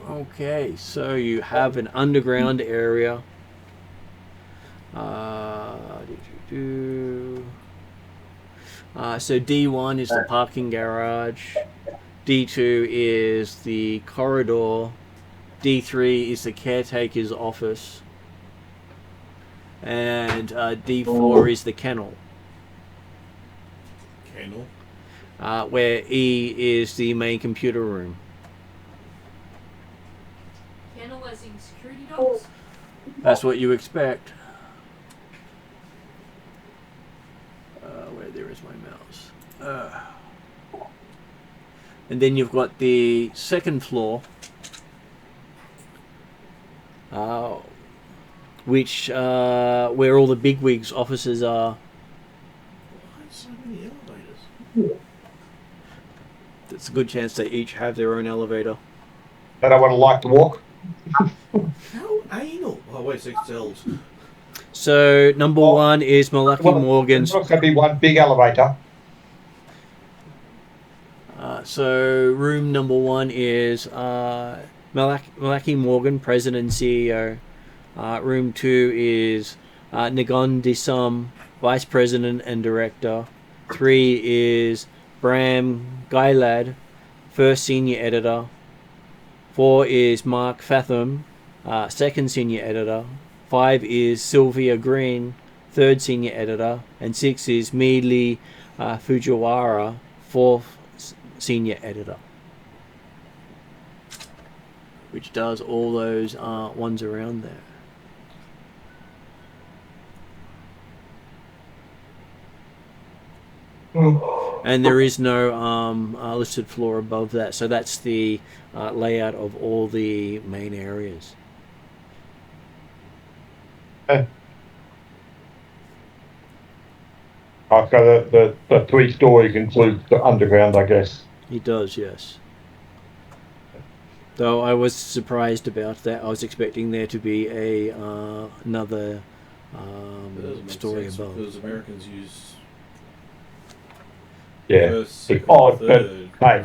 Okay, so you have an underground area. So D1 is the parking garage. D2 is the corridor. D3 is the caretaker's office. And D4 is the kennel. Kennel? Where E is the main computer room. Kennel as in security dogs? That's what you expect. Where there is my mouse. And then you've got the second floor, which where all the bigwigs' offices are. Why so many elevators? It's a good chance they each have their own elevator. But I would like to walk. How anal? Oh, wait, 6 elves. So number 1 is Malachi Morgan's. There's going to be one big elevator. So room number 1 is Malaki Morgan, President and CEO. Room 2 is Nagon Disum, Vice President and Director. 3 is Bram Gailad, First Senior Editor. 4 is Mark Fathom, Second Senior Editor. 5 is Sylvia Green, Third Senior Editor. And 6 is Meadley Fujiwara, Fourth Senior Editor. Which does all those ones around there. And there is no listed floor above that, so that's the layout of all the main areas. So the 3 stories include the underground, I guess. It does, yes. Though I was surprised about that. I was expecting there to be another story above. Because Americans use. Yeah. First, It's odd, but hey,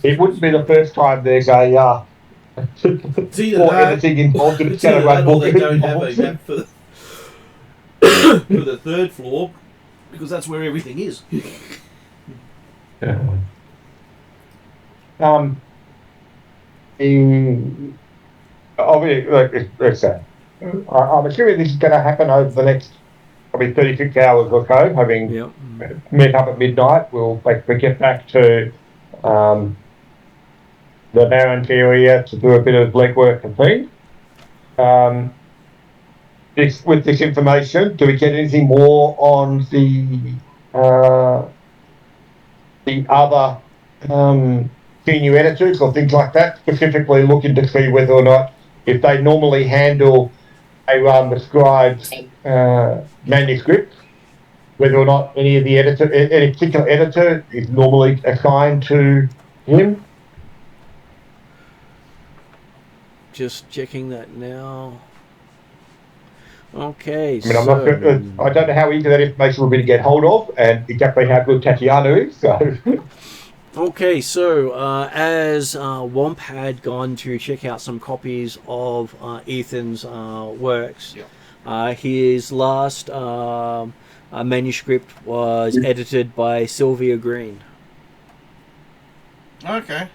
it wouldn't be the first time there's a or anything involved in the Shadowrun book. They don't have a map for the 3rd floor because that's where everything is. Obviously, I'm assuming this is going to happen over the next probably 36 hours or so, having met up at midnight. We'll basically get back to the Barrens area to do a bit of legwork and things. With this information, do we get anything more on the other senior editors or things like that, specifically looking to see whether or not, if they normally handle a scribe's manuscript, whether or not any particular editor is normally assigned to him? Just checking that now. Okay, I mean, I don't know how easy that information will be to get hold of, and exactly how good Tatiana is. So. Okay, so as Womp had gone to check out some copies of Ethan's works, his last manuscript was edited by Sylvia Green. Okay.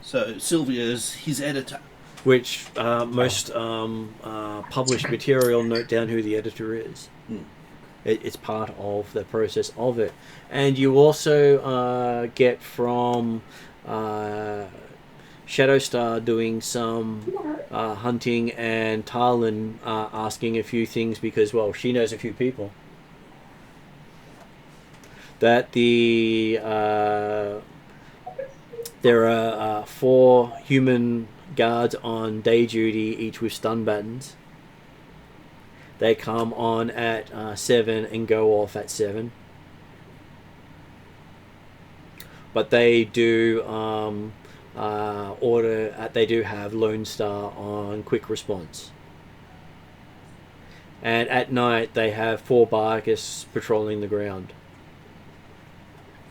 So Sylvia is his editor. Which most published material note down who the editor is. It's part of the process of it. And you also get from Shadowstar doing some hunting, and Tarlin asking a few things because, well, she knows a few people. That there are 4 human guards on day duty, each with stun buttons. They come on at 7 and go off at 7. But they do they do have Lone Star on quick response. And at night they have 4 Bargus patrolling the ground.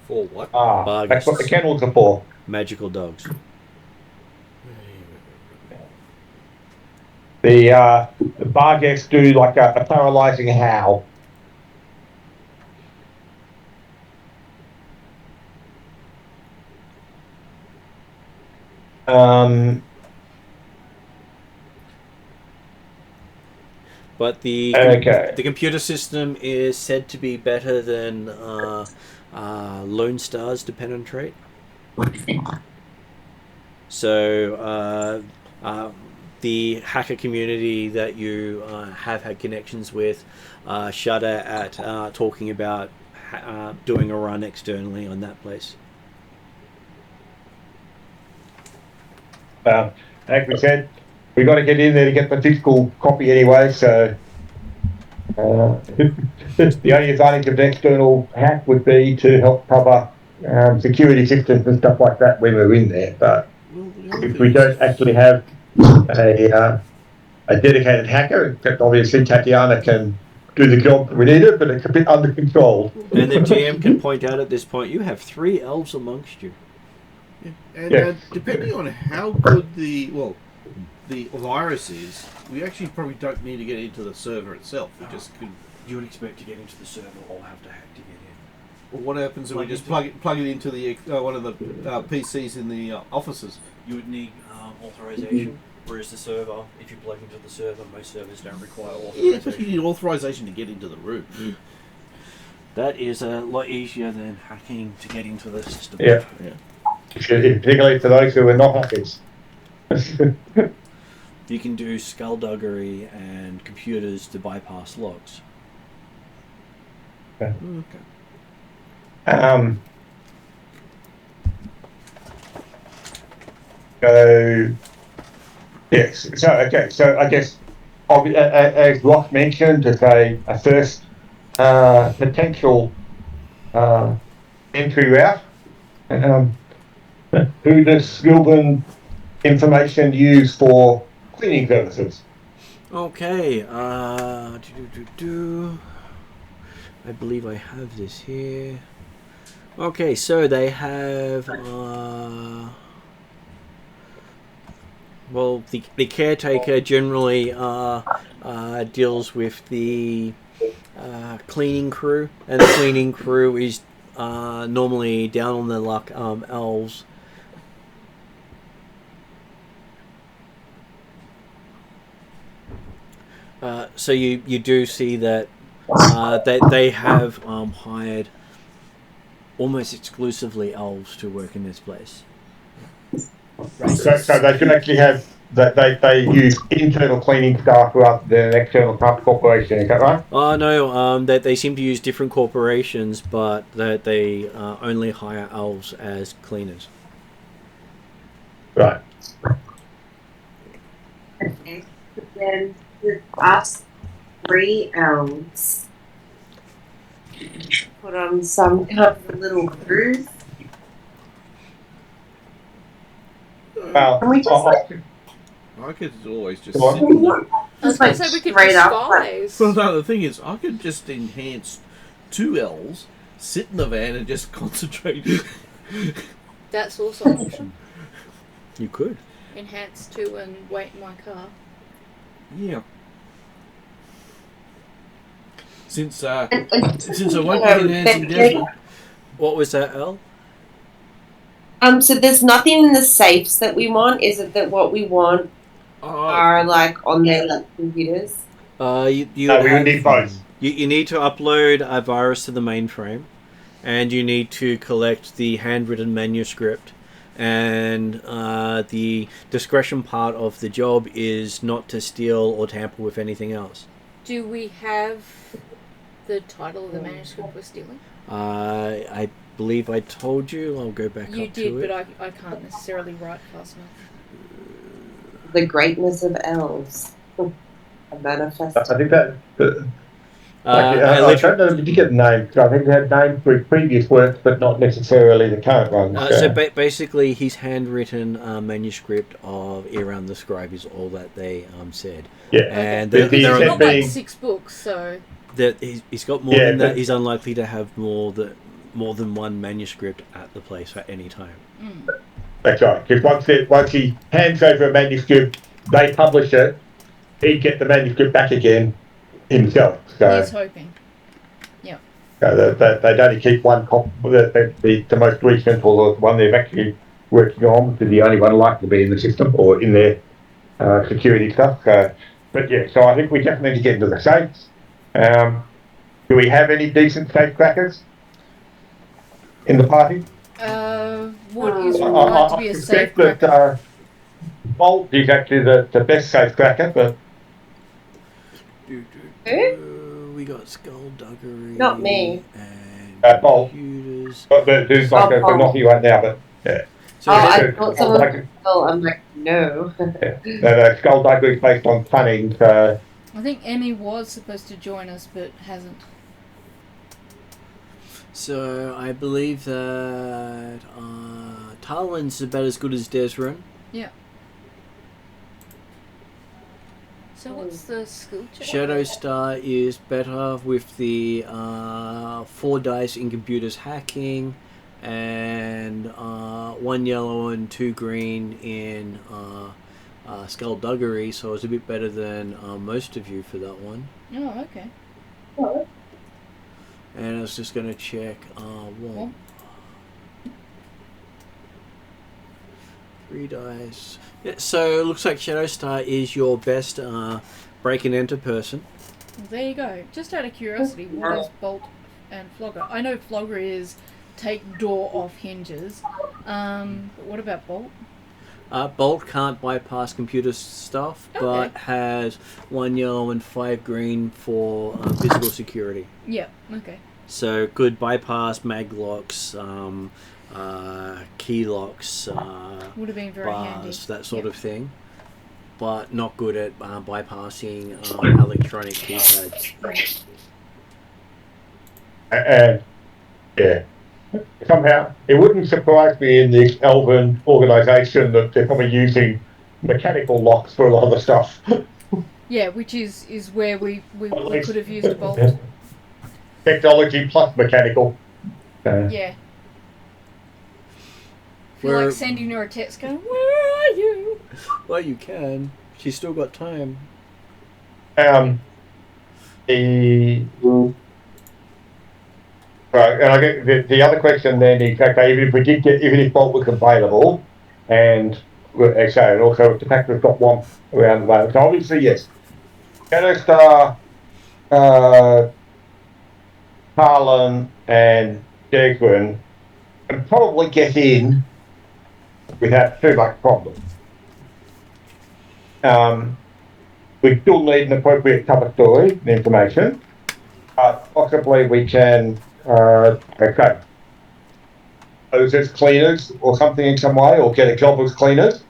4 what? Bargus. That's what the kennels are for. Magical dogs. The Bargex do like a paralysing howl. But the computer system is said to be better than Lone Star's to penetrate. So the hacker community that you have had connections with shudder at talking about doing a run externally on that place. Like we said, we got to get in there to get the physical copy anyway, so the only advantage of an external hack would be to help cover security systems and stuff like that when we're in there, but if we don't actually have a dedicated hacker, except obviously Tatiana can do the job we need it, but it's a bit under control. And the GM can point out at this point, you have 3 elves amongst you. Yeah. And Yeah. depending on how good the virus is, we actually probably don't need to get into the server itself. We just could. You would expect to get into the server or have to hack to get in. Well, what happens if we just plug it into the one of the PCs in the offices? You would need authorization, whereas the server, if you plug into the server, most servers don't require Yeah, but authorization. you need authorization to get into the room. That is a lot easier than hacking to get into the system. Yeah. Particularly to those who are not hackers. You can do skullduggery and computers to bypass locks. Okay. So yes. So okay. So I guess, as Ross mentioned, as a first potential entry route, who does Skilben information use for cleaning services? Okay, I believe I have this here. Okay, so they have, well, the caretaker generally deals with the cleaning crew, and the cleaning crew is normally down on the luck elves. So you do see that they have hired almost exclusively elves to work in this place. So they can actually have that they use internal cleaning staff rather than an external corporation. Is that right? Oh no, that they seem to use different corporations, but that they only hire elves as cleaners. Right. Okay. Then with us 3 elves, put on some kind of a little cruise. Well, And we just I could always just Go on. sit in the... I was going to say we could Straight up, disguise. Well, no, the thing is, I could just enhance 2 elves, sit in the van and just concentrate. That's also an option. You could. Enhance 2 and wait in my car. Yeah. Since I won't be enhancing Desmond. What was that, El? So there's nothing in the safes that we want. Is it that what we want are like on their computers? You No, we would need both. You need to upload a virus to the mainframe, and you need to collect the handwritten manuscript. And the discretion part of the job is not to steal or tamper with anything else. Do we have the title of the manuscript we're stealing? I believe I told you. I'll go back You up did, to it. but I can't necessarily write fast enough. The greatness of elves. A manifest. I think that. I I don't know the particular name. I think they had names for previous works, but not necessarily the current ones. So basically, his handwritten manuscript of Iran the Scribe is all that they said. Yeah. And The- the- there are Not like 6 books, so... that he's got more Yeah, than that. but- He's unlikely to have more than one manuscript at the place at any time. That's right. Because once he hands over a manuscript, they publish it. He'd get the manuscript back again himself. So He's hoping. they'd only keep one copy. The most recent or the one they're actually working on, which is the only one likely to be in the system or in their security stuff. But yeah, so I think we definitely need to get into the safes. Do we have any decent safe crackers in the party? What is required to be a safe cracker? Bolt is actually the best safe cracker, but We got skullduggery. Not me. And Bolt. computers. But there's like a knocking right now, but yeah. So I thought someone. Oh, I'm like, no. The skullduggery is based on cunning, so I think Emmy was supposed to join us, but hasn't. So I believe that Talon's about as good as Desrin. Yeah. So what's the skill check? Shadow Star is better with the 4 dice in computers hacking, and 1 yellow and 2 green in Skullduggery, so I was a bit better than most of you for that one. Oh, okay. And I was just going to check one. 3 dice. Yeah, so it looks like Shadowstar is your best break and enter person. Well, there you go. Just out of curiosity, what is Bolt and Flogger? I know Flogger is take door off hinges. But what about Bolt? Bolt can't bypass computer stuff, but has 1 yellow and 5 green for physical security. Yeah, okay. So good bypass mag locks, key locks, Would have been very bars, handy. that sort of thing. But not good at bypassing electronic keypads. And yeah, somehow it wouldn't surprise me in the Elven organisation that they're probably using mechanical locks for a lot of the stuff. Yeah, which is where we could have used a Bolt. Technology plus mechanical. Yeah. Feel like sending her a text going, "Where are you?" Well, you can. She's still got time. Right, and I get the other question then is, okay, even if Bolt was available, and also the fact we've got one around the moment, so obviously yes, Shadowstar, Harlan, and Degwin can probably get in without too much problem. We still need an appropriate cover story and information. Possibly we can, pose as cleaners or something in some way, or get a job as cleaners.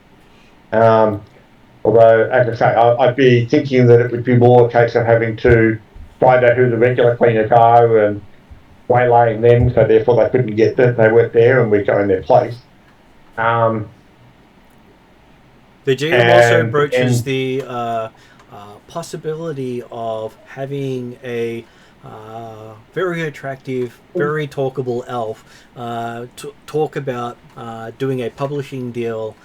Although, as I say, I'd be thinking that it would be more a case of having to find out who the regular cleaners are and waylaying them, so therefore they couldn't get that, they weren't there, and we go in their place. The GM also broaches the possibility of having a very attractive, very talkable elf talk about doing a publishing deal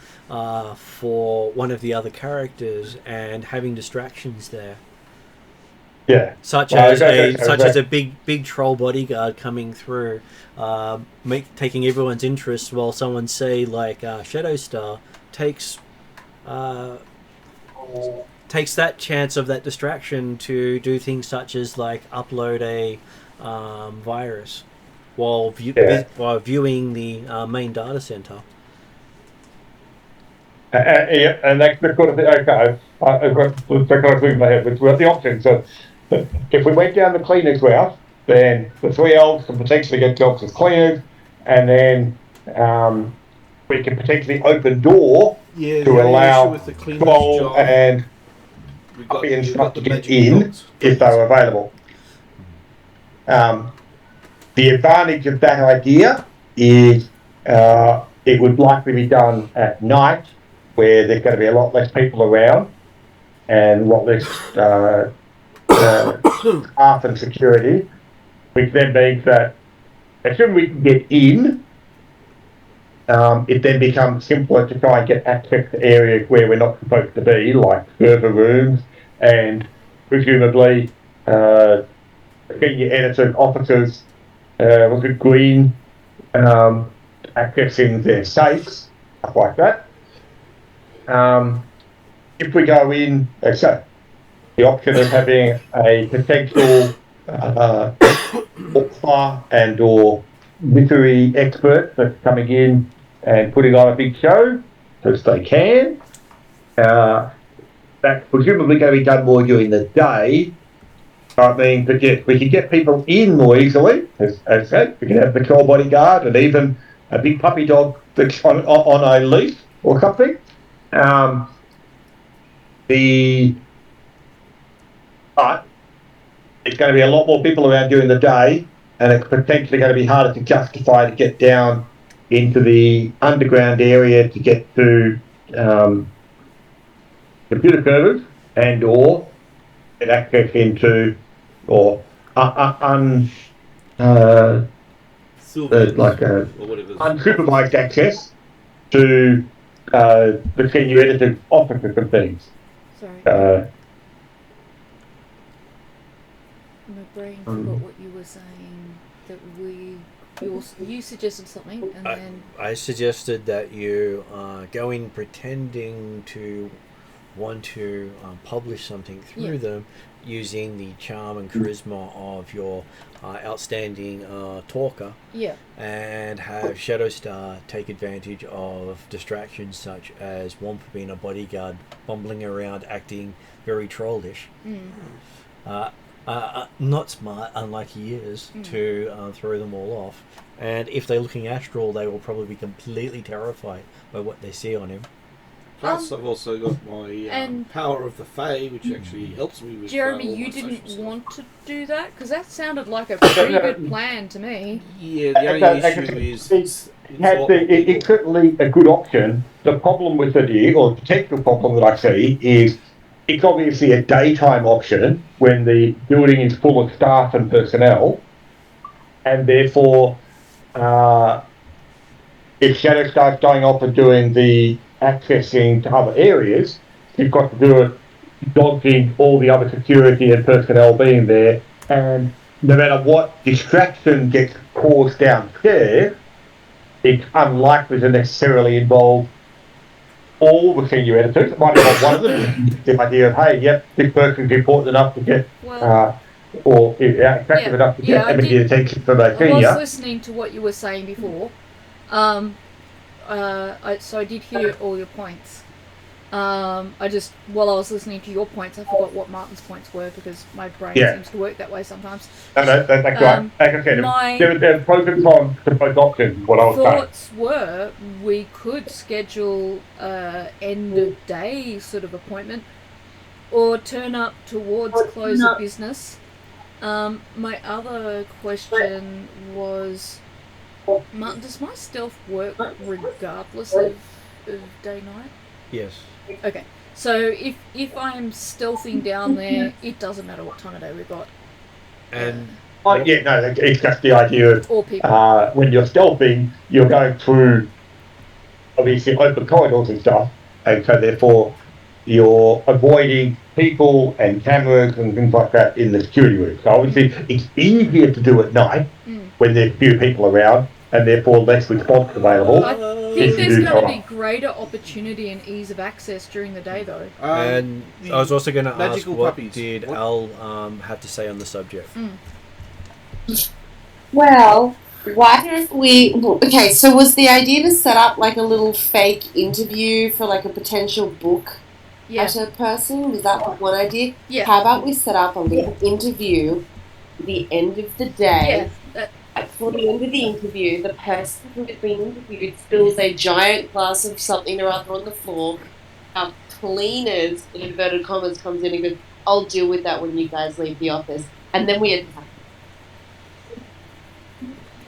for one of the other characters and having distractions there. Yeah, such as a big troll bodyguard coming through, taking everyone's interest, while someone say like Shadowstar takes that chance of that distraction to do things such as like upload a virus while viewing the main data center. Yeah, and that's the sort of thing. Okay, I've got the kind of thing in my head. We've got the option. So if we went down the cleaners route, then the 3 elves can potentially get jobs as cleaners, and then we can potentially open door to allow Troll and Puppy stuff to get in if they were available. The advantage of that idea is it would likely be done at night, where there's going to be a lot less people around and a lot less staff and security, which then means that as soon as we can get in, it then becomes simpler to try and get access to areas where we're not supposed to be, like server rooms, and presumably senior editors, officers, with green, accessing their safes, stuff like that. If we go in, so the option of having a potential author and or literary expert that's coming in and putting on a big show, as they can. That's presumably going to be done more during the day. I mean, but yes, we can get people in more easily, as I said. We can have the troll bodyguard and even a big puppy dog that's on a leash or something. But it's going to be a lot more people around during the day, and it's potentially going to be harder to justify to get down into the underground area to get to computer servers and or get access into or So like or whatever. unsupervised access to the senior editor's offices and things. Sorry. My brain forgot what you were saying. That you suggested something, and then I suggested that you go in pretending to want to publish something through them using the charm and charisma of your outstanding talker, and have Shadowstar take advantage of distractions such as Womp being a bodyguard, bumbling around, acting very trollish. Not smart, unlike he is, to throw them all off. And if they're looking astral, they will probably be completely terrified by what they see on him. Plus, I've also got my power of the Fae, which actually helps me with. Jeremy, you didn't want to do that? Because that sounded like a pretty good plan to me. Yeah, the only issue is it's certainly a good option. The problem with it is, or the technical problem that I see, is it's obviously a daytime option when the building is full of staff and personnel, and therefore, if Shadow starts going off and doing the accessing to other areas, you've got to do it dodging all the other security and personnel being there, and no matter what distraction gets caused downstairs, it's unlikely to necessarily involve all the senior editors. It might involve one of them. The idea of, hey, this person's important enough to get, or attractive enough to get immediate attention from a senior. I was listening to what you were saying before. So I did hear all your points. While I was listening to your points, I forgot what Martin's points were because my brain seems to work that way sometimes. That's right. Like I said, there are pros and cons to both options. What I was thoughts were we could schedule end of day sort of appointment, or turn up towards close of business. My other question was, Martin, does my stealth work regardless of day-night? Yes. Okay, so if I'm stealthing down there, it doesn't matter what time of day we've got. And it's just the idea of when you're stealthing, you're going through obviously open corridors and stuff, and so therefore you're avoiding people and cameras and things like that in the security room. So obviously it's easier to do at night when there's few people around, and therefore less response available. I think there's going to be greater opportunity and ease of access during the day, though. And I was also going to ask, what did Al have to say on the subject? Well, why don't we... Okay, so was the idea to set up like a little fake interview for like a potential book at a person? Was that one idea? Yeah. How about we set up a little interview at the end of the day? For the end of the interview, the person who is being interviewed spills a giant glass of something or other on the floor. Our cleaners, in inverted commas, comes in and goes, I'll deal with that when you guys leave the office. And then we attack.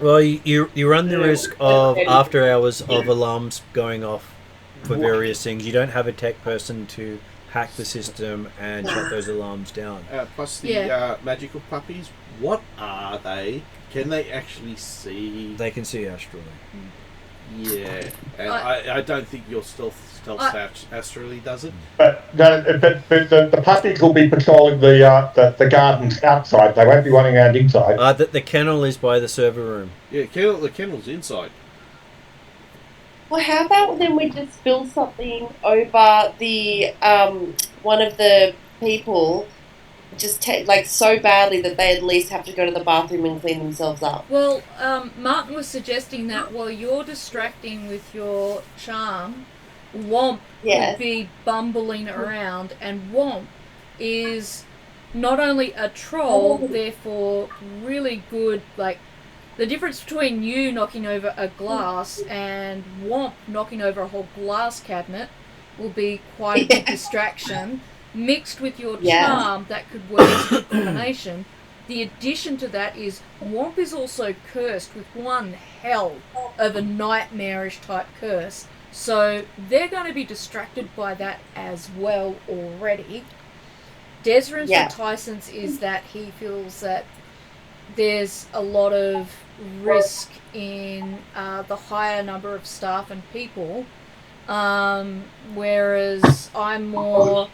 Well, you run the risk of after hours of alarms going off for various things. You don't have a tech person to hack the system and shut those alarms down. Plus the magical puppies, what are they? Can they actually see? They can see astrally. Yeah, and I don't think your stealth astrally does it. But the puppies will be patrolling the gardens outside. They won't be running around inside. The kennel is by the server room. Yeah, the kennel's inside. Well, how about then we just spill something over the one of the people, just so badly that they at least have to go to the bathroom and clean themselves up. Well, Martin was suggesting that while you're distracting with your charm, Womp would be bumbling around, and Womp is not only a troll, therefore really good, the difference between you knocking over a glass and Womp knocking over a whole glass cabinet will be quite a good distraction. Mixed with your charm, that could work as a good combination. The addition to that is Womp is also cursed with one hell of a nightmarish type curse. So they're going to be distracted by that as well already. Desrin's reticence is that he feels that there's a lot of risk in the higher number of staff and people, whereas I'm more...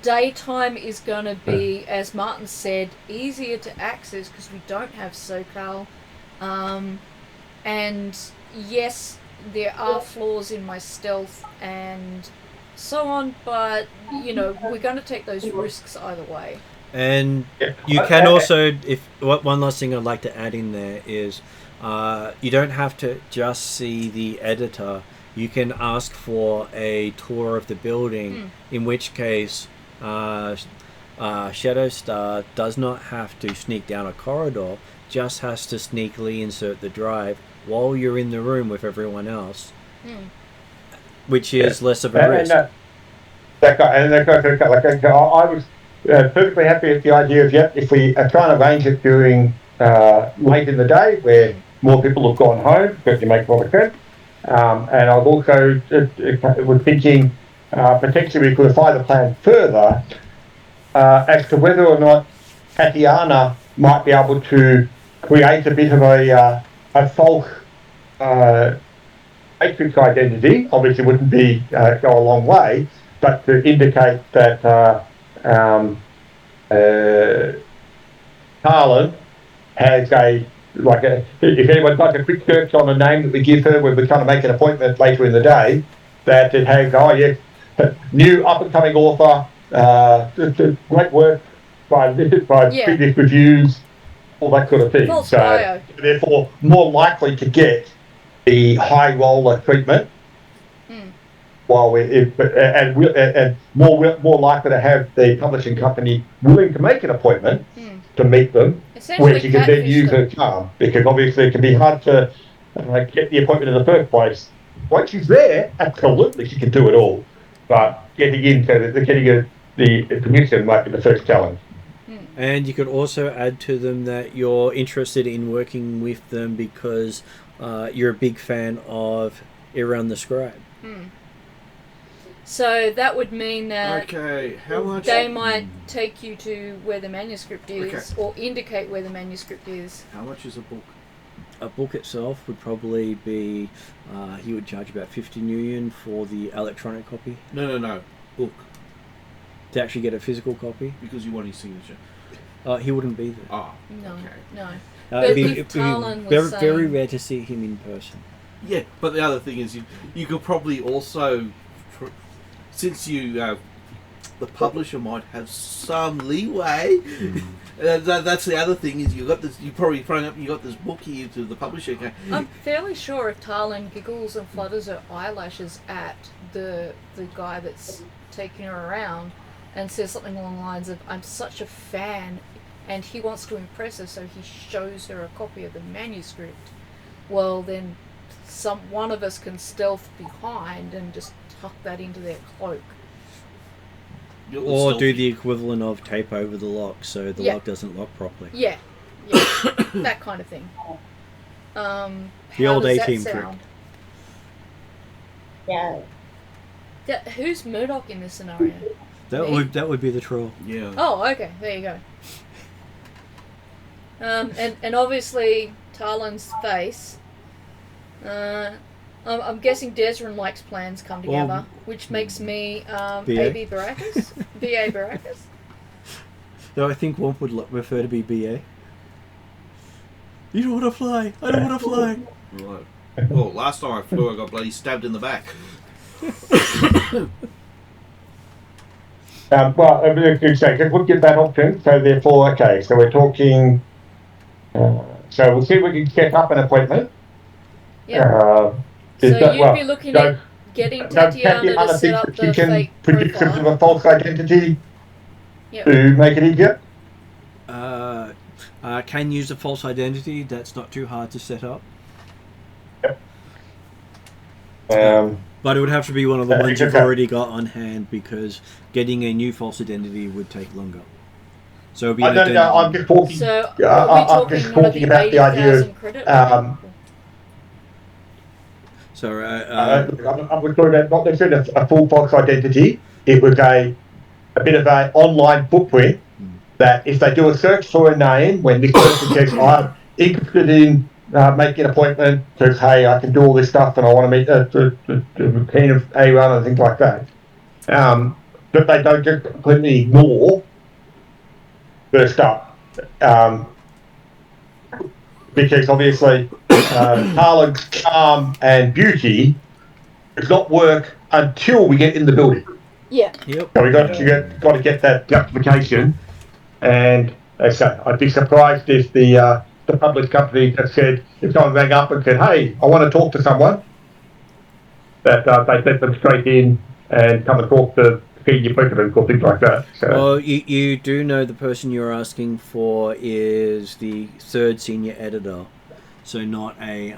Daytime is going to be, as Martin said, easier to access because we don't have SoCal. And yes, there are flaws in my stealth and so on, but, you know, we're going to take those risks either way. And you can also, one last thing I'd like to add in there is, you don't have to just see the editor. You can ask for a tour of the building, in which case Shadowstar does not have to sneak down a corridor, just has to sneakily insert the drive while you're in the room with everyone else, which is less of a risk. I was perfectly happy with the idea of, if we try and arrange it during late in the day where more people have gone home, because you make a lot of sense. And I was also was thinking potentially we could refine the plan further as to whether or not Tatiana might be able to create a bit of a false matrix identity. Obviously wouldn't be go a long way, but to indicate that Harlan has if anyone's got a quick search on the name that we give her when we kind of make an appointment later in the day, that it has, new up-and-coming author, great work by previous reviews, all that sort of thing. False so bio. Therefore more likely to get the high roller treatment, while and more likely to have the publishing company willing to make an appointment to meet them, where she can then use her charm, because obviously it can be hard to get the appointment in the first place. Once she's there, absolutely she can do it all, but getting the permission might be the first challenge. And you could also add to them that you're interested in working with them because you're a big fan of Iran the Scribe. So that would mean that how much they might take you to where the manuscript is, or indicate where the manuscript is. How much is a book? A book itself would probably be, he would charge about 50 million for the electronic copy. No. Book. To actually get a physical copy. Because you want his signature. He wouldn't be there. Oh, no, okay. no. It'd be very rare to see him in person. Yeah, but the other thing is you could probably also, since the publisher might have some leeway. That's the other thing is you got this. You probably you got this book here to the publisher. I'm fairly sure if Tarlin giggles and flutters her eyelashes at the guy that's taking her around and says something along the lines of, "I'm such a fan," and he wants to impress her, so he shows her a copy of the manuscript. Well, then one of us can stealth behind and just tuck that into their cloak. Or do the equivalent of tape over the lock so the lock doesn't lock properly. Yeah. That kind of thing. The old A-team trick. Yeah. Who's Murdoch in this scenario? That would be the troll. Yeah. Oh, okay. There you go. And obviously Tarlin's face. I'm guessing Desrin likes plans come together, which makes me A.B. Baracus? B.A. Baracus? No, I think one would prefer to be B.A. You don't want to fly! I don't want to fly! Right. Well, last time I flew, I got bloody stabbed in the back. We'll give that option. So therefore, so we're talking... so we'll see if we can set up an appointment. Yeah. So you'd be looking at getting Tatiana to set up the fake profile. Of a false identity to make it easier? Can use a false identity. That's not too hard to set up. Yep. But it would have to be one of the ones you've already got on hand, because getting a new false identity would take longer. So it'd be I'm just talking. So I'm just talking about the idea of. So I was talking about not necessarily a full false identity. It was a bit of an online footprint that if they do a search for a name, when this person says, I'm interested in making an appointment because, hey, I can do all this stuff and I want to meet the Queen of A1 and things like that, that they don't just completely ignore their stuff. Because obviously, talent, charm, and beauty does not work until we get in the building. Yeah. Yep. So we got to get that justification. And as I say, I'd be surprised if the public company that said, if someone rang up and said, hey, I want to talk to someone, that they sent them straight in and come and talk to senior president or things like that. So. Well, you do know the person you're asking for is the third senior editor, so not a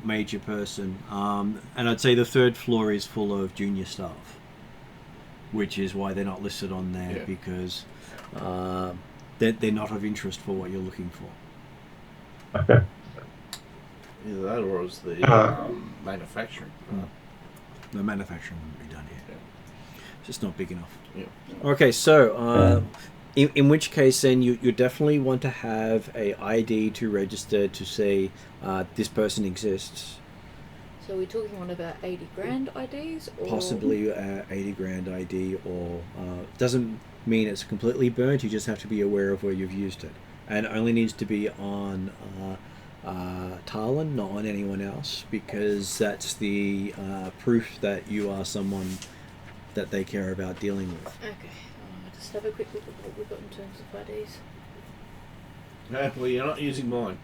major person. And I'd say the third floor is full of junior staff, which is why they're not listed on there, because they're not of interest for what you're looking for. Okay. Either that or it was the manufacturing. The manufacturing wouldn't be done here. It's just not big enough. Yeah. Okay, so in which case then you definitely want to have a ID to register to say this person exists. So we're talking on about 80 grand IDs? Or? Possibly 80 grand ID, or doesn't mean it's completely burnt, you just have to be aware of where you've used it. And it only needs to be on Talon, not on anyone else, because that's the proof that you are someone that they care about dealing with. Okay, just have a quick look at what we've got in terms of IDs. Yeah, well, you're not using mine.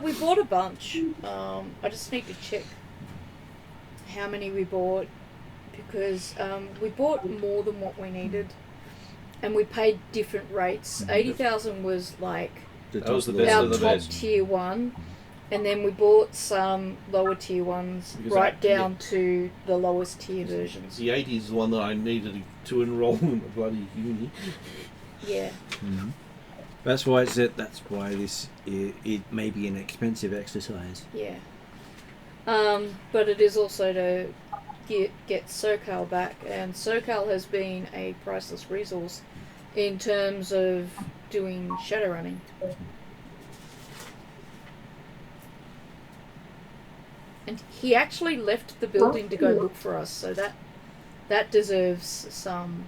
We bought a bunch. I just need to check how many we bought, because we bought more than what we needed, and we paid different rates. 80,000 was like That was the best our of the top best. tier one, and then we bought some lower tier ones Because down to the lowest tier versions. The 80 is the one that I needed to enroll in the bloody uni. Yeah. Mm-hmm. That's why that's why this it may be an expensive exercise. Yeah. But it is also to get SoCal back, and SoCal has been a priceless resource in terms of doing shadowrunning. And he actually left the building to go look for us, so that deserves some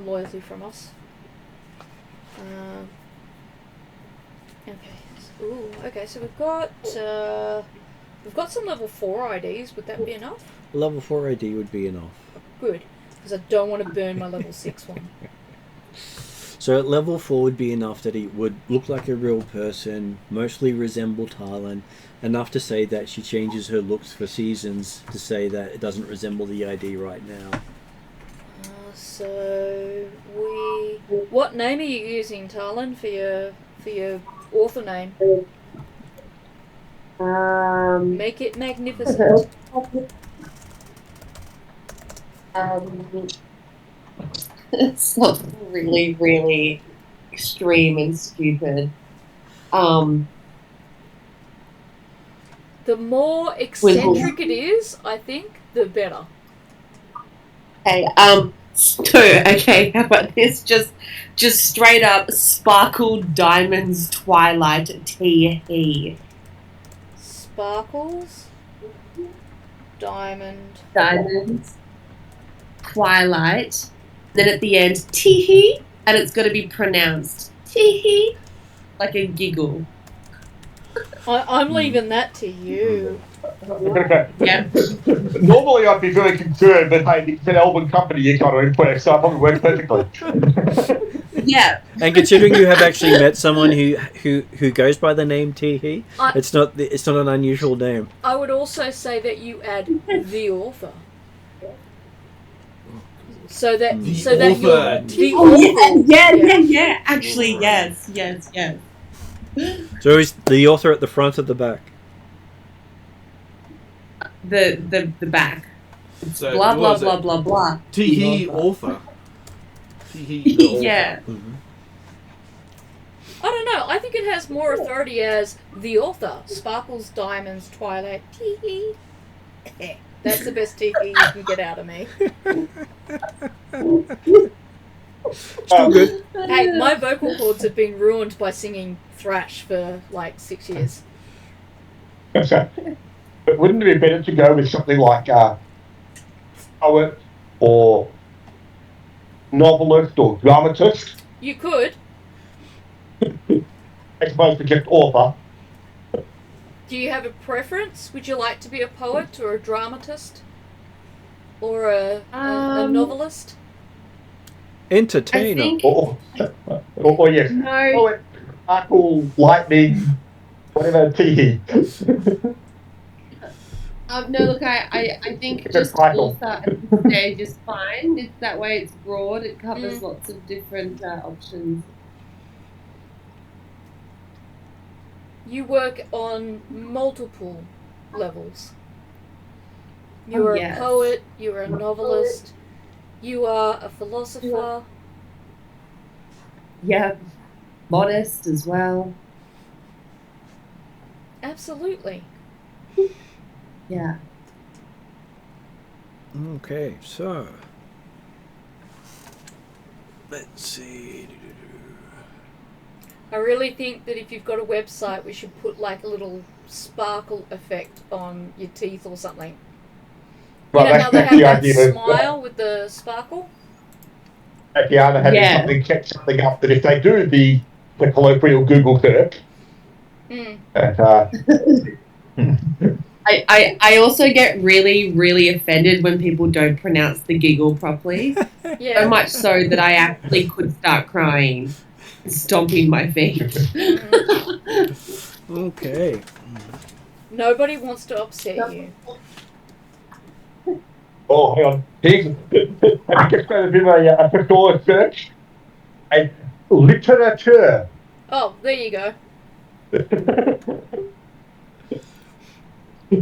loyalty from us. Okay, so we've got some level 4 IDs. Would that be enough? Level 4 ID would be enough. Good, because I don't want to burn my level 6 one. So at level 4 would be enough that he would look like a real person, mostly resemble Talon, enough to say that she changes her looks for seasons, to say that it doesn't resemble the ID right now. What name are you using, Talon, for your author name? Make it magnificent. It's not really, really extreme and stupid. The more eccentric it is, I think, the better. Okay, okay, how about this? Just straight up Sparkle Diamonds Twilight Tee-Hee. Sparkles, diamonds, Twilight. Then at the end, Tee-Hee, and it's got to be pronounced Tee-Hee, like a giggle. I'm leaving that to you. Yeah. Normally I'd be very concerned, but hey, it's an Elven company you're trying to impress, so it probably works perfectly. Yeah. And considering you have actually met someone who goes by the name Tee-Hee, it's not an unusual name. I would also say that you add the author. So that you're the author. Yeah. Actually, yes. So is the author at the front or the back? The back. So Blah blah blah blah blah. Tee-Hee author. Tee-Hee the author. Yeah. Mm-hmm. I don't know. I think it has more authority as the author. Sparkles, Diamonds, Twilight, Tee-Hee. That's the best Tee-Hee you can get out of me. Still good. Hey, my vocal cords have been ruined by singing thrash for like 6 years. So, but wouldn't it be better to go with something like poet or novelist or dramatist You could. as opposed to just author? Do you have a preference? Would you like to be a poet or a dramatist? Or a novelist? Entertainer. I think Or yes, no. poet, sparkle, lightning, whatever, Tee-Hee. No, look, I think It's a just title. author at this stage is fine. It's that way. It's broad. It covers lots of different options. You work on multiple levels. You are yes. a poet, you are a novelist, you are a philosopher. Yeah, modest as well. Absolutely. Yeah. Okay, so let's see. I really think that if you've got a website, we should put like a little sparkle effect on your teeth or something. Well, you know how they that's have the that idea. smile with the sparkle? At the other having Yeah. something check something up that if they do the colloquial Google search, that I also get really, really offended when people don't pronounce the giggle properly. Yeah. So much so that I actually could start crying, stomping my feet. Okay. Nobody wants to upset you. oh, hang on. Here's, have you just got to do a thesaurus search? A literature. Oh, there you go.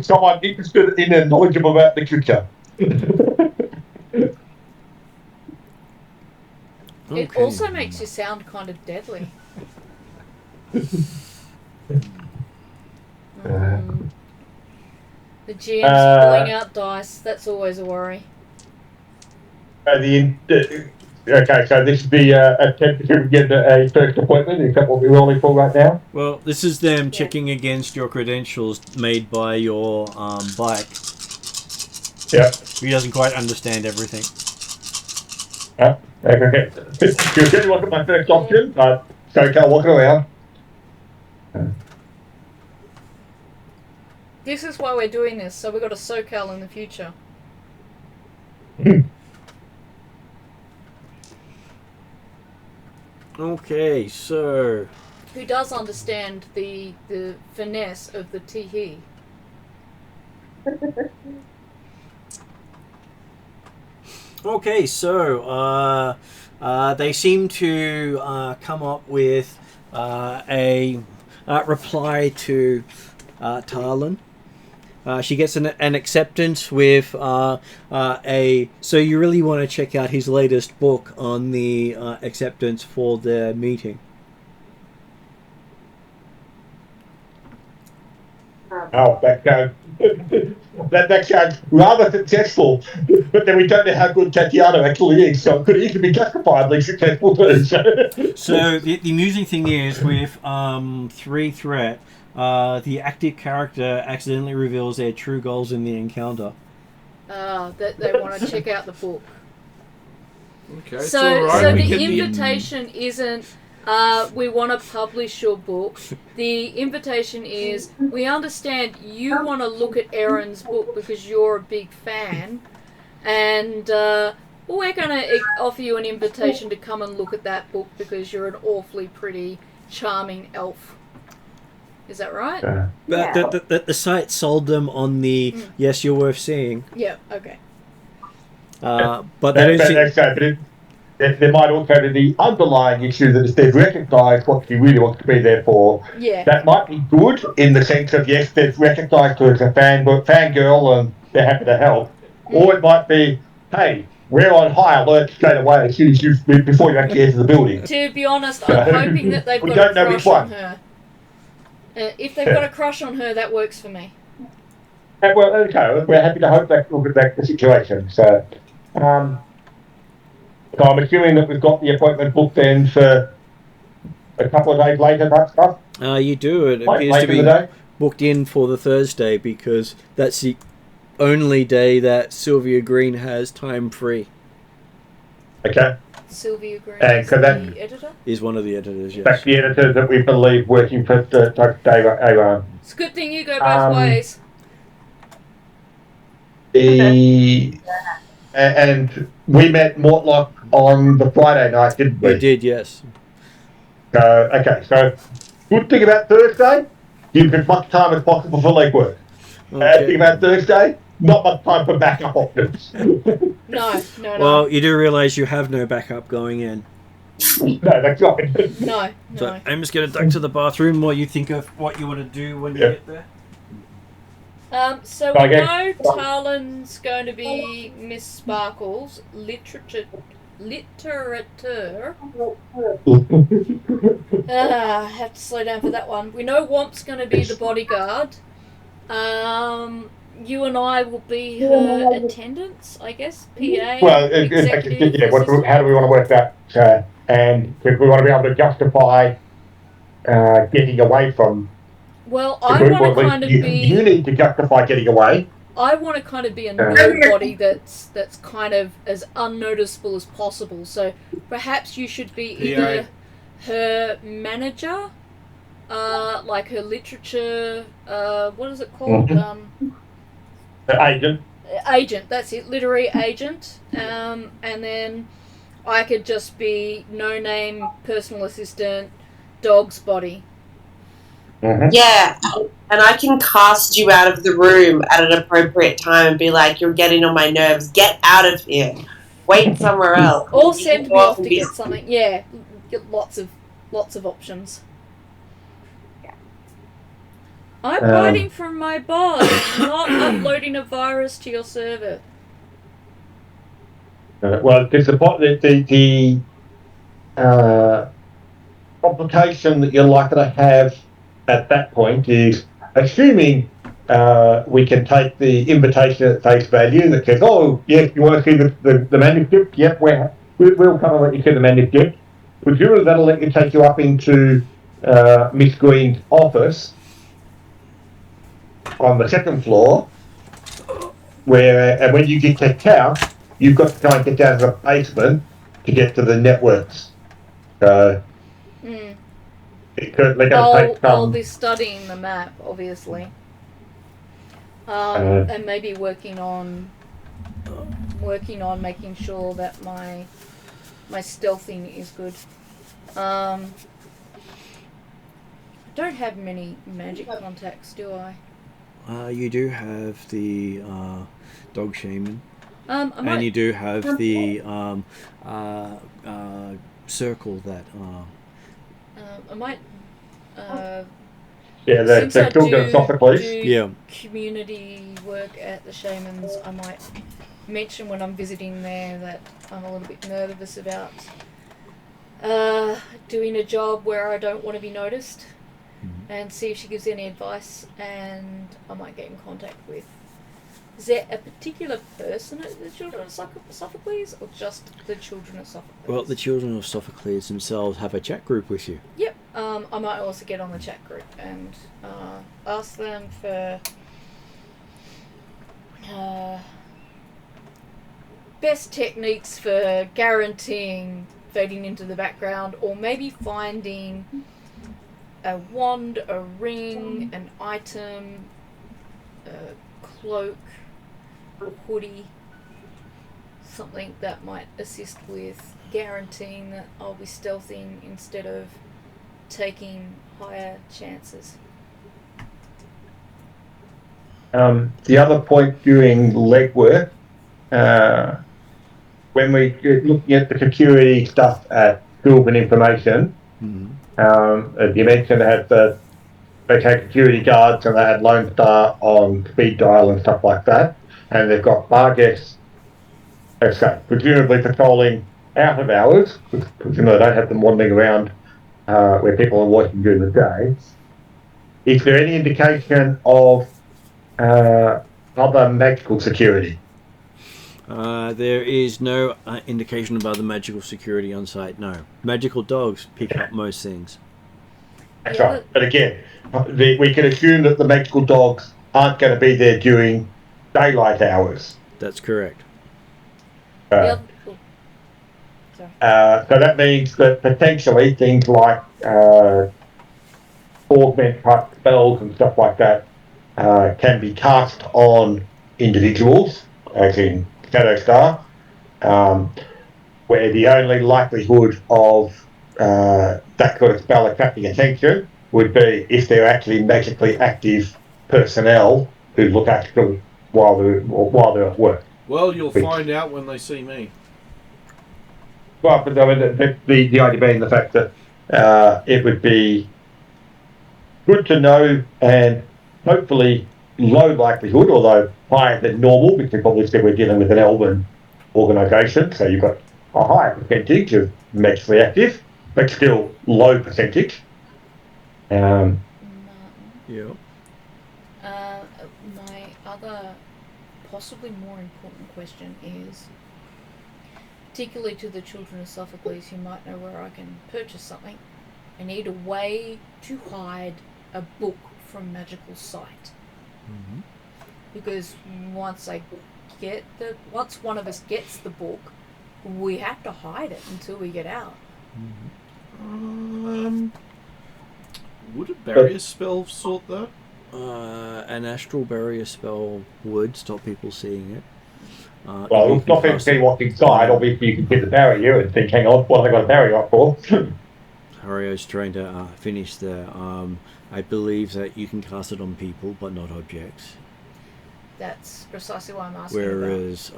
Someone interested in and knowledgeable about literature. It also makes you sound kind of deadly. The GM's pulling out dice. That's always a worry. Okay, so this would be attempt to get a first appointment. Is that what we're rolling for right now? Well, this is them checking against your credentials made by your bike. Yeah. He doesn't quite understand everything. Okay. You're going to look at my first option, but so Cal, walking around. This is why we're doing this, so we've got a SoCal in the future. Okay, so Who does understand the finesse of the Tee-Hee. okay, so they seem to come up with a reply to Tarlin. She gets an acceptance with so you really want to check out his latest book on the acceptance for the meeting. Oh, that sounds rather successful, but then we don't know how good Tatiana actually is, so it could easily be justifiably successful too. So the amusing thing is with 3 threat, the active character accidentally reveals their true goals in the encounter. That they want to check out the book. Okay, it's So, all right. so We the can invitation isn't we want to publish your book. The invitation is we understand you want to look at Erin's book because you're a big fan, and we're going to offer you an invitation to come and look at that book because you're an awfully pretty, charming elf. Is that right? The site sold them on the yes, you're worth seeing. Yeah. Okay. But they don't see. There might also be the underlying issue that if they've recognised what she really wants to be there for, that might be good in the sense of, yes, they've recognised her as a fangirl and they're happy to help. Or it might be, hey, we're on high alert straight away as soon as before you actually enter the building. To be honest, I'm hoping that they've got a crush on her. If they've got a crush on her, that works for me. Well, okay, we're happy to hope that look at the situation. So, So I'm assuming that we've got the appointment booked then for a couple of days later, that stuff? You do. It Like, appears to later in be the day? booked in for the Thursday because that's the only day that Sylvia Green has time free. Okay. Sylvia Green And is so that- the editor. Is one of the editors, yes. That's the editors that we believe working for Dave. It's a good thing you go both ways. And we met Mortlock on the Friday night, didn't we? You did, yes. Okay, so good thing about Thursday, give as much time as possible for legwork. Bad thing about Thursday, not much time for backup options. No. Well, you do realise you have no backup going in. No, that's right. No. So I'm just going to duck to the bathroom while you think of what you want to do when you get there. So we know Talon's going to be Miss Sparkle's literature. I have to slow down for that one. We know Womp's going to be the bodyguard. You and I will be her attendants, I guess. PA. Well, executive assistant. how do we want to work that? And if we want to be able to justify getting away from. Well, I want to kind of be. You need to justify getting away. I want to kind of be a nobody that's kind of as unnoticeable as possible. So perhaps you should be either her manager, like her literature. What is it called? Agent. Agent. That's it. Literary agent. And then I could just be no name personal assistant, dog's body. Mm-hmm. Yeah, and I can cast you out of the room at an appropriate time and be like, "You're getting on my nerves. Get out of here. Wait somewhere else." Or send me off to get something. Yeah, get lots of options. Yeah. I'm hiding from my boss, not uploading a virus to your server. Well, there's the complication that you're likely to have at that point is assuming we can take the invitation at face value that says, "Oh, yes, you want to see the manuscript? Yep, we'll come and let you see the manuscript." Presumably that'll let you take you up into Miss Green's office on the second floor, and when you get kicked out, you've got to try and get down to the basement to get to the networks. I'll be studying the map, obviously, and maybe working on making sure that my stealthing is good. I don't have many magic contacts, do I? You do have the dog shaman, and you do have the circle that. I might. Since I do community work at the Shamans, I might mention when I'm visiting there that I'm a little bit nervous about doing a job where I don't want to be noticed, and see if she gives any advice, and I might get in contact with. Is there a particular person at the Children of Sophocles, or just the Children of Sophocles? Well, the Children of Sophocles themselves have a chat group with you. Yep. I might also get on the chat group and ask them for best techniques for guaranteeing fading into the background, or maybe finding a wand, a ring, an item, a cloak, a hoodie, something that might assist with guaranteeing that I'll be stealthing instead of taking higher chances. The other point during legwork, when we looking at the security stuff at Sylvan Information, as you mentioned, they had security guards and they had Lone Star on speed dial and stuff like that, and they've got Barguess, presumably patrolling out of hours, because they don't have them wandering around where people are working during the day. Is there any indication of other magical security? There is no indication about the magical security on site, no. Magical dogs pick up most things. That's right. But again, we can assume that the magical dogs aren't going to be there during daylight hours. That's correct. So that means that potentially things like augment type spells and stuff like that can be cast on individuals, as in Shadowstar, where the only likelihood of that sort of spell attracting attention would be if they're actually magically active personnel who look after them while they're at work. Well, you'll find out when they see me. Well, but I mean, the idea being the fact that it would be good to know, and hopefully low likelihood, although higher than normal, because obviously we're dealing with an elven organisation, so you've got a higher percentage of magically active, but still low percentage. Yeah. My other, possibly more important question is, particularly to the children of Sophocles who might know where I can purchase something, I need a way to hide a book from magical sight. Mm-hmm. Because once one of us gets the book, we have to hide it until we get out. Mm-hmm. Would a barrier spell sort that? An astral barrier spell would stop people seeing it. Well, it's not going to see what's inside. Obviously, you can hit the barrier and think, hang on, what have I got a barrier up for? Hario's trying to finish there. I believe that you can cast it on people, but not objects. That's precisely why I'm asking. Whereas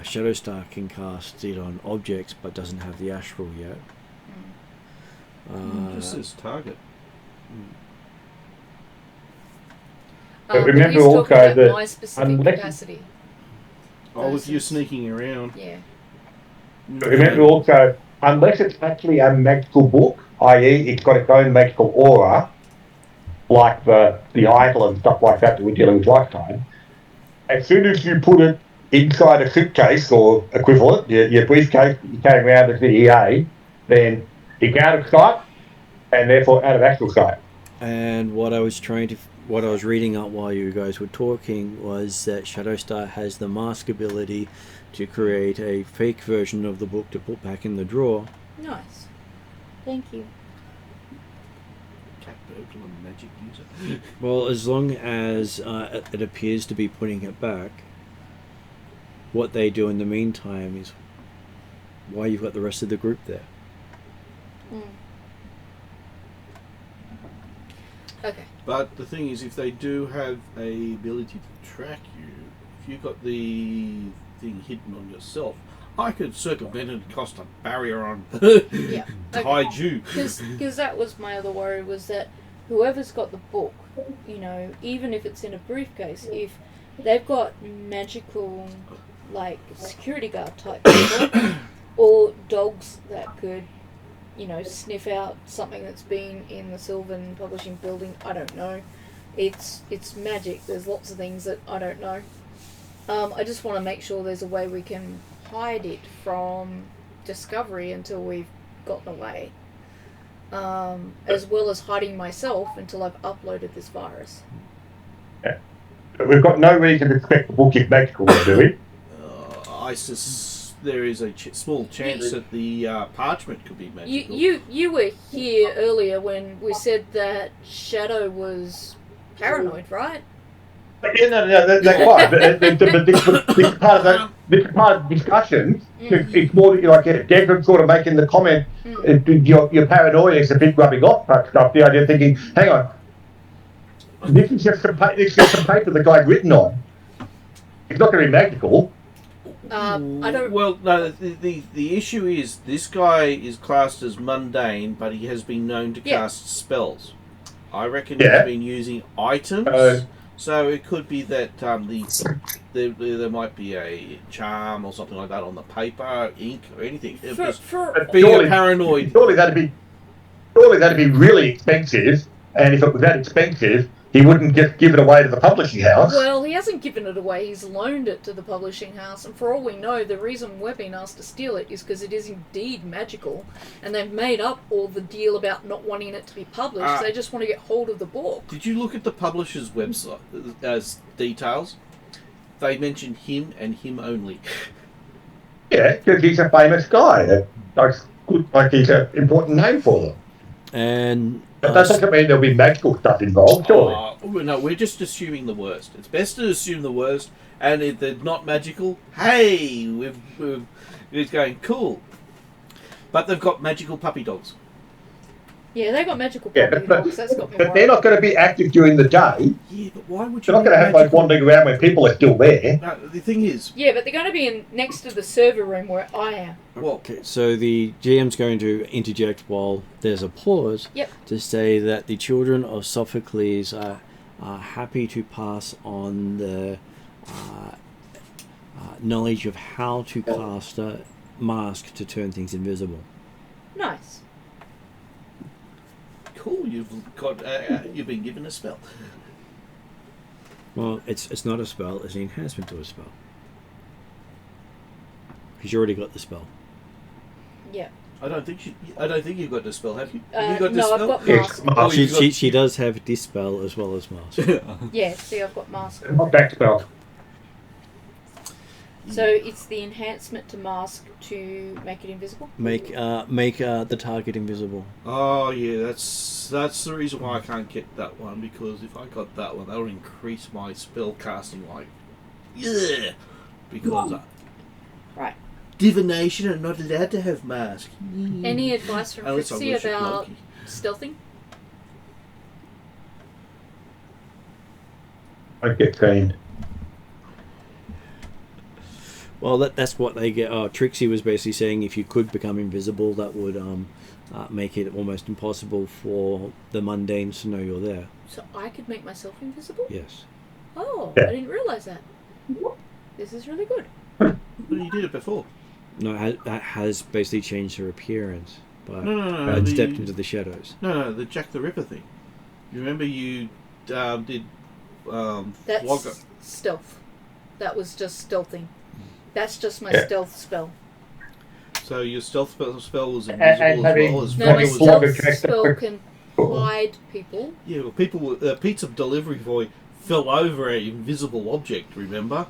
Shadowstar can cast it on objects, but doesn't have the astral yet. This is target. But remember he's also talking about that my specific capacity. Oh, if you're sneaking around. Yeah. Remember also, unless it's actually a magical book, i.e. it's got its own magical aura, like the idol and stuff like that we're dealing with last time, as soon as you put it inside a suitcase or equivalent, your briefcase that you carry around as the EA, then it's out of sight and therefore out of actual sight. And what I was reading up while you guys were talking was that Shadowstar has the mask ability to create a fake version of the book to put back in the drawer. Nice. Thank you. Magic user. Well, as long as it appears to be putting it back, what they do in the meantime is why you've got the rest of the group there. Okay. But the thing is, if they do have a ability to track you, if you've got the thing hidden on yourself, I could circumvent it and cast a barrier on Yeah. to hide you. Because that was my other worry, was that whoever's got the book, even if it's in a briefcase, if they've got magical, like, security guard type people, or dogs that could, sniff out something that's been in the Sylvan Publishing building, I don't know. It's magic. There's lots of things that I don't know. I just want to make sure there's a way we can hide it from discovery until we've gotten away. As well as hiding myself until I've uploaded this virus. Yeah. But we've got no reason to expect the book is magical, do we? There is a small chance that the parchment could be magical. You were here earlier when we said that Shadow was paranoid, right? Yeah, no, that's fine. But this part of the discussion. It's more like Devon sort of making the comment. Your paranoia is a bit rubbing off type stuff. The idea of thinking, hang on, this is just some paper the guy written on. It's not going to be magical. I don't. Well, no. The issue is this guy is classed as mundane, but he has been known to cast spells. I reckon he's been using items. So it could be that there might be a charm or something like that on the paper, ink, or anything. Being a paranoid. Surely that'd be really expensive. And if it was that expensive, he wouldn't give it away to the publishing house. Well, he hasn't given it away. He's loaned it to the publishing house, and for all we know, the reason we're being asked to steal it is because it is indeed magical, and they've made up all the deal about not wanting it to be published. They just want to get hold of the book. Did you look at the publisher's website as details? They mentioned him and him only. Yeah, because he's a famous guy. Like he's an important name for them. And But that doesn't mean there'll be magical stuff involved, surely. No, we're just assuming the worst. It's best to assume the worst, and if they're not magical, hey, it's going cool. But they've got magical puppy dogs. Yeah, they got magical puppy dogs. That's got me But they're not going to be active during the day. Yeah, but why would you? They're not going to have like wandering around when people are still there. No, the thing is... Yeah, but they're going to be next to the server room where I am. Well, okay, so the GM's going to interject while there's a pause to say that the children of Sophocles are happy to pass on the knowledge of how to cast a mask to turn things invisible. Nice. Cool, you've been given a spell. Well, it's not a spell, it's an enhancement to a spell. Because you already got the spell. Yeah. I don't think you've got the spell, have you? No, you got the spell? I've got mask. Oh, She does have dispel as well as mask. Yeah, see, I've got mask. Not back spell. So it's the enhancement to mask to make it invisible? Make the target invisible. Oh yeah, that's the reason why I can't get that one, because if I got that one, that would increase my spell casting because right. divination are not allowed to have mask. Any advice from Unless I Trixie worship about Loki. stealthing? I get cleaned. Well, that's what they get. Trixie was basically saying if you could become invisible, that would make it almost impossible for the mundanes to know you're there. So I could make myself invisible? Yes. Oh, Yeah. I didn't realise that. This is really good. But you did it before. No, that has basically changed her appearance. But No. and stepped into the shadows. No, the Jack the Ripper thing. You remember you did That's Wogger. stealth. That was just stealthing. That's just my Yeah. stealth spell. So your stealth spell was And invisible as having- well as No, my Wogger stealth was- spell can hide people. Yeah, well, people, pizza delivery boy fell over an invisible object. Remember?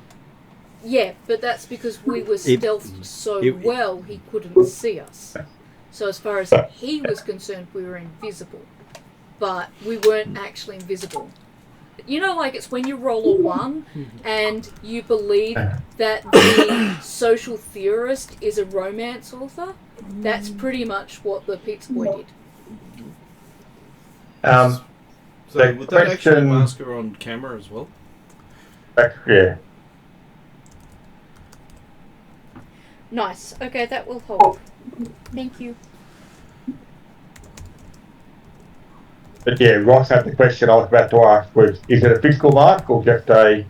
Yeah, but that's because we were stealthed so it- well he couldn't see us. So as far as he was concerned, we were invisible. But we weren't actually invisible. You know, like it's when you roll a 1 and you believe that the social theorist is a romance author. That's pretty much what the pizza boy did. So The would that actually question- mask her on camera as well? Yeah. Nice. Okay, that will help. Thank you. But yeah, Ross had the question I was about to ask was, is it a physical mark or just a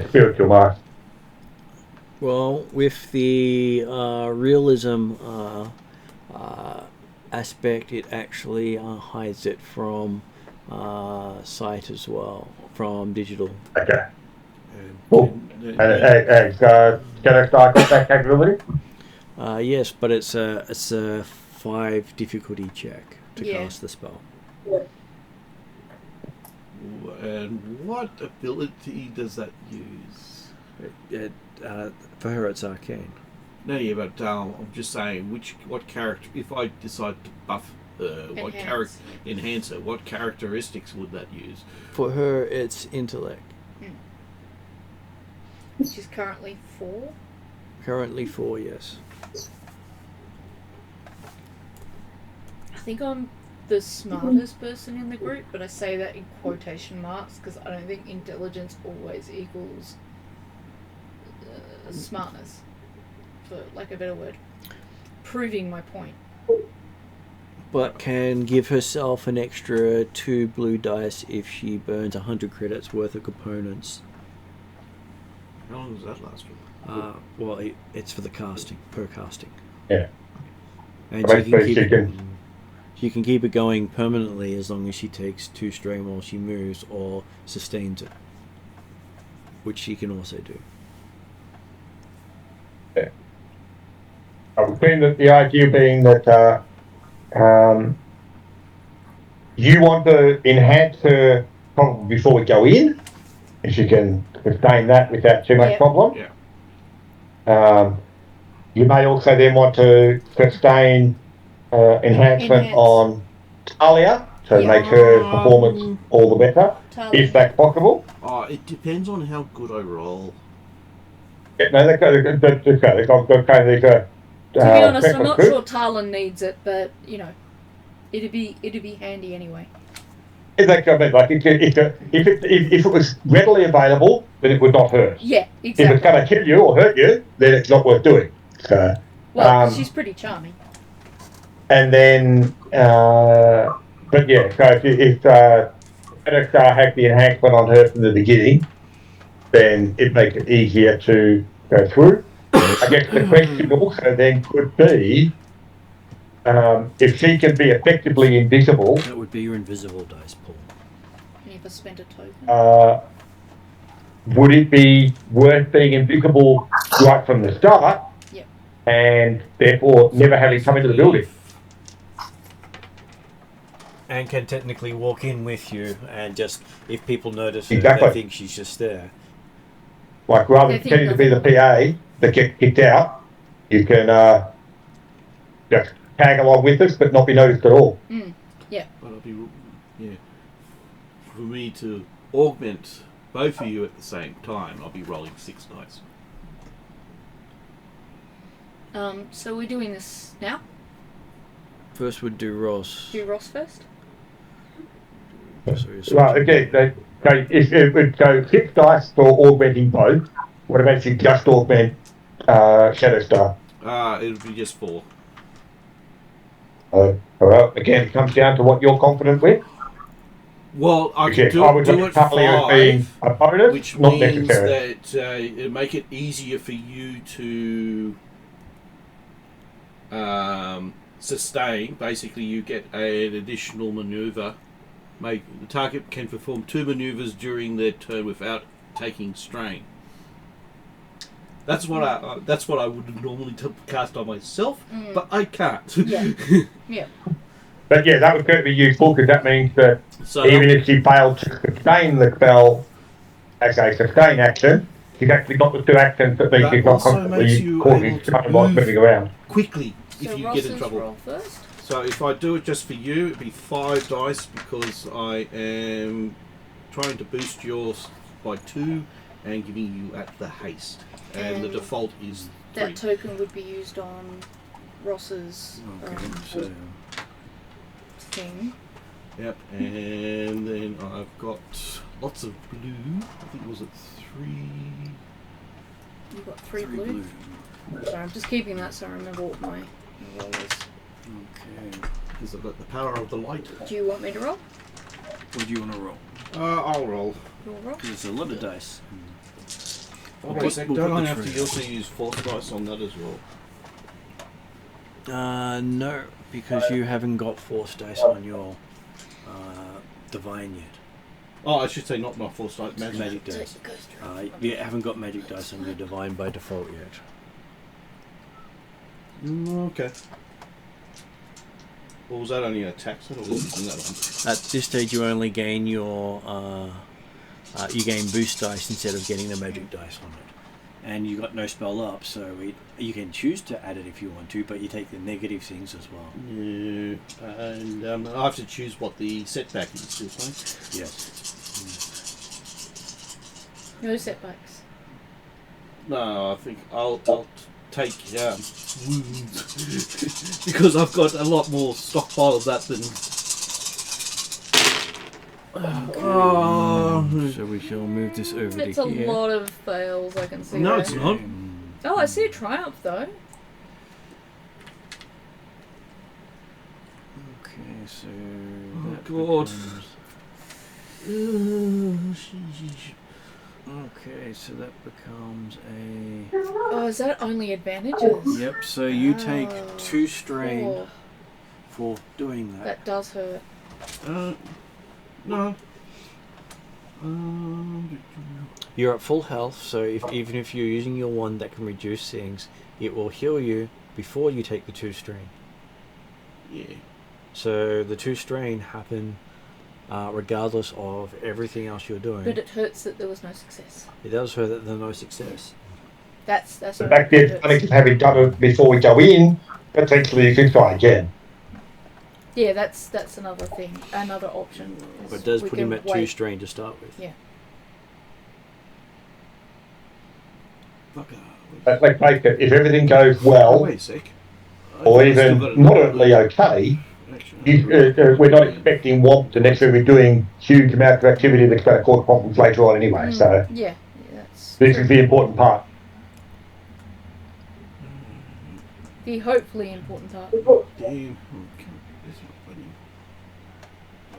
spiritual mark? Well, with the realism aspect, it actually hides it from sight as well, from digital. Okay. Cool. And can I start with that capability? Yes, but it's a 5 difficulty check to Yeah. cast the spell. And what ability does that use? For her, it's arcane. No, yeah, but I'm just saying, what character? If I decide to buff what character enhance her, what characteristics would that use? For her, it's intellect. She's currently 4. Currently 4, yes. I think I'm the smartest person in the group, but I say that in quotation marks because I don't think intelligence always equals smartness, for lack of a better word. Proving my point. But can give herself an extra 2 blue dice if she burns 100 credits worth of components. How long does that last for? Well, it's for the casting, per casting. Yeah. And Basically, she can She can keep it going permanently as long as she takes 2 strain while she moves or sustains it, which she can also do. Yeah. I would think that the idea being that you want to enhance her probably before we go in, if you can sustain that without too much problem. Yeah. You may also then want to sustain enhancement on Talia to make her performance all the better, if that's possible. Oh, it depends on how good I roll. Yeah, no, they've got To be honest, I'm not sure Talon needs it, but you know, it'd be handy anyway. Exactly. Like if it was readily available, then it would not hurt. Yeah, exactly. If it's going to kill you or hurt you, then it's not worth doing. So, well, she's pretty charming. And then, but yeah, so if Star had the enhancement on her from the beginning, then it makes it easier to go through. I guess the question also then could be, if she can be effectively invisible. That would be your invisible dice pool. Never spent a token. Would it be worth being invisible right from the start? Yep. And therefore never having come into the building? And can technically walk in with you, and just if people notice her, Exactly. they think she's just there. Like rather than pretending to be the PA that gets kicked out, you can just tag along with us but not be noticed at all. Yeah. But for me to augment both of you at the same time, I'll be rolling 6 dice. So we're doing this now? First we'd do Ross. Do Ross first? Right, okay, if it would go 6 dice for augmenting both, what about if you just augment Shadow Star? It would be just 4. Well, again, it comes down to what you're confident with. Well, I Again, can I would do look it at Talia as being 5, a bonus, which not means necessary. that it'll make it easier for you to sustain. Basically, you get an additional maneuver. The target can perform 2 maneuvers during their turn without taking strain. That's what I would normally cast on myself, but I can't. Yeah. Yeah. But yeah, that would certainly be useful because that means that even if she failed to sustain the spell as a sustain action, she's actually got the 2 actions that means she's not constantly causing time while moving around. Quickly, if so you Ross's get in trouble. Roll first. So if I do it just for you, it'd be 5 dice because I am trying to boost yours by 2 and giving you at the haste. And the default is 3. That token would be used on Ross's thing. Yep, and then I've got lots of blue. I think it was at 3. You've got 3 blue? Sorry, I'm just keeping that so I remember what my roll is. Okay. Because I've got the power of the light. Do you want me to roll? What do you want to roll? I'll roll. You'll roll? Because it's a lot of dice. Don't I have to also use force dice on that as well? No, because you haven't got force dice on your divine yet. Oh, I should say not my force dice, Magic dice. You haven't got magic dice on your divine by default yet. Okay. Or was that only an attack set, or was it that one? At this stage, you only gain your you gain boost dice instead of getting the magic dice on it, and you got no spell up, so you can choose to add it if you want to, but you take the negative things as well. Yeah, and I have to choose what the setback is. Still saying? Yes. No setbacks. No, I think I'll take wounds because I've got a lot more stockpile of that than. Okay. So we shall move this over It's to a here. lot of fails, I can see. No, there. it's not. Oh, I see a triumph though. Okay, so that God. Okay, so that becomes a. Oh, is that only advantages? Yep. So you take 2 strain for doing that. That does hurt. No. You're at full health, so even if you're using your wand that can reduce things, it will heal you before you take the 2 strain. Yeah. So the 2 strain happen regardless of everything else you're doing. But it hurts that there was no success. It does hurt that there's no success. That's The what fact it is, hurts. having done it before we go in, potentially you can try again. Yeah, that's another thing, another option. is But it does we put him can at 2 wait. strain to start with. Yeah. But let's face it, if everything goes well, Wait a sec. or even moderately okay, we're not expecting WOMP to necessarily be doing huge amounts of activity that's going to cause problems later on anyway. So Yeah, that's this true. is the important part. The hopefully important part. Damn.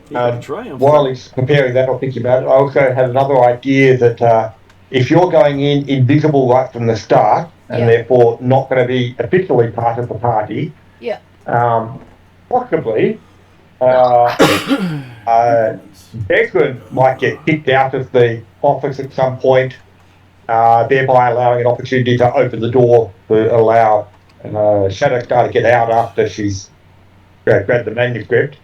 You can try and While he's preparing that or thinking about it, I also had another idea that if you're going in invisible right from the start, and Yeah. therefore not going to be officially part of the party, Yeah. possibly Declan might get kicked out of the office at some point, thereby allowing an opportunity to open the door to allow Shadowstar to get out after she's grabbed the manuscript.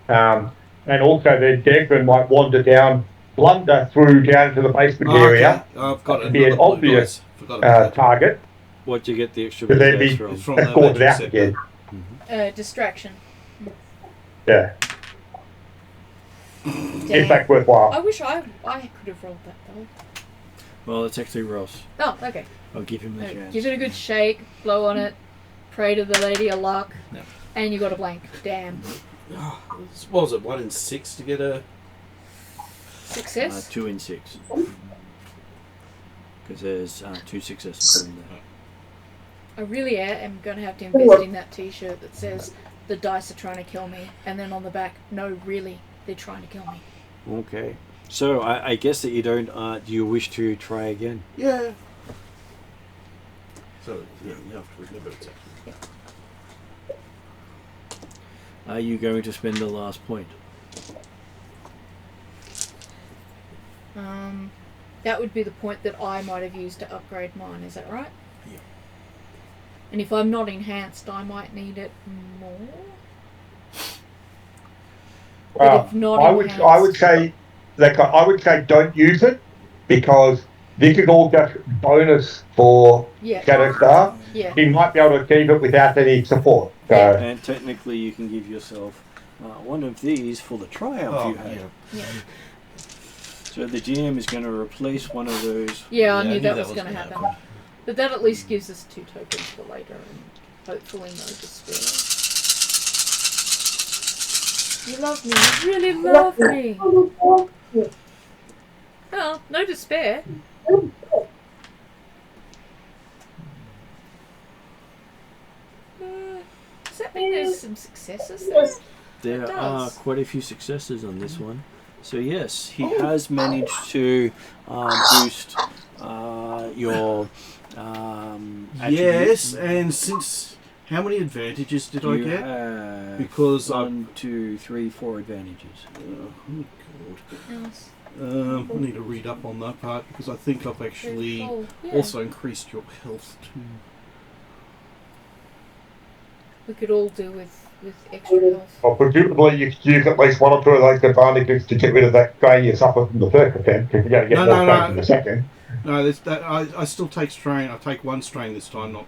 And also then Declan might wander down, blunder through down to the basement area. I've got and be an another blue obvious dice. Forgot about that. target, What do you get the extra to blue then dice be from? From that escorted magic out set. again. Distraction. Yeah, Damn. in fact worthwhile. I wish I could have rolled that though. Well, it's actually Ross. Oh, okay. I'll give him the No, chance. give it a good shake, blow on it, pray to the Lady of Luck, Yeah. and you got a blank. Damn. What was it? 1 in 6 to get a. Success? 2 in 6. Because there's 2 successes in there. I really am going to have to invest in that t-shirt that says, the dice are trying to kill me, and then on the back, no, really, they're trying to kill me. Okay. So I guess that you don't. Do you wish to try again? Yeah. So, yeah, you have to remember it's actually. Are you going to spend the last point? That would be the point that I might have used to upgrade mine, is that right? Yeah. And if I'm not enhanced, I might need it more? But if not I would say don't use it, because this is all just bonus for Yeah. Shadowstar. Yeah. He might be able to achieve it without any support. So And technically, you can give yourself one of these for the triumph you had. Yeah. So the GM is going to replace one of those. Yeah, I Yeah, knew that was going to happen. But that at least gives us 2 tokens for later, and hopefully no despair. You love me, you really love me. Oh, no despair. Does that mean there's some successes there? There It are does. quite a few successes on this one. So yes, he has managed to boost your Yes, attributes. and since. How many advantages did I You get? have Because 1, 2, 3, 4 advantages. Oh, God. Yes. I need to read up on that part because I think I've actually Oh, yeah. also increased your health too. We could all do with extra health. well, presumably you could use at least 1 or 2 of those advantages to get rid of that strain you suffered from the first attempt, because you're going to get more strain from the second. No, I still take strain. I take 1 strain this time, not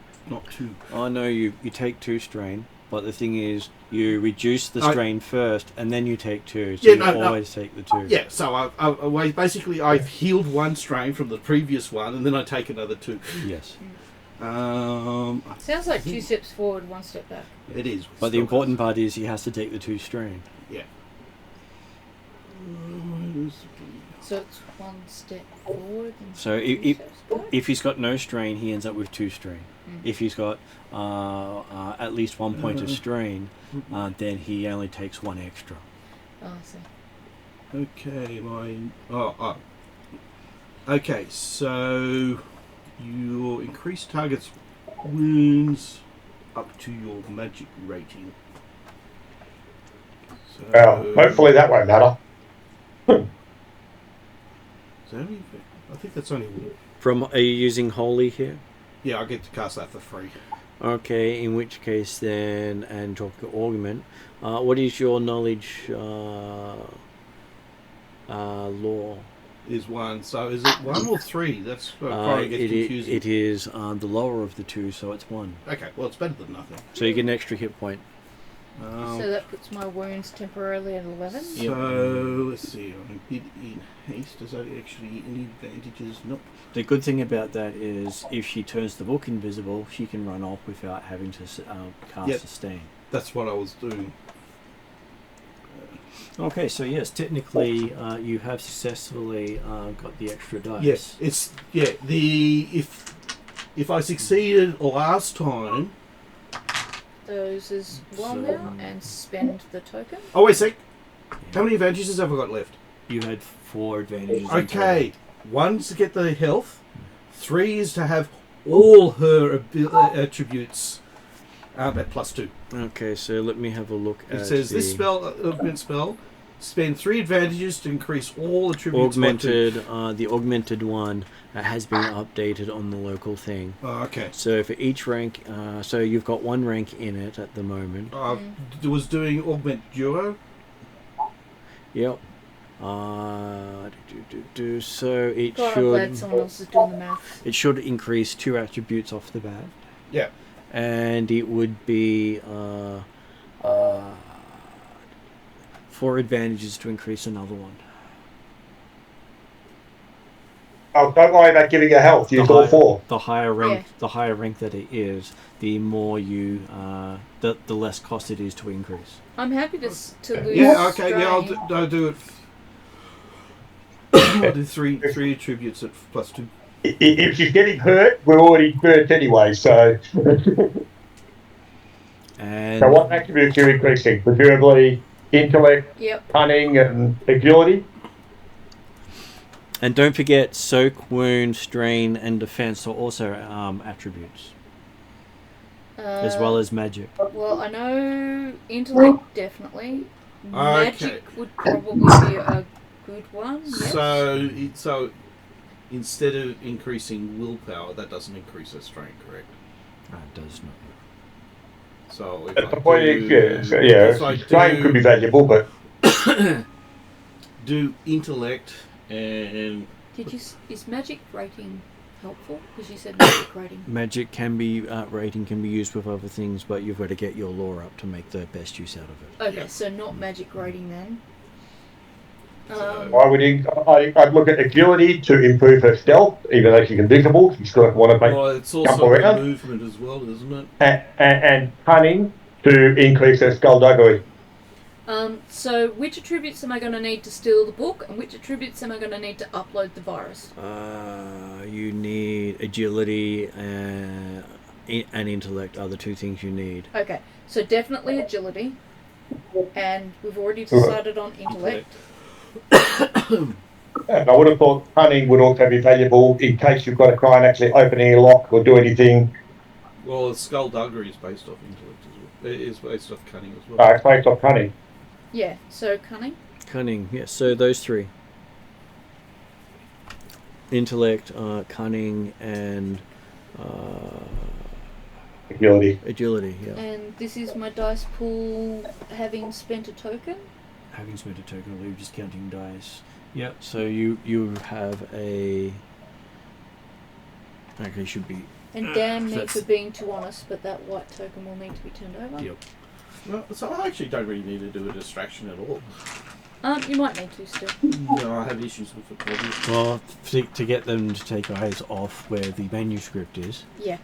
2. I know you take 2 strain, but the thing is, you reduce the I- strain first, and then you take 2. So Yeah, you no. always take the 2. Yeah, so I've healed 1 strain from the previous one, and then I take another 2. Yes. Sounds like 2 steps forward, 1 step back. It is. But the important part is he has to take the 2 strain. Yeah. So it's 1 step forward and So 2 if steps back? if he's got no strain, he ends up with 2 strain. If he's got at least 1 point of strain, then he only takes 1 extra. Oh, I see. Okay, okay, so you increase target's wounds up to your magic rating. So, Hopefully that won't matter. Is that only, I think that's only one. Are you using Holy here? Yeah, I get to cast that for free. Okay, in which case then, and drop your augment. What is your knowledge law? Is one. So is it 1 or 3? That's where it gets confusing. It is the lower of the two, so it's 1. Okay, well it's better than nothing. So you get an extra hit point. So that puts my wounds temporarily at 11. So let's see. I'm a bit in haste. Does that actually any advantages? Nope. The good thing about that is if she turns the book invisible, she can run off without having to cast Sustain. That's what I was doing. Okay, so yes, technically you have successfully got the extra dice. Yes, it's if I succeeded last time. Those as well now, and spend the token. Oh wait a sec. How many advantages have I got left? You had 4 advantages. Okay, 1 is to get the health. 3 is to have all her attributes at +2. Okay, so let me have a look at It says this spell, augment spell, spend 3 advantages to increase all attributes. Augmented, the augmented one has been updated on the local thing. Oh, okay. So for each rank, so you've got 1 rank in it at the moment. Was doing augment duo. Yep. So it God, I'm should. glad someone else is doing the math. It should increase 2 attributes off the bat. Yeah. And it would be 4 advantages to increase another one. Oh, don't worry about giving her health. Use all 4. The higher rank, the higher rank that it is, the more you, the less cost it is to increase. I'm happy to lose. Yeah. Okay. strain. Yeah. I'll do it. I'll do 3 attributes at +2. If she's getting hurt, we're already hurt anyway, so... And so what attributes are you increasing? Presumably intellect, cunning, and agility? And don't forget, soak, wound, strain, and defense are also attributes. As well as magic. Well, I know intellect definitely. Magic would probably be a good one. Yes. So instead of increasing willpower, that doesn't increase her strength, correct? It does not. So if strength could be valuable, but do intellect and is magic rating helpful? Because you said magic rating. Magic can be rating can be used with other things, but you've got to get your lore up to make the best use out of it. Okay, so not magic rating then. I'd look at agility to improve her stealth, even though she's invisible. She's going to want to make it's also around. movement as well, isn't it? And cunning to increase her skullduggery. So which attributes am I going to need to steal the book, and which attributes am I going to need to upload the virus? You need agility and intellect are the 2 things you need. Okay, so definitely agility, and we've already decided on intellect. And I would have thought cunning would also be valuable in case you've got to try and actually open any lock or do anything. Well, skullduggery is based off intellect as well. It is based off cunning as well. It's based off cunning. Yeah, so cunning? Cunning, yes. So those 3. Intellect, cunning, and... Agility, yeah. And this is my dice pool having spent a token? Having spent a token, we're just counting dice. Yep, so you have a... Okay, should be... And damn me for being too honest, but that white token will need to be turned over. Yep. Well, so I actually don't really need to do a distraction at all. You might need to still. No, I have issues with it. Well, to get them to take eyes off where the manuscript is. Yeah.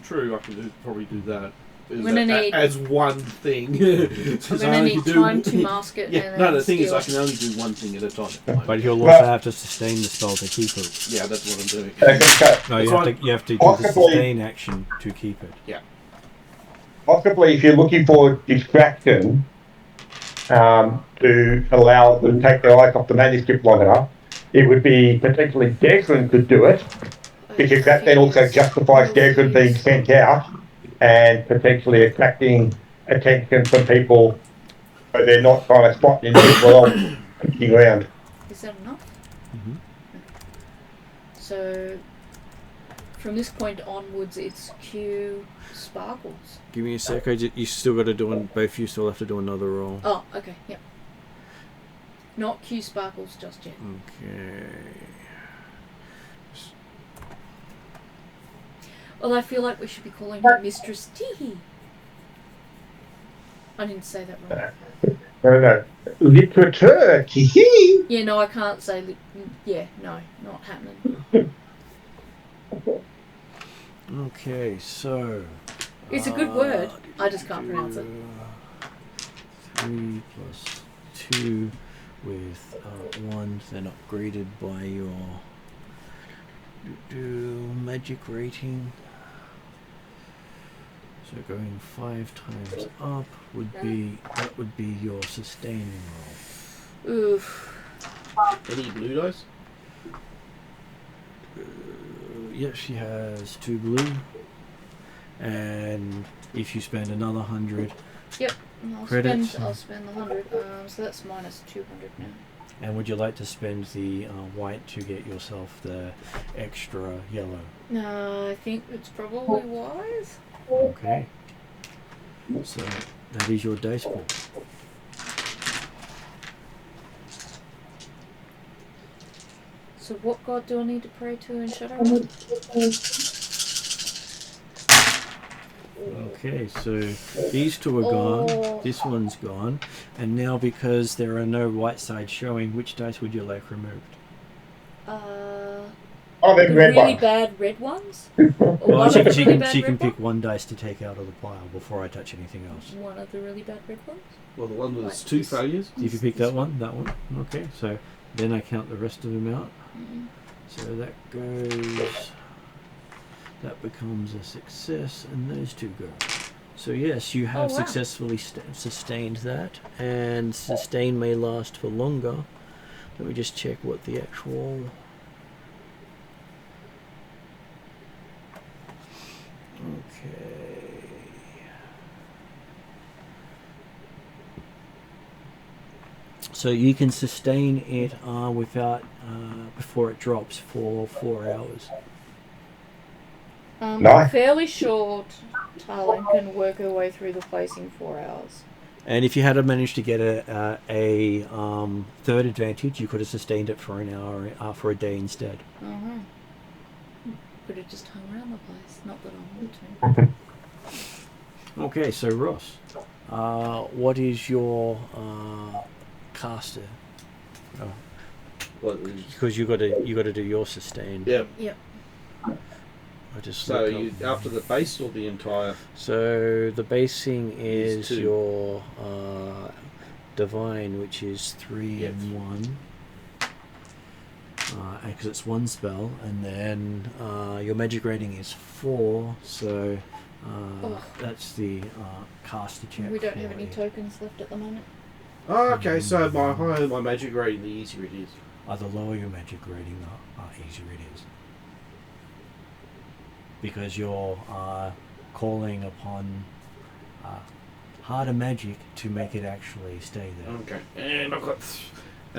True, I can probably do that. I'm gonna need as one thing. I'm gonna need time to mask it. Yeah, and no, then the thing is, steal I can only do one thing at a time. But you'll also have to sustain the spell to keep it. Yeah, that's what I'm doing. No, you have to do the sustain action to keep it. Yeah. Possibly, if you're looking for distraction to allow them to take their eyes off the manuscript long enough, it would be potentially Desmond could do it, because that then also justifies Desmond being sent out and potentially attracting attention from people So they're not kind of spotting it while I'm clicking around. Is that enough? Mhm. So, from this point onwards, it's Q sparkles. Give me a sec. You still got to do one. Both you still have to do another roll. Oh, okay, yep. Not Q sparkles just yet. Okay. Well, I feel like we should be calling her Mistress Tee-Hee. I didn't say that wrong. No. Literature. Tee-Hee. Yeah, no, I can't say. Yeah, no, not happening. Okay, so. It's a good word. I just can't pronounce it. 3 plus 2 with 1, then upgraded by your magic rating. So going 5 times up would be your sustaining roll. Oof. Any blue dice? Yes, she has 2 blue, and if you spend another 100, Yep. I'll credits. spend the 100. So that's minus 200 now. And would you like to spend the white to get yourself the extra yellow? No, I think it's probably wise. Okay. So that is your dice pool. So what god do I need to pray to in Shadowrun? Okay, so these two are gone. This one's gone. And now because there are no white sides showing, which dice would you like removed? Oh, The then red really one. bad red ones? Well, One she of the can, really bad she can red pick ones? one dice to take out of the pile before I touch anything else. One of the really bad red ones? Well, the one with Like 2 this. failures. If you pick that one. Okay, so then I count the rest of them out. Mm-mm. So that goes, that becomes a success, and those two go. So yes, you have wow. successfully sustained that, and sustain may last for longer. Let me just check what the actual... Okay. So you can sustain it without before it drops for 4 hours. No. I'm fairly sure Talon can work her way through the place in 4 hours. And if you had managed to get a third advantage, you could have sustained it for an hour, for a day instead. Uh-huh. Could have just hung around the place. Not that I want to. Okay, so Ross, what is your caster? What is... Because you got to do your sustain. Yeah. Yep. I just So looked you up. after the base or the entire? So the basing is 2. your divine, which is 3 Yep. and 1. Because it's 1 spell, and then your magic rating is 4, so that's the caster check. We don't for have any you. tokens left at the moment. Oh, okay. So my higher my magic rating, the easier it is. The lower your magic rating, the easier it is. Because you're calling upon harder magic to make it actually stay there. Okay. And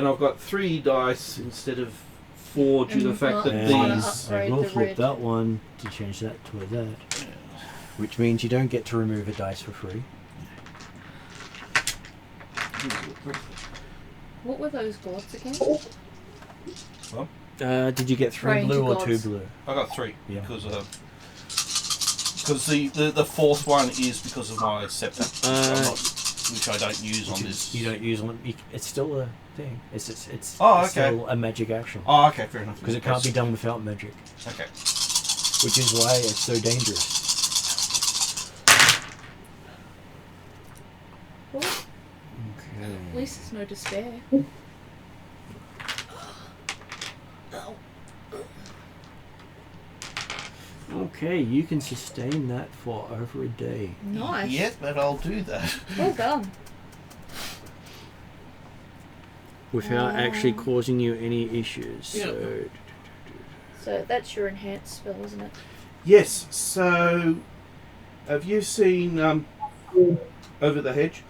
I've got 3 dice instead of 4 due to the fact that And these. I will upgrade the flip red. that one to change that to a that. Which means you don't get to remove a dice for free. What were those gods again? Did you get 3 Praying blue to or gods. 2 blue? I got 3 Yeah. because the fourth one is because of my scepter, which I don't use on this. You don't use one. It's still a thing. It's Oh, okay. still a magic action. Oh, okay, fair enough. Because it can't be done without magic. Okay. Which is why it's so dangerous. Well, Okay. at least there's no despair. Okay, you can sustain that for over a day. Nice. Yeah, but I'll do that. Well done. Without actually causing you any issues. Yeah. So that's your enhanced spell, isn't it? Yes. So, have you seen Over the Hedge?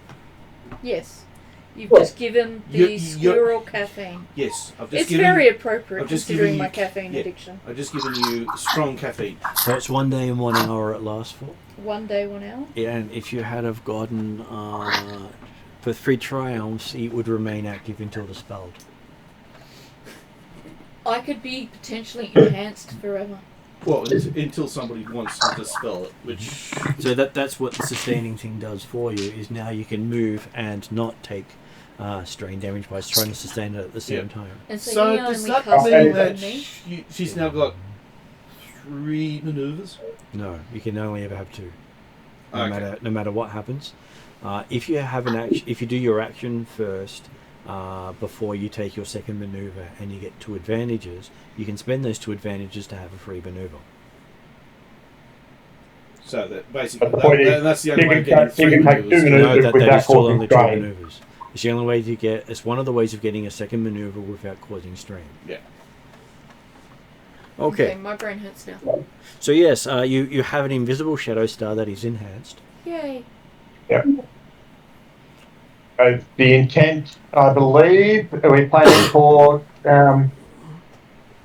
Yes. You've just given the squirrel caffeine. Yes, It's very appropriate considering my caffeine yeah, addiction. I've just given you strong caffeine. So it's 1 day and 1 hour it lasts for. 1 day, 1 hour? Yeah, and if you had have gotten for 3 triumphs, it would remain active until dispelled. I could be potentially enhanced forever. Well, until somebody wants to dispel it, which... So that's what the sustaining thing does for you, is now you can move and not take strain damage by trying to sustain it at the same time. And So you does only that cast mean it that on me? she's now got 3 manoeuvres? No, you can only ever have 2. Okay. No matter what happens. If you have an action, if you do your action first before you take your second maneuver and you get 2 advantages, you can spend those 2 advantages to have a free maneuver. So that basically, But the point is, that's the only you way can of getting take- you 3 can take manoeuvres. two No, Maneuvers that without is still causing only 2 strain. maneuvers. It's the only way to get. It's one of the ways of getting a second maneuver without causing strain. Yeah. Okay. My brain hurts now. So yes, you have an invisible shadow star that is enhanced. Yay. Yep. The intent, I believe, we're planning for the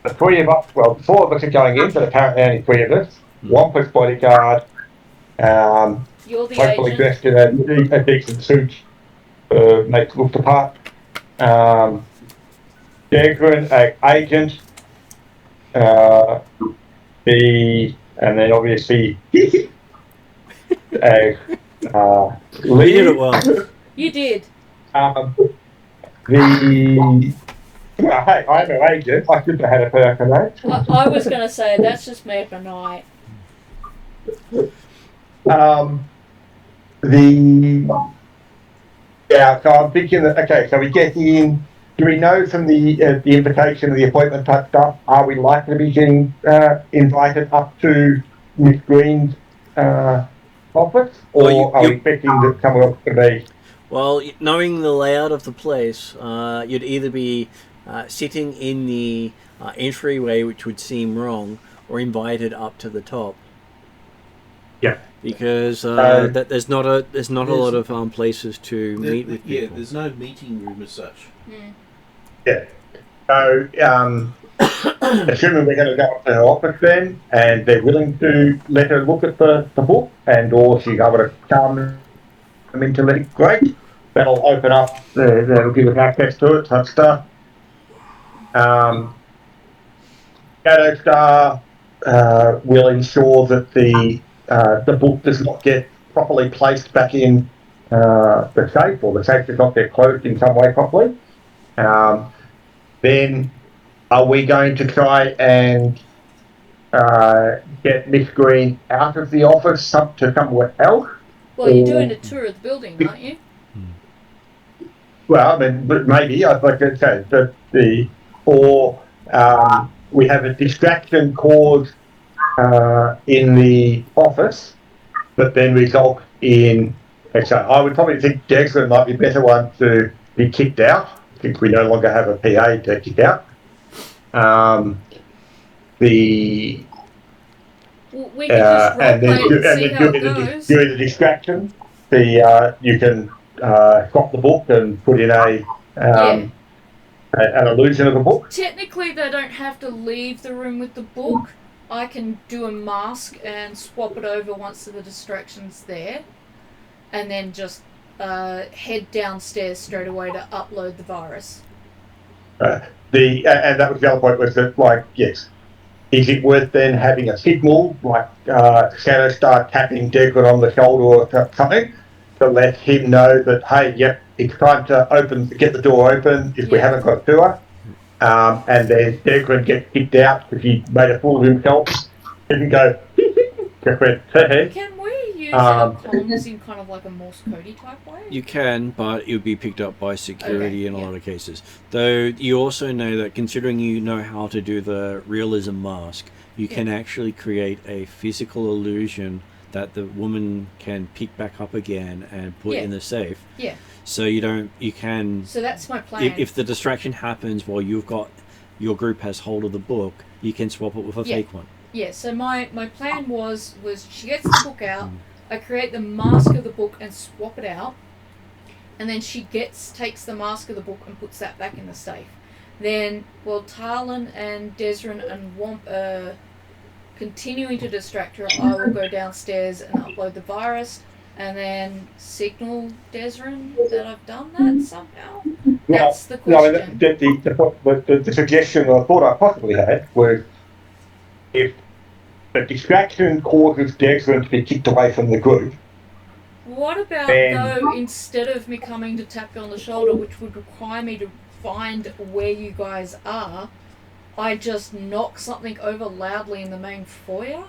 3 of us. Well, 4 of us are going in, but apparently only 3 of us. One plus bodyguard. You're the Hopefully agent. dressed in a decent suit, make look the part. Degran, agent. And then obviously You did it Lee. well. You did. Hey, I'm an agent. I should have had a perk on that. I was going to say, that's just me for night. So I'm thinking that, okay, so we get in, do we know from the invitation of the appointment type stuff, are we likely to be getting invited up to Miss Green's office? Or Well, are we expecting that someone else to be? Well, knowing the layout of the place, you'd either be sitting in the entryway, which would seem wrong, or invited up to the top. Yeah. Because that there's not a lot of places to meet with people. Yeah, there's no meeting room as such. Yeah. So, assuming we're going to go up to her office then, and they're willing to let her look at the book, and or she's able to calm them into it, great. That'll open up, that'll give us access to it, type stuff. Shadow Star will ensure that the book does not get properly placed back in the safe, or the safe does not get closed in some way properly. Then are we going to try and get Miss Green out of the office to somewhere else? Well, you're doing a tour of the building, aren't you? Well, I mean, but maybe, I'd like to say that we have a distraction caused in the office, but then result in, so I would probably think Dexter might be a better one to be kicked out, since we no longer have a PA to kick out. Well, we can just roleplay it and see how it goes. During the distraction, you can swap the book and put in an illusion of the book. Technically, they don't have to leave the room with the book. I can do a mask and swap it over once the distraction's there, and then just head downstairs straight away to upload the virus. And that was the other point, was that, like, yes, is it worth then having a signal, like Shadow Star tapping Declan on the shoulder or something, to let him know that, hey, yep, it's time to get the door open if we haven't got to her. And then Declan gets kicked out because he made a fool of himself. Didn't go, just went, hey. Can we use our comms in kind of like a Morse codey type way? You can, but it would be picked up by security in a lot of cases. Though you also know that, considering you know how to do the realism mask, you can actually create a physical illusion that the woman can pick back up again and put in the safe. Yeah. So you can... So that's my plan. If the distraction happens while your group has hold of the book, you can swap it with a fake one. Yeah, so my plan was she gets the book out, I create the mask of the book and swap it out, and then she takes the mask of the book and puts that back in the safe. Then, while Talon and Desrin and Womp are continuing to distract her, I will go downstairs and upload the virus, and then signal Desrin that I've done that somehow. That's the question. The suggestion I thought I possibly had was if the distraction causes Desrin to be kicked away from the group. What about, though, instead of me coming to tap you on the shoulder, which would require me to find where you guys are, I just knock something over loudly in the main foyer?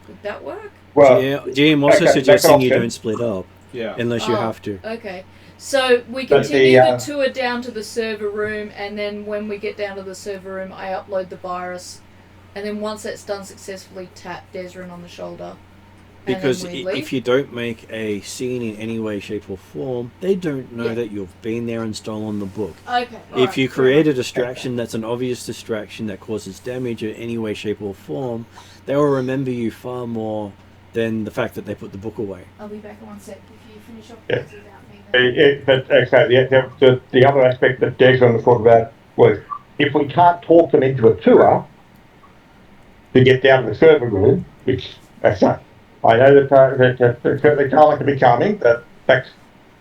Would that work? Well, GM also suggesting you don't split up. Yeah. Unless you have to. Okay. So we continue the tour down to the server room, and then when we get down to the server room, I upload the virus, and then once that's done successfully, tap Desrin on the shoulder. Because if you don't make a scene in any way, shape, or form, they don't know that you've been there and stolen the book. Okay. If you create a distraction that's an obvious distraction that causes damage in any way, shape, or form, they will remember you far more than the fact that they put the book away. I'll be back in 1 sec. If you finish off Yeah. without me. The other aspect that Desmond was talking about was if we can't talk them into a tour to get down to the server room, which I know that certainly Carla can be coming, but that's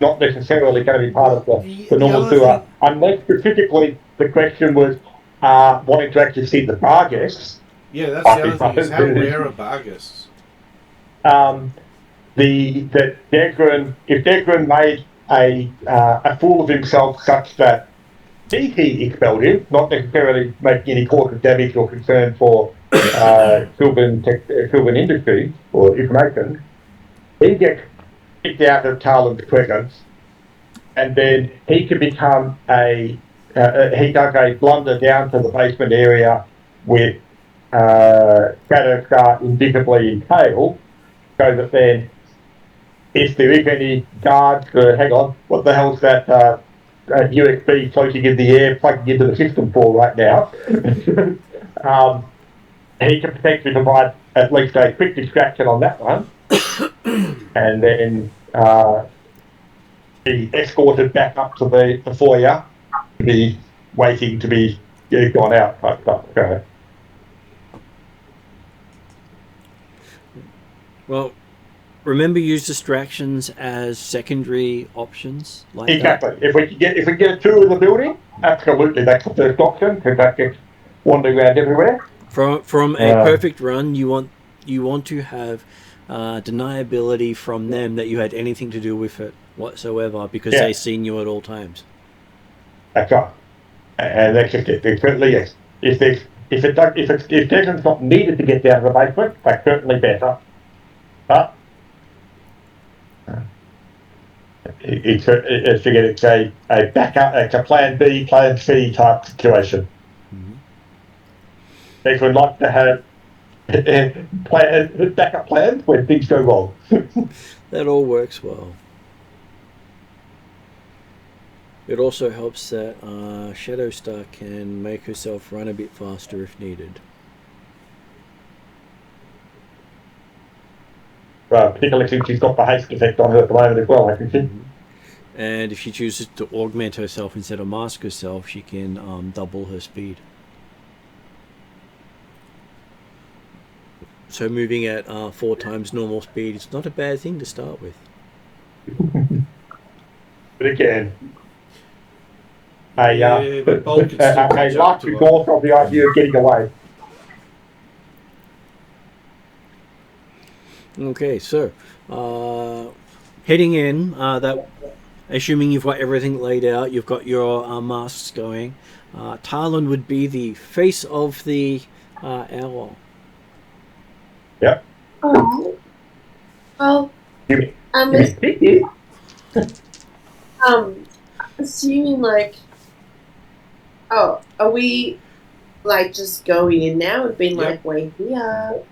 not necessarily going to be part of the normal tour. Unless specifically the question was wanting to actually see the bar guests. Yeah, that's the other thing, is how rare are bar guests? If Desrin made a fool of himself such that Tee-Hee expelled him, not necessarily making any cause of damage or concern for Sylvan Industries or information, he gets kicked out of Talon's presence, and then he can become he does a blunder down to the basement area with Shadowstar invisibly impaled, so that then if there is any guards, hang on, what the hell's that USB floating in the air plugging into the system for right now? He can potentially provide at least a quick distraction on that one, and then be escorted back up to the foyer to be waiting to be gone out type stuff. Okay. Well, remember, use distractions as secondary options. Like exactly. That. If we get a tour of the building, absolutely, that's the first option because that gets wandering around everywhere. From a perfect run, you want to have deniability from them that you had anything to do with it whatsoever, because they've seen you at all times. That's right, and that's just it. Certainly, yes. If Desmond's not needed to get down to the basement, that's certainly better. But it's a backup, it's a plan B, plan C type situation. They would like to have backup plans when things go wrong. That all works well. It also helps that Shadowstar can make herself run a bit faster if needed. Particularly since she's got the haste effect on her at the moment as well, I can see. And if she chooses to augment herself instead of mask herself, she can double her speed. So moving at 4 times normal speed is not a bad thing to start with. But again, a last resort of the idea of getting away. Okay, so heading in, that assuming you've got everything laid out, you've got your masks going. Talon would be the face of the owl. Yep. Well, assuming are we just going in now and being we're here?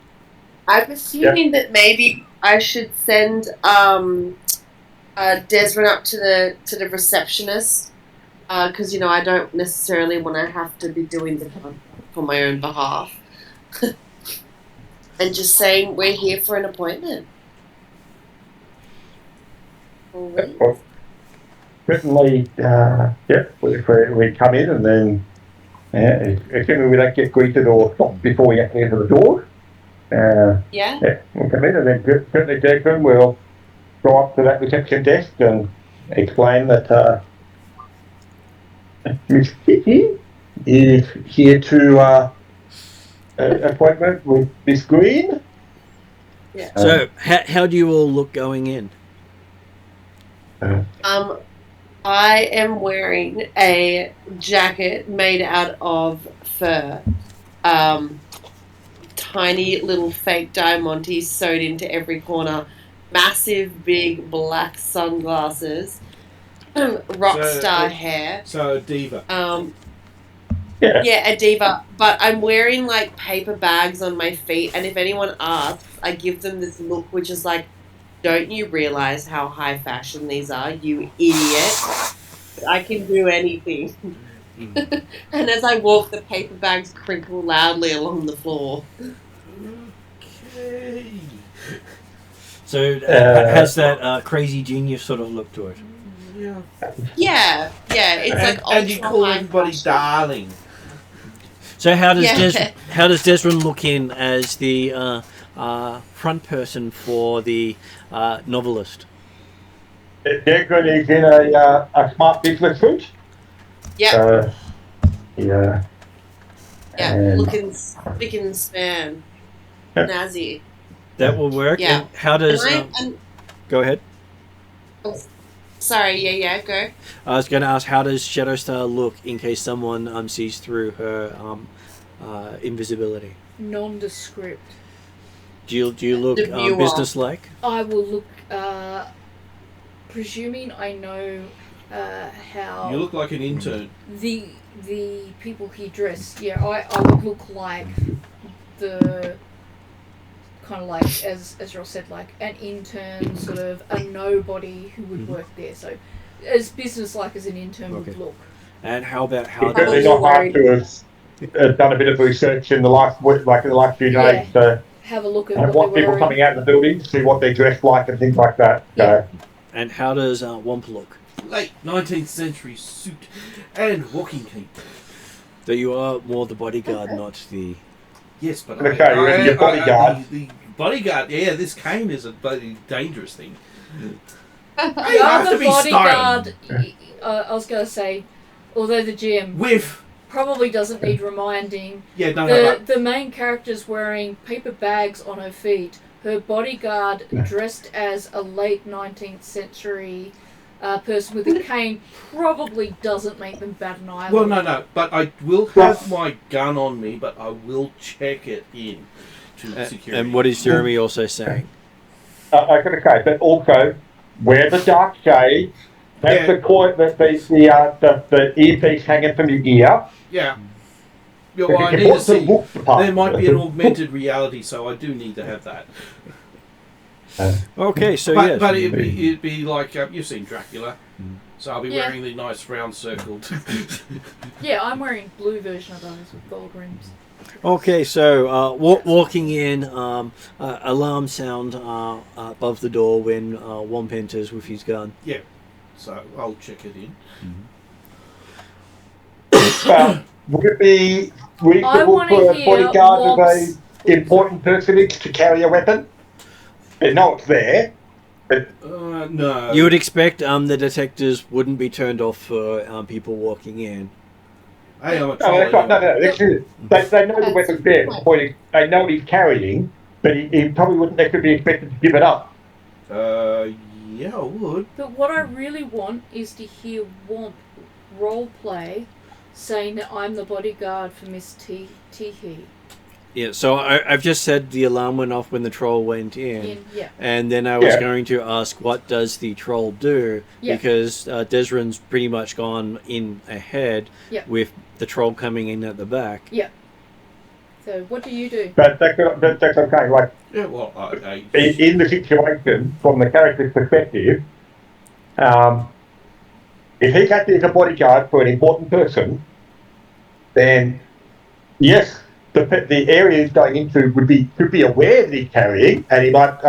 I'm assuming that maybe I should send Desmond up to the receptionist because I don't necessarily want to have to be doing the for my own behalf, and just saying we're here for an appointment. certainly, we come in and then assuming we don't get greeted or stopped before we actually enter the door. We'll come in and then certainly Declan will go up to that reception desk and explain that Miss Tee-Hee is here to appointment with Miss Green. Yeah. So, how do you all look going in? I am wearing a jacket made out of fur. Tiny little fake diamantes sewed into every corner. Massive, big, black sunglasses. Rockstar hair. So, a diva. Yeah, a diva. But I'm wearing, like, paper bags on my feet, and if anyone asks, I give them this look which is like, don't you realise how high fashion these are, you idiot? I can do anything. And as I walk, the paper bags crinkle loudly along the floor. Okay. So, has that crazy genius sort of look to it? Yeah. It's like and you call everybody fashion. darling. So how does Desmond look in as the front person for the novelist? Declan is in a smart business suit. Yeah. Yeah. Looking spick and span. Nazi. That will work. Yeah. And how does... go ahead. Sorry, go. I was going to ask, how does Shadowstar look in case someone sees through her invisibility? Nondescript. Do you look business-like? I will look, presuming I know how... You look like an intern. The people he dressed, I would look like the... kind of like, as Ross said, like an intern, sort of a nobody who would work there. So, as business-like as an intern would look. And how about It's not hard to have done a bit of research in the last few days to have a look at what people coming out of the building, see what they dress like and things like that. Yeah. And how does Womp look? Late 19th century suit and walking cane. So you are more the bodyguard, not the... Yes, but your bodyguard. The bodyguard, this cane is a bloody dangerous thing. I have the bodyguard. I was going to say, although the GM probably doesn't need reminding. The main character's wearing paper bags on her feet. Her bodyguard, dressed as a late 19th century person with a cane, probably doesn't make them bat an eyelid. Well, no, but I will have my gun on me, but I will check it in to security. And what is Jeremy also saying? I was going to say, but also wear the dark shade. Have the earpiece hanging from your ear. Yeah. Well, I need to see. There might be an augmented reality, so I do need to have that. Okay, so but it'd be like you've seen Dracula, so I'll be wearing the nice round circled. I'm wearing blue version of those with gold rims. Okay, so walking in, alarm sound above the door when Womp enters with his gun. Yeah, so I'll check it in. Would it be reasonable for a bodyguard of an important personage to carry a weapon? They know it's there, but... no. You would expect the detectives wouldn't be turned off for people walking in. Hey, I'm a No. They know the weapon's there. They know what he's carrying, but he probably wouldn't necessarily be expected to give it up. Yeah, I would. But what I really want is to hear Womp roleplay saying that I'm the bodyguard for Miss Tee-Hee. Yeah, so I've just said the alarm went off when the troll went in. And then I was going to ask, what does the troll do? Because Desrin's pretty much gone in ahead with the troll coming in at the back. Yeah. So what do you do? But that's okay. Like, in the situation, from the character's perspective, if he's acting as a bodyguard for an important person, then yes, the area he's going into should be aware that he's carrying, and he might,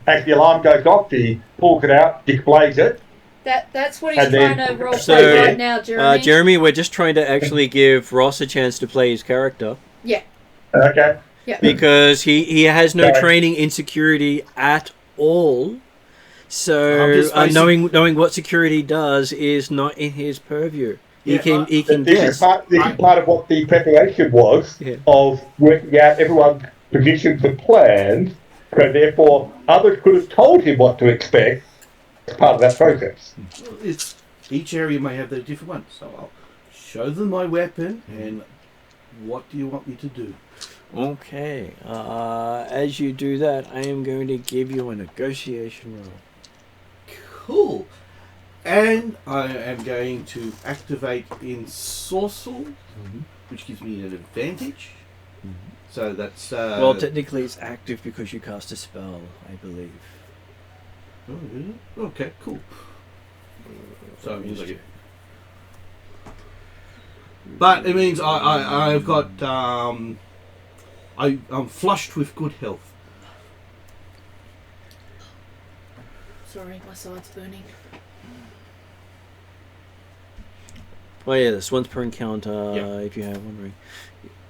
as the alarm goes off, he pulls it out, displays it, That's what he's And then- trying to role So, play right now, Jeremy. Jeremy, we're just trying to actually give Ross a chance to play his character Okay. Yeah. because he has no Sorry. training in security at all. I'm So just facing- knowing what security does is not in his purview. He Yeah, can This guess. is part of what the preparation was Yeah. of working out everyone's positions and plans, so therefore others could have told him what to expect as part of that process. It's each area may have their different ones, so I'll show them my weapon and what do you want me to do? Okay. As you do that, I am going to give you a negotiation roll. Cool. And I am going to activate Ensorcel, which gives me an advantage. So that's Well, technically, it's active because you cast a spell, I believe. Oh, is it? Okay, cool. So it means I get... But it means I've got I'm flushed with good health. Sorry, my side's burning. Oh yeah, this once per encounter. Yep. If you have wondering,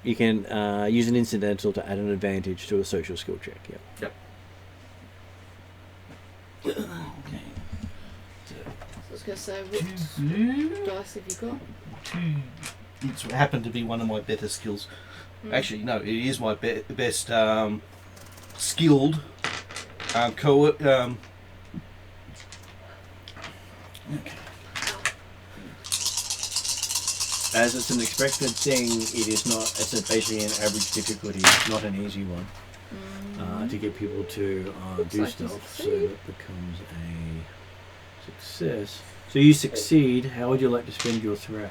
you can use an incidental to add an advantage to a social skill check. Yeah. Yep. So I was going to say, what dice have you got? It's happened to be one of my better skills. Actually, no, it is my best skilled As it's an expected thing, it is not. It's basically an average difficulty. It's not an easy one to get people to do like you stuff. So succeed. that becomes a success. So you succeed. How would you like to spend your threat?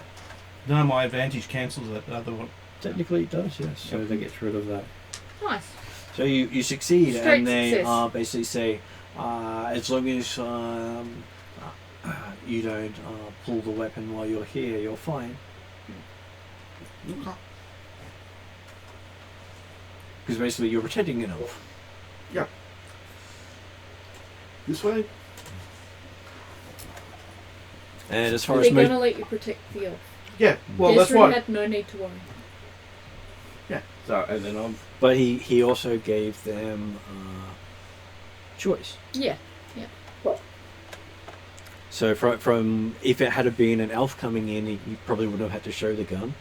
No, my advantage cancels that other one. Technically, it does. Yes. So Yep. they get rid of that. Nice. So you succeed, Straight and they success. basically say, as long as you don't pull the weapon while you're here, you're fine. Okay. Because basically you're protecting an elf. Yeah. This way? And as far They're as going to let you protect the elf. Yeah, well, that's Desiree right. had no need to worry. Yeah, so, and then I'm... But he also gave them choice. Yeah. So from if it had been an elf coming in, you probably wouldn't have had to show the gun.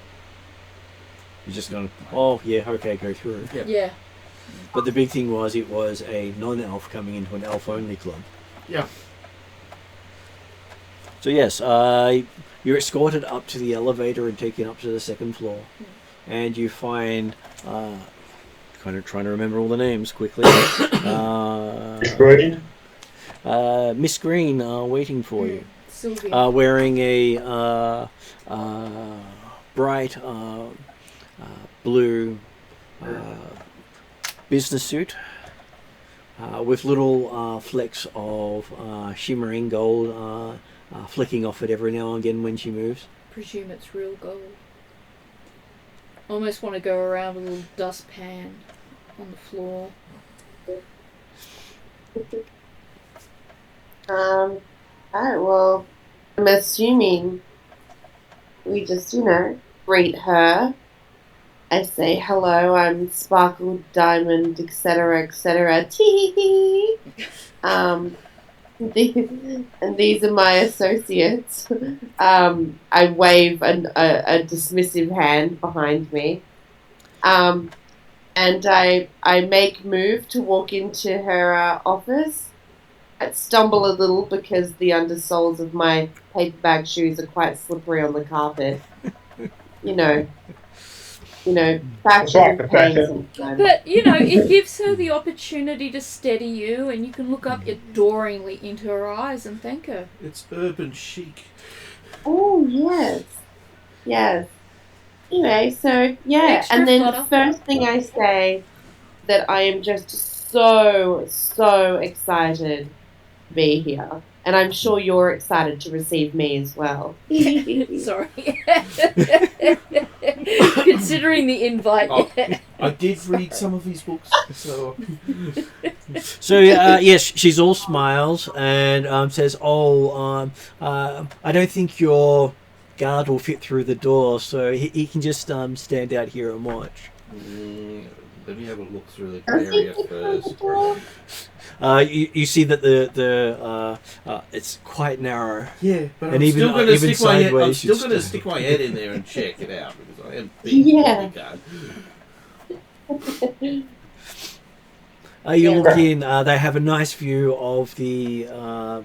You're just going, oh yeah, okay, go through. Yeah. Yeah. But the big thing was it was a non-elf coming into an elf-only club. Yeah. So yes, you're escorted up to the elevator and taken up to the second floor, and you find, kind of trying to remember all the names quickly. Green. Miss Green waiting for you, Sylvia. wearing a bright blue business suit with little flecks of shimmering gold flicking off it every now and again when she moves. Presume it's real gold. Almost want to go around a little dustpan on the floor. Alright, well, I'm assuming we just, greet her. I say, hello, I'm Sparkle, Diamond, etc., etc. Tee-Hee. And these are my associates. I wave a dismissive hand behind me. And I make move to walk into her office. I stumble a little because the undersoles of my paper bag shoes are quite slippery on the carpet. Fashion pain sometimes. But, it gives her the opportunity to steady you, and you can look up adoringly into her eyes and thank her. It's urban chic. Oh, yes. Yes. Anyway, so, yeah. Extra and then flutter. the first thing I say that I am just so excited to be here. And I'm sure you're excited to receive me as well. Sorry. Considering the invite. Oh. I did read some of his books, so... So, yes, she's all smiles and says, I don't think your guard will fit through the door, so he can just stand out here and watch. Let me have a look through the area first. You see that the it's quite narrow. Yeah, but And I'm even- still going to even stick my head. I'm sideways, still it's going to just- stick my head in there and check it out because I am big Yeah. bodyguard. You Yeah. look in. They have a nice view of the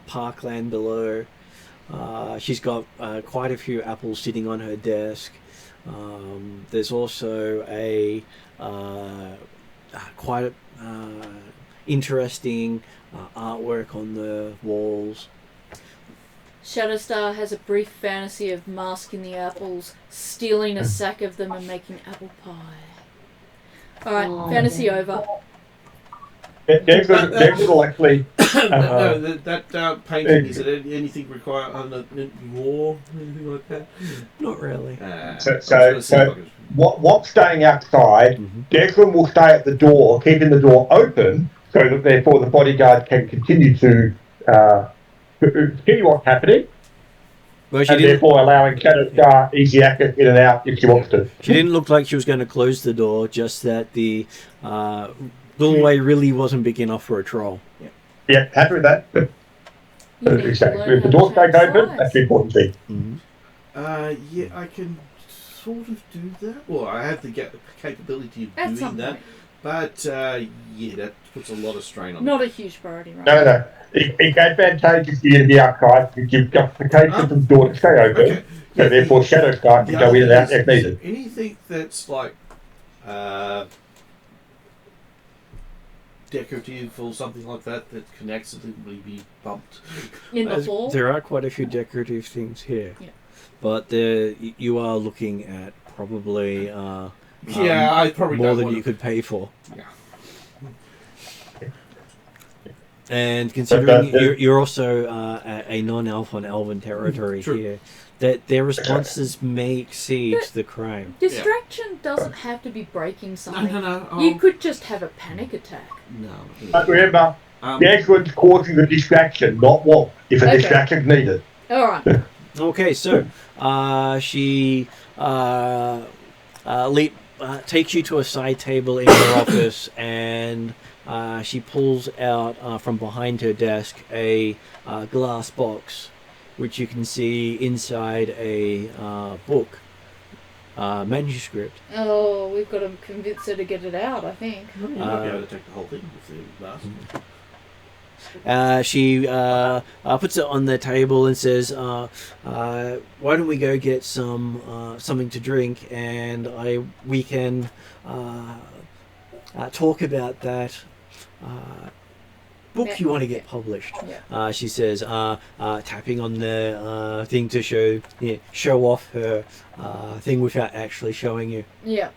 parkland below. She's got quite a few apples sitting on her desk. There's also a quite interesting artwork on the walls. Shadowstar has a brief fantasy of masking the apples, stealing a sack of them, and making apple pie. Alright, fantasy over. Declan will actually. No, that painting, is it anything required under war? Anything like that? Not really. So what's staying outside? Mhm. Declan will stay at the door, keeping the door open, so that therefore the bodyguard can continue to see what's happening, Well, and therefore allowing Shadowstar easy access in and out if she wants to. She didn't look like she was going to close the door, just that the doorway really wasn't big enough for a troll. Yeah, happy with that. You need to Exactly. learn If the how door to stays change open, size. that's the important thing. Mm-hmm. Yeah, I can sort of do that. Well, I have the capability of At doing some that. point. But, yeah, that puts a lot of strain on Not a huge priority, right? No. It's advantageous for you to be outside to give justification for the door to stay open. Okay. So therefore Shadowstar can go in and out if needed. Anything that's like decorative or something like that that can accidentally be bumped. In the hall? There are quite a few decorative things here, Yeah. but you are looking at probably Yeah, I probably more don't than want you could pay for. Yeah. And considering you're also a non-elf on elven territory True. here, that their responses may exceed the crime. Distraction doesn't have to be breaking something. No. You could just have a panic attack. No. But remember, the expert's causing the distraction, not what, if a Okay. distraction's needed. Alright. Okay, so she takes you to a side table in her office, and she pulls out from behind her desk a glass box, which you can see inside a book, manuscript. Oh, we've got to convince her to get it out, I think. You might be able to take the whole thing if they're last. She puts it on the table and says, "Why don't we go get something to drink, and we can talk about that book you want to get published." Yeah. She says, tapping on the thing to show off her thing without actually showing you. Yeah.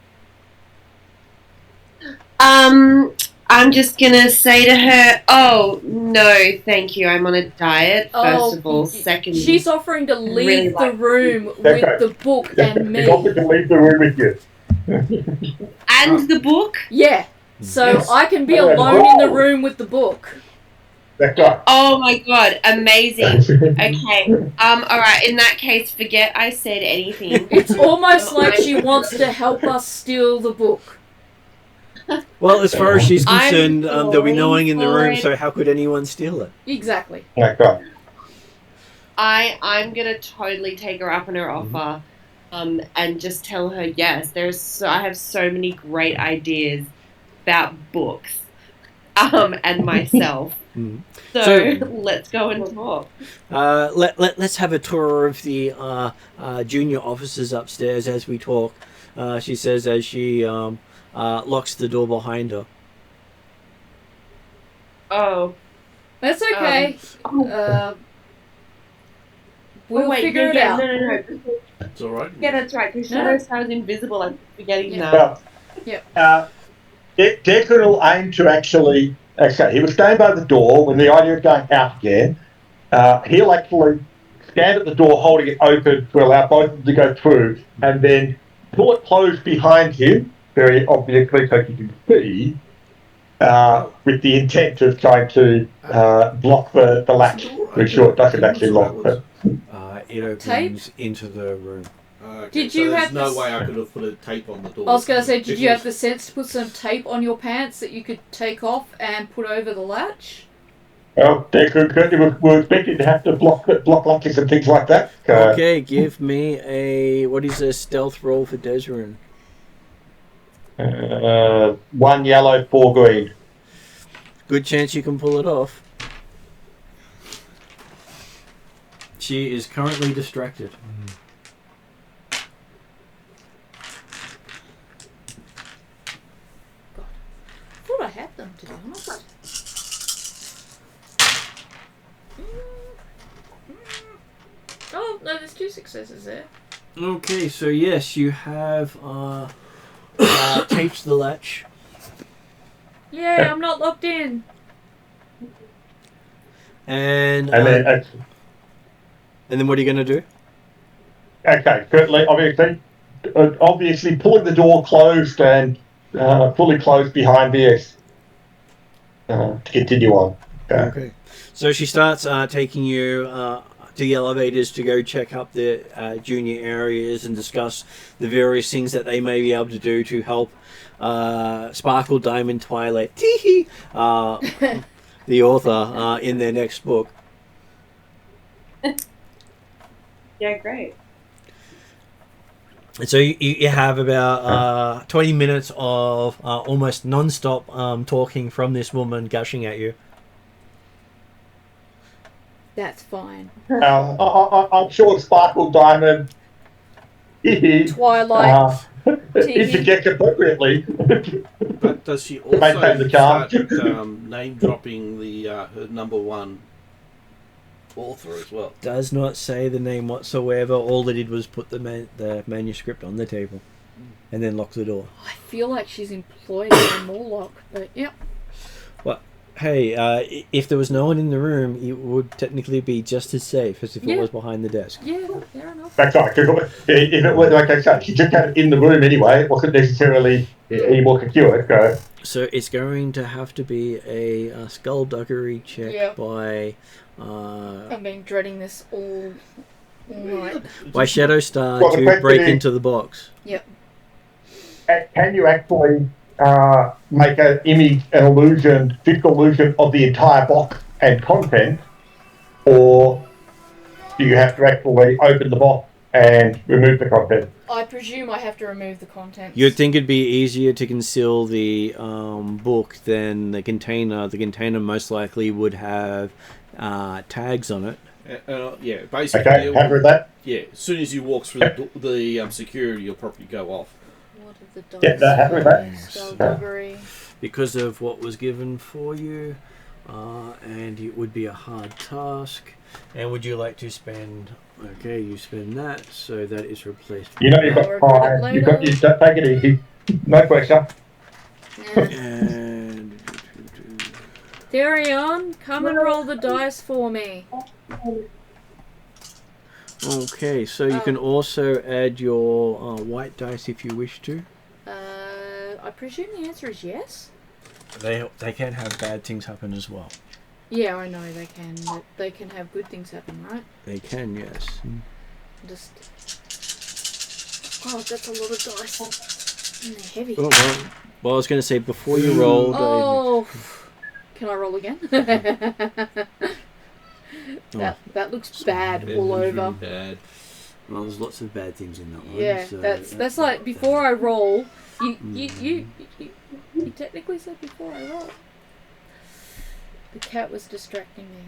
I'm just gonna say to her, oh, no, thank you, I'm on a diet, first of all. Second, She's offering to leave really the like room with the book and me. He's offered to leave the room with you. and the book? Yeah. So Yes. I can be Oh, alone in the wow. room with the book. That's right. Oh my god, amazing. Okay. Alright, in that case, forget I said anything. It's almost like she wants to help us steal the book. Well, as far as she's I'm concerned, there'll be no one in the room, going for so it. how could anyone steal it? Exactly. That's right. I'm gonna totally take her up on her offer, and just tell her yes. I have so many great ideas about books, and myself. Mhm. So let's go and talk. Let's have a tour of the junior officers upstairs as we talk, she says as she locks the door behind her. Oh. That's okay. We'll wait, figure it yeah, out. No. It's alright. Yeah, that's right. Because No. Shadowstar is invisible. I'm forgetting Yeah. that. Well, Declan will aim to actually he was staying by the door when the idea of going out again. He'll actually stand at the door holding it open to allow both of them to go through, and then pull it closed behind him very obviously, so you can see, with the intent of trying to block the latch. I'm sure it doesn't actually lock, but It opens into the room. Okay, Did you so have there's no this- way I could have put a tape on the door. I was going to say, did you have the Because- sense to put some tape on your pants that you could take off and put over the latch? well, we're expected to have to block latches and things like that. Okay, give me a... What is a stealth roll for Desrin? 1 yellow, 4 green. Good chance you can pull it off. She is currently distracted. I thought I had them, to be honest. Oh, no, there's 2 successes there. Okay, so yes, you have taped the latch. Yeah, I'm not locked in. And And then, what are you going to do? okay, certainly, obviously pulling the door closed and fully closed behind us to continue on. Okay. So she starts taking you to the elevators to go check up the junior areas and discuss the various things that they may be able to do to help Sparkle, Diamond, Twilight, Tee-Hee, the author, in their next book. Yeah, great. And so you have about 20 minutes of almost non-stop talking from this woman gushing at you. That's fine. I'm sure Sparkle, Diamond, Twilight, interject appropriately. But does she Maintain also the calm. start name dropping the her number one author as well? Does not say the name whatsoever. All they did was put the manuscript on the table and then lock the door. I feel like she's employed in a Morlock, but yep. Well, hey, if there was no one in the room, it would technically be just as safe as if it Yeah. was behind the desk. Yeah, fair enough. That's right. If it was, like I said, she just had it in the room anyway. It wasn't necessarily any more secure. So it's going to have to be a skullduggery check Yep. by I've been dreading this all night. Shadowstar Well, the to question break is- into the box. Yep. Can you actually make an image, an illusion, physical illusion of the entire box and content, or do you have to actually open the box and remove the content? I presume I have to remove the contents. You'd think it'd be easier to conceal the book than the container. The container most likely would have tags on it. Yeah, basically. Okay, happy with that? Yeah, as soon as you walk through the security, you'll probably go off. What are the dice? Yeah, no, happy with that. Skullduggery. Because of what was given for you, and it would be a hard task. And would you like to spend? Okay, you spend that, so that is replaced. You know you've got I'll time. regret it You take it easy. No pressure. Yeah. And Darion, come and roll the dice for me. okay, so you can also add your white dice if you wish to. I presume the answer is yes? They can have bad things happen as well. Yeah, I know they can. But they can have good things happen, right? They can, yes. Just. Oh, that's a lot of dice. And they're heavy. Oh, well, I was going to say before you rolled. Oh, can I roll again? that looks bad It all was over. really bad. Well, there's lots of bad things in that one. Yeah, so that's like before I roll. You technically said before I roll. The cat was distracting me.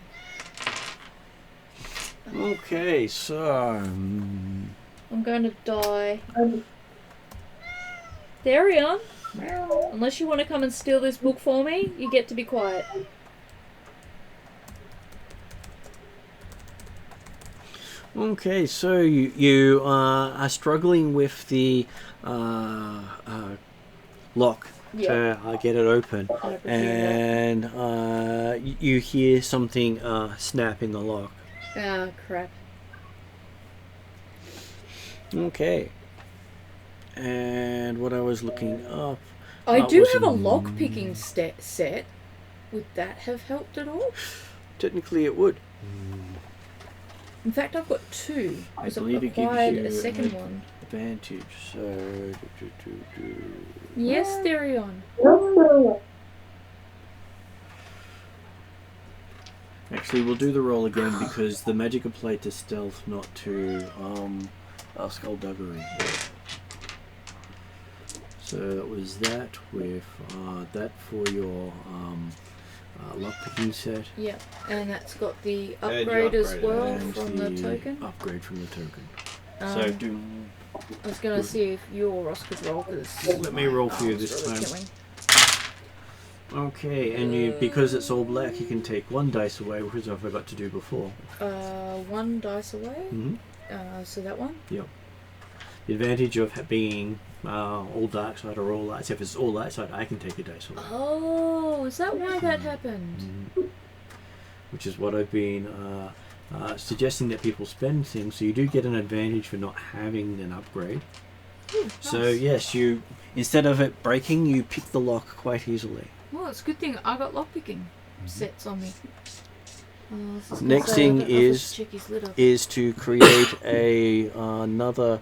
Okay, so. I'm going to die. Darion, unless you want to come and steal this book for me, you get to be quiet. Okay, so you are struggling with the lock to get it open, and you hear something snap in the lock. Ah, crap. Okay. And what I was looking up. I do was have a in- lock picking set. Would that have helped at all? Technically, it would. In fact, I've got 2. I I've believe it gives acquired you a second an one. advantage. So. Yes, Therion. Actually, we'll do the roll again because the magic applied to stealth, not to skullduggery. So that was that with that for your lockpicking set. Yeah, and that's got the And you upgrade as upgraded well and from the token. Upgrade from the token. Um, So do. I was going to see if you or Ross could roll because Let me roll for you this time. Killing. Okay, and you because it's all black, you can take 1 dice away, which I forgot to do before. 1 dice away. Mm-hmm. So that one. Yep. The advantage of being all dark side or all light, if it's all light side, I can take a dice away. Oh, is that why that happened? Which is what I've been suggesting that people spend things, so you do get an advantage for not having an upgrade. Ooh, So nice. yes, you instead of it breaking, you pick the lock quite easily. Well, it's a good thing I got lockpicking sets on me. Next thing is to create another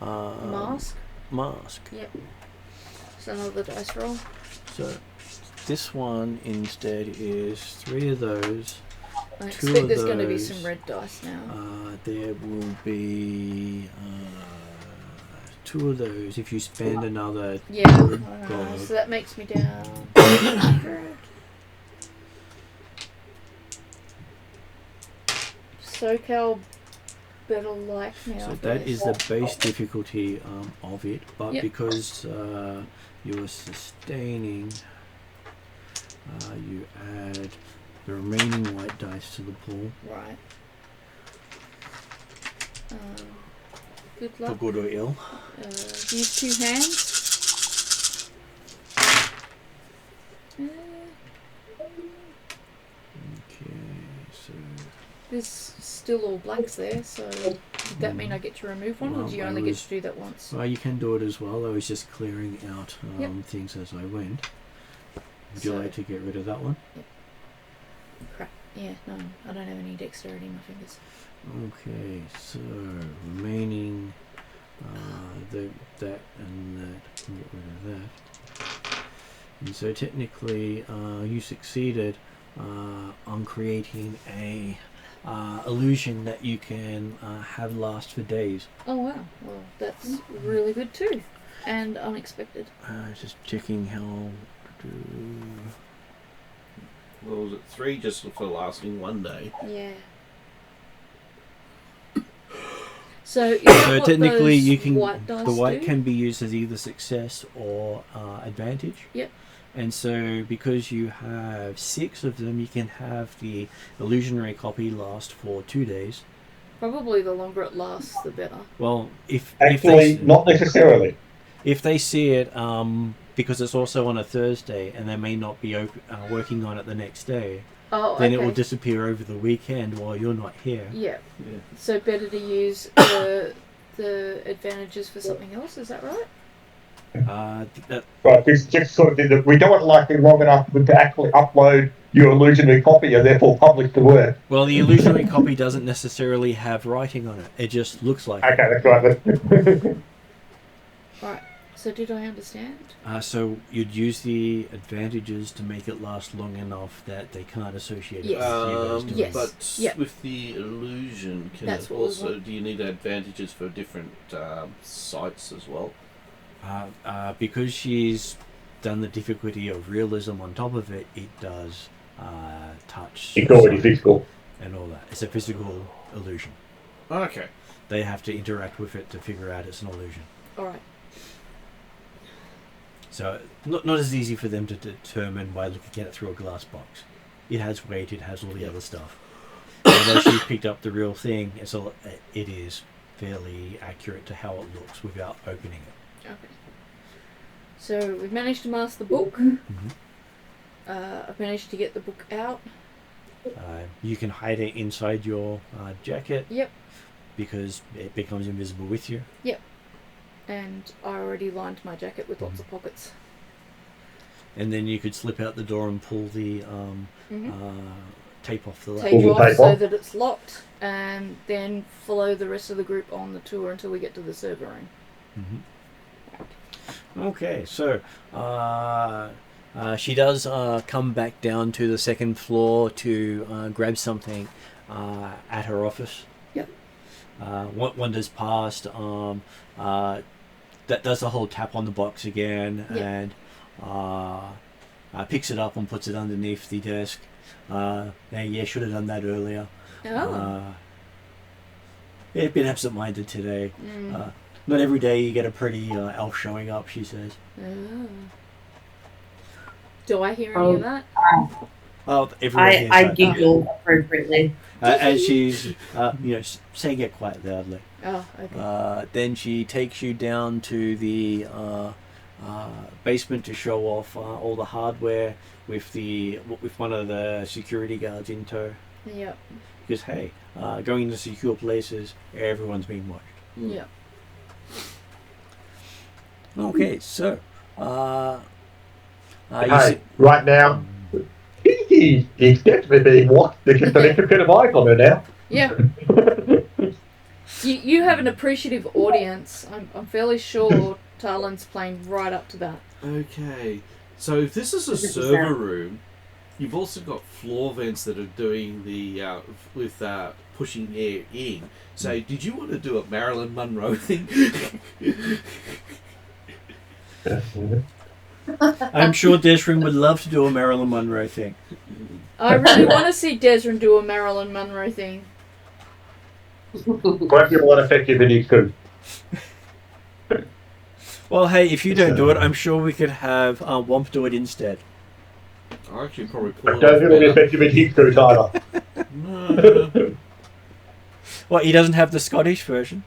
mask. mask. Yep. So another dice roll. So this one instead is 3 of those. I 2 expect of there's going to be those. some red dice now. There will be 2 of those if you spend another Yeah. 100 I know. gold. So that makes me down 100. SoCal better like now. So I that is guess. the base difficulty of it, but Yep. because you're sustaining, you add the remaining white dice to the pool Right. Good for luck. good or ill. Use 2 hands. Okay, so There's still all blanks there, so does that mean I get to remove one, or Well, do you I only get was- to do that once? well, you can do it as well. I was just clearing out Yep. things as I went. Would you So- like to get rid of that one? Crap. Yeah, no, I don't have any dexterity in my fingers. Okay, so remaining that and that. Get rid of that. And so technically, you succeeded on creating a illusion that you can have last for days. Oh wow, well that's really good too, and unexpected. Just checking how. What was it? 3 just for lasting 1 day. Yeah. So, is that So what technically, those you can white dice the white do? can be used as either success or advantage. Yep. And so, because you have 6 of them, you can have the illusionary copy last for 2 days. Probably the longer it lasts, the better. Well, if Actually, they, not necessarily. if they see it, because it's also on a Thursday, and they may not be working on it the next day, Oh, then okay. it will disappear over the weekend while you're not here. Yeah. Yeah. So better to use the advantages for something else. Is that right? Right, this just sort of did it. We don't want it lasting long enough to actually upload your illusionary copy and therefore publish the work. Well, the illusionary copy doesn't necessarily have writing on it. It just looks like it. Okay, that's right. Right. So did I understand? So you'd use the advantages to make it last long enough that they can't associate Yes. it with you guys doing Yes. But Yep. with the illusion, can That's it what we also want. do you need advantages for different sites as well? because she's done the difficulty of realism on top of it, it does touch It's already sight physical. and all that. It's a physical illusion. Okay. They have to interact with it to figure out it's an illusion. All right. So not as easy for them to determine by looking at it through a glass box. It has weight, it has all the other stuff. Although she's picked up the real thing, it is fairly accurate to how it looks without opening it. Okay. So we've managed to mask the book. I've managed to get the book out. You can hide it inside your jacket. Yep. Because it becomes invisible with you. Yep. And I already lined my jacket with lots of pockets. And then you could slip out the door and pull the tape off the latch. Take Pull the off tape so off. that it's locked, and then follow the rest of the group on the tour until we get to the server room. Okay, so she does come back down to the second floor to grab something at her office. Yep. Wanders past, that does the whole tap on the box again, Yep. and picks it up and puts it underneath the desk. Yeah, should have done that earlier. Oh. Yeah, been absent-minded today. Mm. Not every day you get a pretty elf showing up, she says. Oh. Do I hear any of that? Oh, everyone hears I that. giggle appropriately. And she's, saying it quite loudly. Oh, okay. Then she takes you down to the basement to show off all the hardware with one of the security guards in tow. Yep. Because hey, going into secure places, everyone's being watched. Yep. Okay, so you Hey, right now, he's definitely being watched. There's just an extra bit of eyes on her now. Yeah. You have an appreciative audience. I'm fairly sure Talon's playing right up to that. Okay, so if this is a server room, you've also got floor vents that are doing the pushing air in. So did you want to do a Marilyn Monroe thing? I'm sure Desrin would love to do a Marilyn Monroe thing. I really want to see Desrin do a Marilyn Monroe thing. Won't be a lot effective in his coup. Well, hey, if you don't do it, I'm sure we could have Womp do it instead. I actually probably pull I it don't think it'll be off effective in his coup either. better. Well, he doesn't have the Scottish version.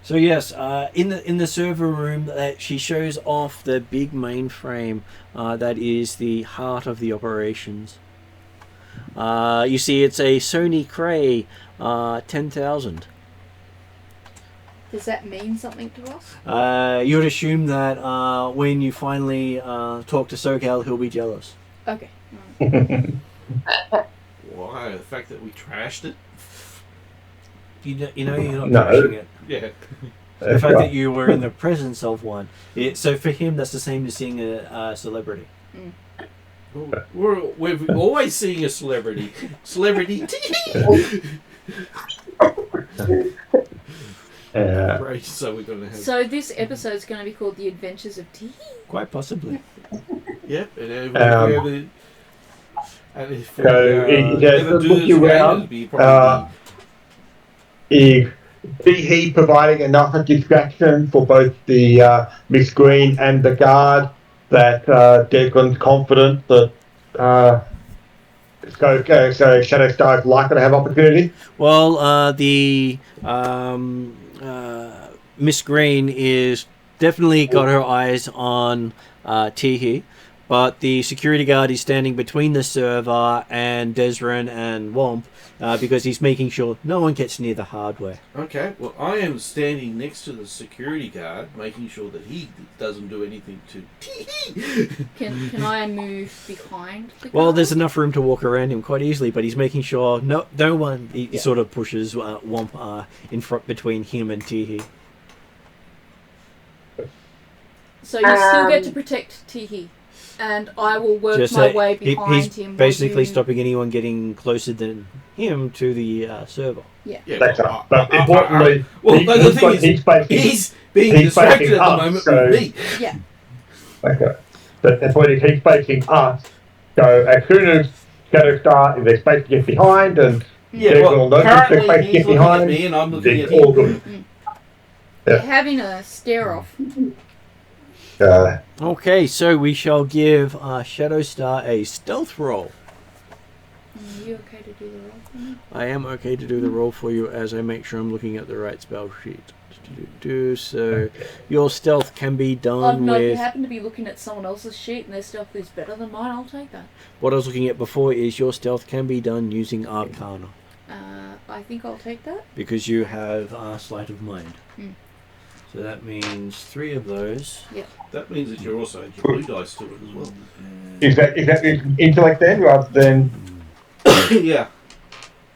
So yes, in the server room, she shows off the big mainframe that is the heart of the operations. You see, it's a Sony Cray 10,000. Does that mean something to us? You would assume that when you finally talk to SoCal, he'll be jealous. Okay. Why? The fact that we trashed it? You know you're not No. trashing it. Yeah. The fact that you were in the presence of one. So for him, that's the same as seeing a celebrity. We're always seeing a celebrity. Celebrity. Right, so we're going to have... So this episode's going to be called The Adventures of Tee-Hee? Quite possibly. Yep, and if we So, ever do look this you again, around, it'd be probably... Is Tee-Hee providing enough of distraction for both the Miss Green and the guard that Declan's confident that so Shadowstar is likely to have opportunity? Well, the Miss Green is definitely got her eyes on Tee-Hee, but the security guard is standing between the server and Desrin and Womp because he's making sure no one gets near the hardware. Okay, well, I am standing next to the security guard, making sure that he doesn't do anything to Tee-Hee. Can I move behind the Well, guard? there's enough room to walk around him quite easily, but he's making sure no one. He sort of pushes Womp in front between him and Tee-Hee. So you still get to protect Tee-Hee, and I will work my way behind he's him. basically while you- stopping anyone getting closer than him to the server. Yeah. Yeah, That's well, right. But importantly, well, the thing is, he's facing, he's being he's distracted facing at the us, moment so- with me. Yeah. okay. But the point is, he's facing us. So as soon as Shadowstar is expected to get behind, and Yeah, Declan well, will notice they're currently expected to he's get looking at behind, me and I'm looking at it's all him. good. They're having a stare off. Okay, so we shall give Shadowstar a stealth roll. Are you okay to do the roll for me? I am okay to do the roll for you as I make sure I'm looking at the right spell sheet. So your stealth can be Oh done no, if you with... happen to be looking at someone else's sheet and their stealth is better than mine, I'll take that. What I was looking at before is your stealth can be done using Arcana. I think I'll take that. Because you have Sleight of Mind. Mm. So that means 3 of those. That means that you're also adding blue dice to it as well. Is that intellect then, rather than? Yeah.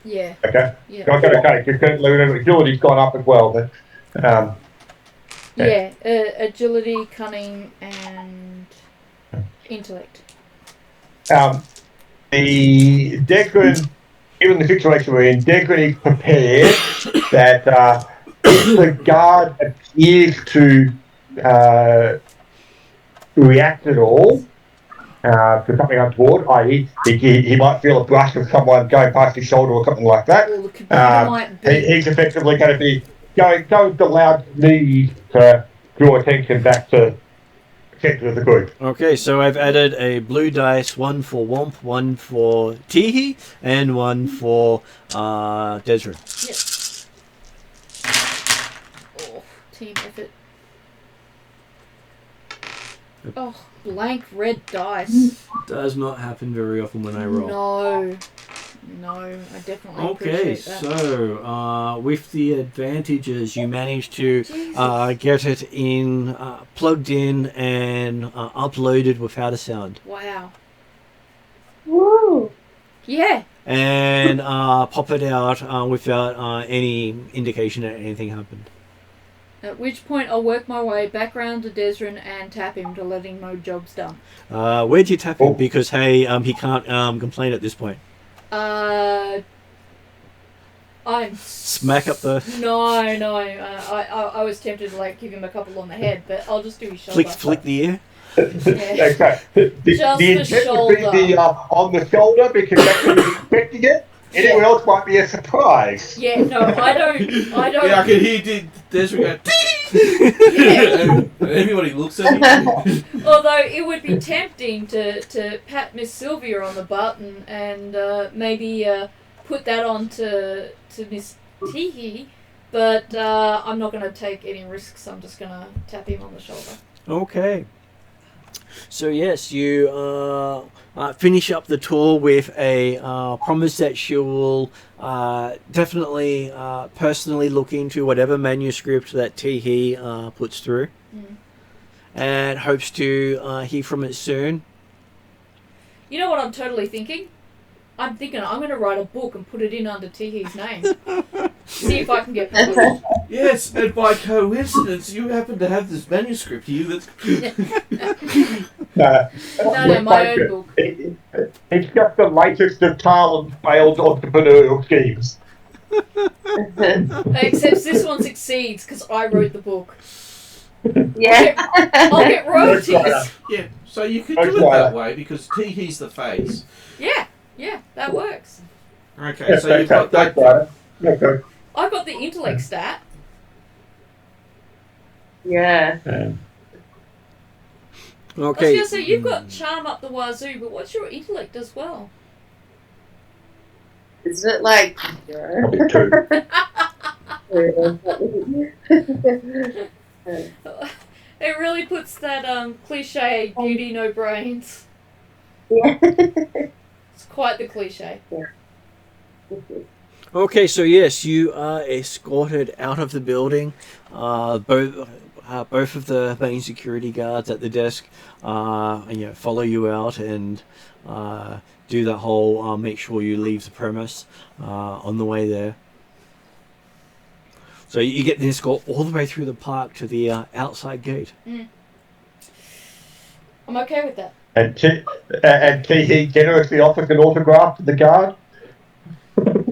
Yeah. Okay. Yeah. Okay. Because agility's gone up as well. But, yeah. Agility, cunning, and intellect. The Declan, given the situation we're in, Declan is prepared that if the guard appears to react at all to something untoward, i.e. he might feel a brush of someone going past his shoulder or something like that, Or the computer might be. he's effectively going to be going to loud need to draw attention back to the centre of the group. Okay, so I've added a blue dice, 1 for Womp, 1 for Tee-Hee, and 1 for Desrin. Yep. Oh, team effort. Oh, blank red dice. Does not happen very often when I roll. No, I definitely Okay, appreciate that. so with the advantages, you managed to get it in, plugged in, and uploaded without a sound. Wow. Woo! Yeah. And pop it out without any indication that anything happened. At which point I'll work my way back round to Desrin and tap him to let him know job's done. Where'd you tap him? Because, hey, he can't complain at this point. I'm Smack up the... No. I was tempted to give him a couple on the head, but I'll just do his shoulder. Flick the ear? Okay. Just the the intent shoulder. would be on the shoulder because that's what you're expecting it. Anyone else might be a surprise. Yeah, no, I don't. Yeah, I can hear Desiree go, and everybody looks at me. Although it would be tempting to pat Miss Sylvia on the butt and maybe put that on to Miss Tee-Hee, but I'm not going to take any risks. I'm just going to tap him on the shoulder. Okay. So yes, you finish up the tour with a promise that she will definitely personally look into whatever manuscript that Tee-Hee puts through, and hopes to hear from it soon. You know what I'm totally thinking? I'm thinking I'm going to write a book and put it in under Tee-Hee's name. See if I can get published. Yes, and by coincidence, you happen to have this manuscript here that's... No, my own book. It's just the latest of Talon's failed entrepreneurial schemes. Except this one succeeds because I wrote the book. Yeah. I'll get royalties. Yeah, so you could do it that way because Tee-Hee's the face. Yeah, that works. Okay, so you've got that. Okay. I've got the intellect stat. Yeah. Okay. I was going to say, you've got charm up the wazoo, but what's your intellect as well? Isn't it like... It really puts that cliche, beauty, no brains. Yeah. It's quite the cliche. Okay, so yes, you are escorted out of the building. Both of the main security guards at the desk, follow you out and do the whole make sure you leave the premise on the way there. So you get the escort all the way through the park to the outside gate. I'm okay with that. And Tee-Hee generously offers an autograph to the guard.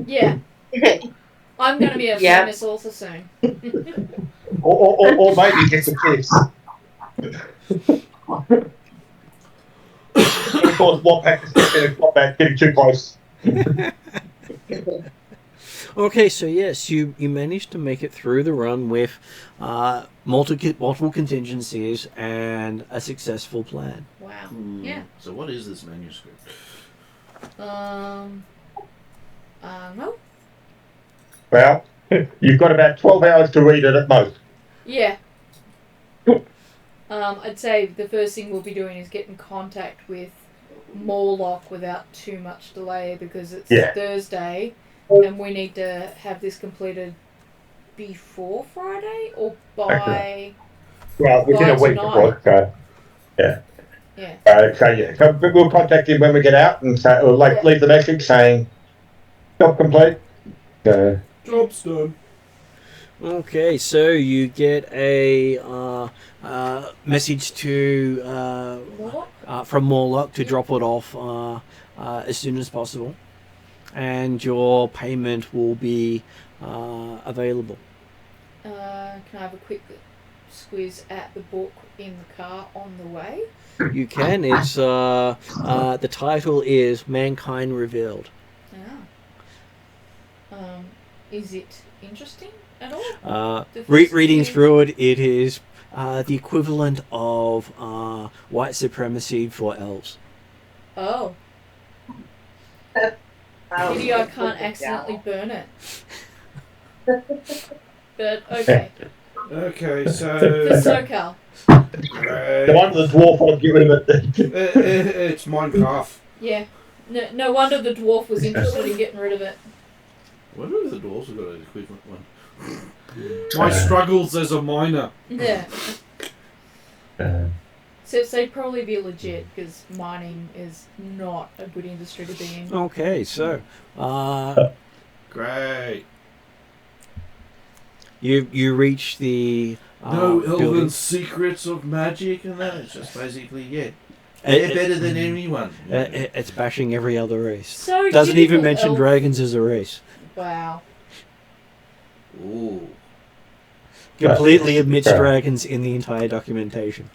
Yeah. I'm going to be a famous author soon. or maybe just a kiss. Of course, Wombat getting too close. Okay, so yes, you managed to make it through the run with multiple contingencies and a successful plan. Wow. Yeah. So what is this manuscript? No. Well, you've got about 12 hours to read it at most. Yeah. I'd say the first thing we'll be doing is get in contact with Morlock without too much delay because it's Thursday and we need to have this completed before Friday or by. Well, within By a week tonight. before, so yeah. Yeah. So we'll contact him when we get out and say, or Yeah. leave the message saying job complete. Job's done. Okay, so you get a message to from Morlock to drop it off as soon as possible, and your payment will be available. Can I have a quick squeeze at the book in the car on the way? You can. It's the title is Mankind Revealed. Is it interesting at all? Reading through it, it is the equivalent of white supremacy for elves. Oh. Pity I can't accidentally burn it. But okay. Okay, For so SoCal. The one with the dwarf, I'll get rid of it. it's Minecraft. Yeah. No wonder the dwarf was interested in getting rid of it. Wonder if the dwarves have got an equivalent one. My struggles as a miner. Yeah. So they'd probably be legit because mining is not a good industry to be in. Okay, so Great. you reach the No elven building. secrets of magic and that. It's just basically, they're better than anyone. It's bashing every other race. So Doesn't even typical mention elf. dragons as a race. Wow. Ooh. Completely omits dragons in the entire documentation.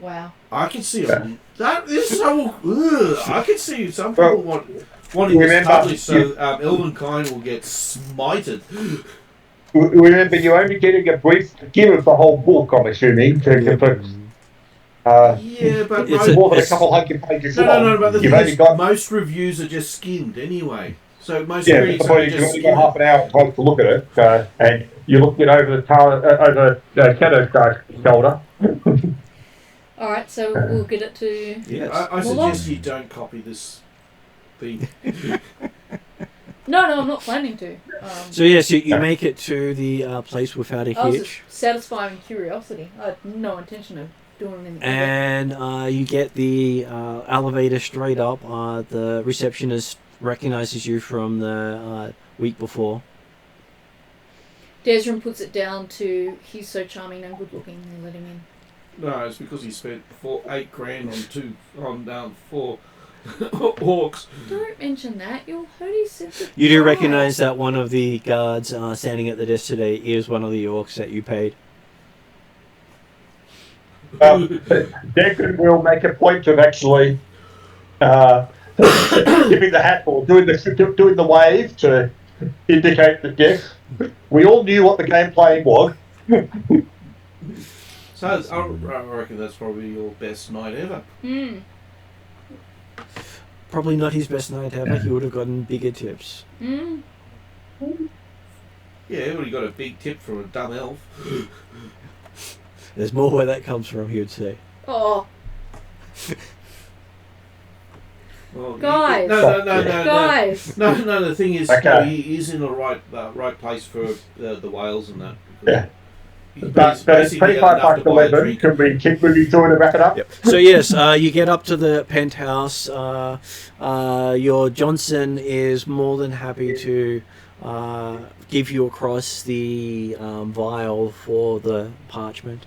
Wow. I can see that is so. I can see some people wanting this remember, published so Elvenkind will get smited. Remember, you're only getting a brief skim of the whole book, I'm assuming, to complete. Yeah, but It's More than a couple hundred pages long. no. But the You've thing only is, got most reviews are just skimmed anyway. So most yeah, critics before are you've just only got skimmed. half an hour time to look at it, and you look it over Shadowstar's shoulder. Alright, so we'll get it to... Yes. I suggest you don't copy this thing. No, I'm not planning to. So yes, you make it to the place without a I was hitch, just satisfying curiosity. I had no intention of doing anything. and you get the elevator straight up. The receptionist recognizes you from the week before. Desrin puts it down to he's so charming and good looking, they let him in. No, it's because he spent $8 grand on 4 orcs. Don't mention that, you'll hurt his sense of You do pride. recognize that one of the guards standing at the desk today is one of the orcs that you paid. Declan will make a point of actually giving the hat or doing the wave to indicate that yes, we all knew what the game playing was. So I reckon that's probably your best night ever. Probably not his best night ever. He would have gotten bigger tips. Yeah, well, you got a big tip from a dumb elf. There's more where that comes from, he would say. Oh, Well, guys. No. guys. No. The thing is, Okay. he is in the right place for the whales and that. Yeah. He's But basically 25 got enough past to buy a 11, drink. can we keep moving through and wrap it up? Yep. So yes, you get up to the penthouse. Your Johnson is more than happy to give you across the vial for the parchment.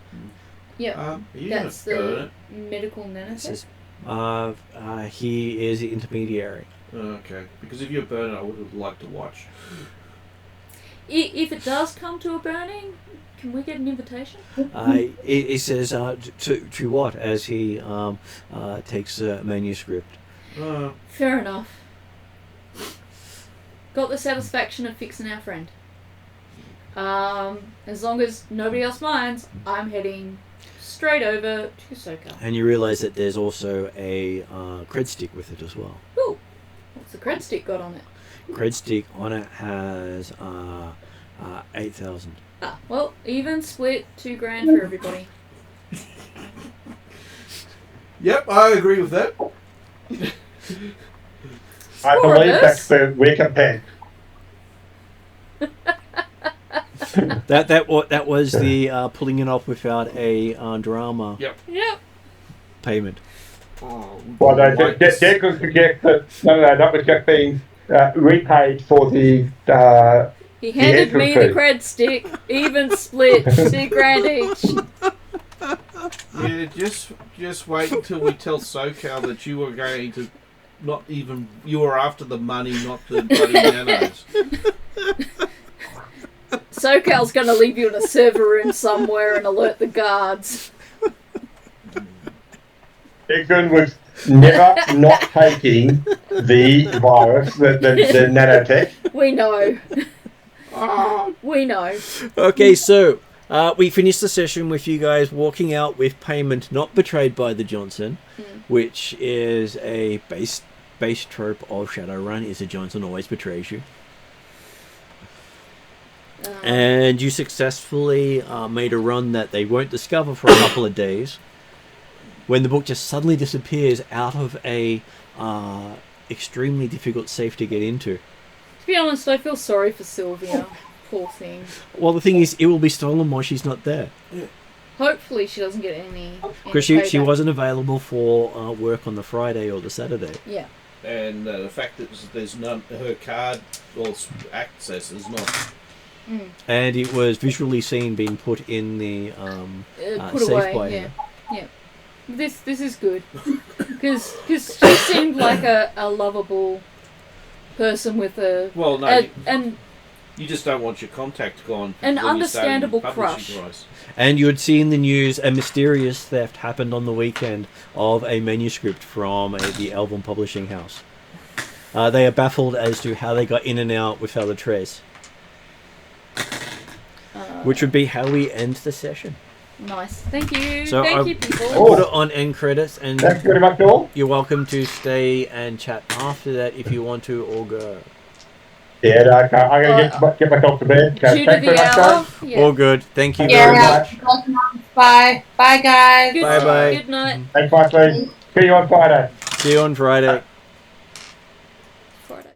Yep, Are you that's gonna burn the it? medical nanotech. He is the intermediary. Okay, because if you burn it, I would have liked to watch. If it does come to a burning, can we get an invitation? He says to what as he takes the manuscript. Fair enough. Got the satisfaction of fixing our friend. As long as nobody else minds, I'm heading straight over to SoCal. And you realise that there's also a cred stick with it as well. Ooh, what's the cred stick got on it? Cred stick on it has 8,000. Ah, well, even split $2,000 for everybody. Yep, I agree with that. I Four of believe us. that's the we're compared. That was the pulling it off without a drama Yep. Yep. payment. Oh, Well, no, they could suggest that that was just being repaid for the. He handed me the fee. cred stick, even split, $2,000 each. Yeah, just wait until we tell SoCal that you were going to you were after the money, not the bloody nanos. SoCal's gonna leave you in a server room somewhere and alert the guards. Declan was never not taking the virus, the nanotech. We know. We know. Okay, so we finished the session with you guys walking out with payment not betrayed by the Johnson, which is a base trope of Shadowrun. Is the Johnson always betrays you? And you successfully made a run that they won't discover for a couple of days, when the book just suddenly disappears out of a extremely difficult safe to get into. To be honest, I feel sorry for Sylvia. Poor thing. Well, the thing is, it will be stolen while she's not there. Hopefully she doesn't get any Because she payback. wasn't available for work on the Friday or the Saturday. Yeah. And the fact that there's none, her card or access is not. And it was visually seen being put in the Put safe away, by yeah. her. Yeah. This is good. Because she seemed like a lovable person with a... Well, no, and you just don't want your contact gone. An when you're understandable starting crush. publishing rights. And you had seen the news, a mysterious theft happened on the weekend of a manuscript from the Elven publishing house. They are baffled as to how they got in and out without a trace. Which would be how we end the session. Nice. Thank you. So Thank I you, people. put it on end credits, and Thanks very much, all. you're welcome to stay and chat after that if you want to, or go. Yeah, no, okay. I'm going to get myself to bed. Okay, Due to thanks very the much, hour. guys. Yeah. All good. Thank you Yeah. very much. Bye. Bye, guys. Good, Bye-bye. Good night. Thanks, Mark. See you on Friday. See you on Friday. Friday.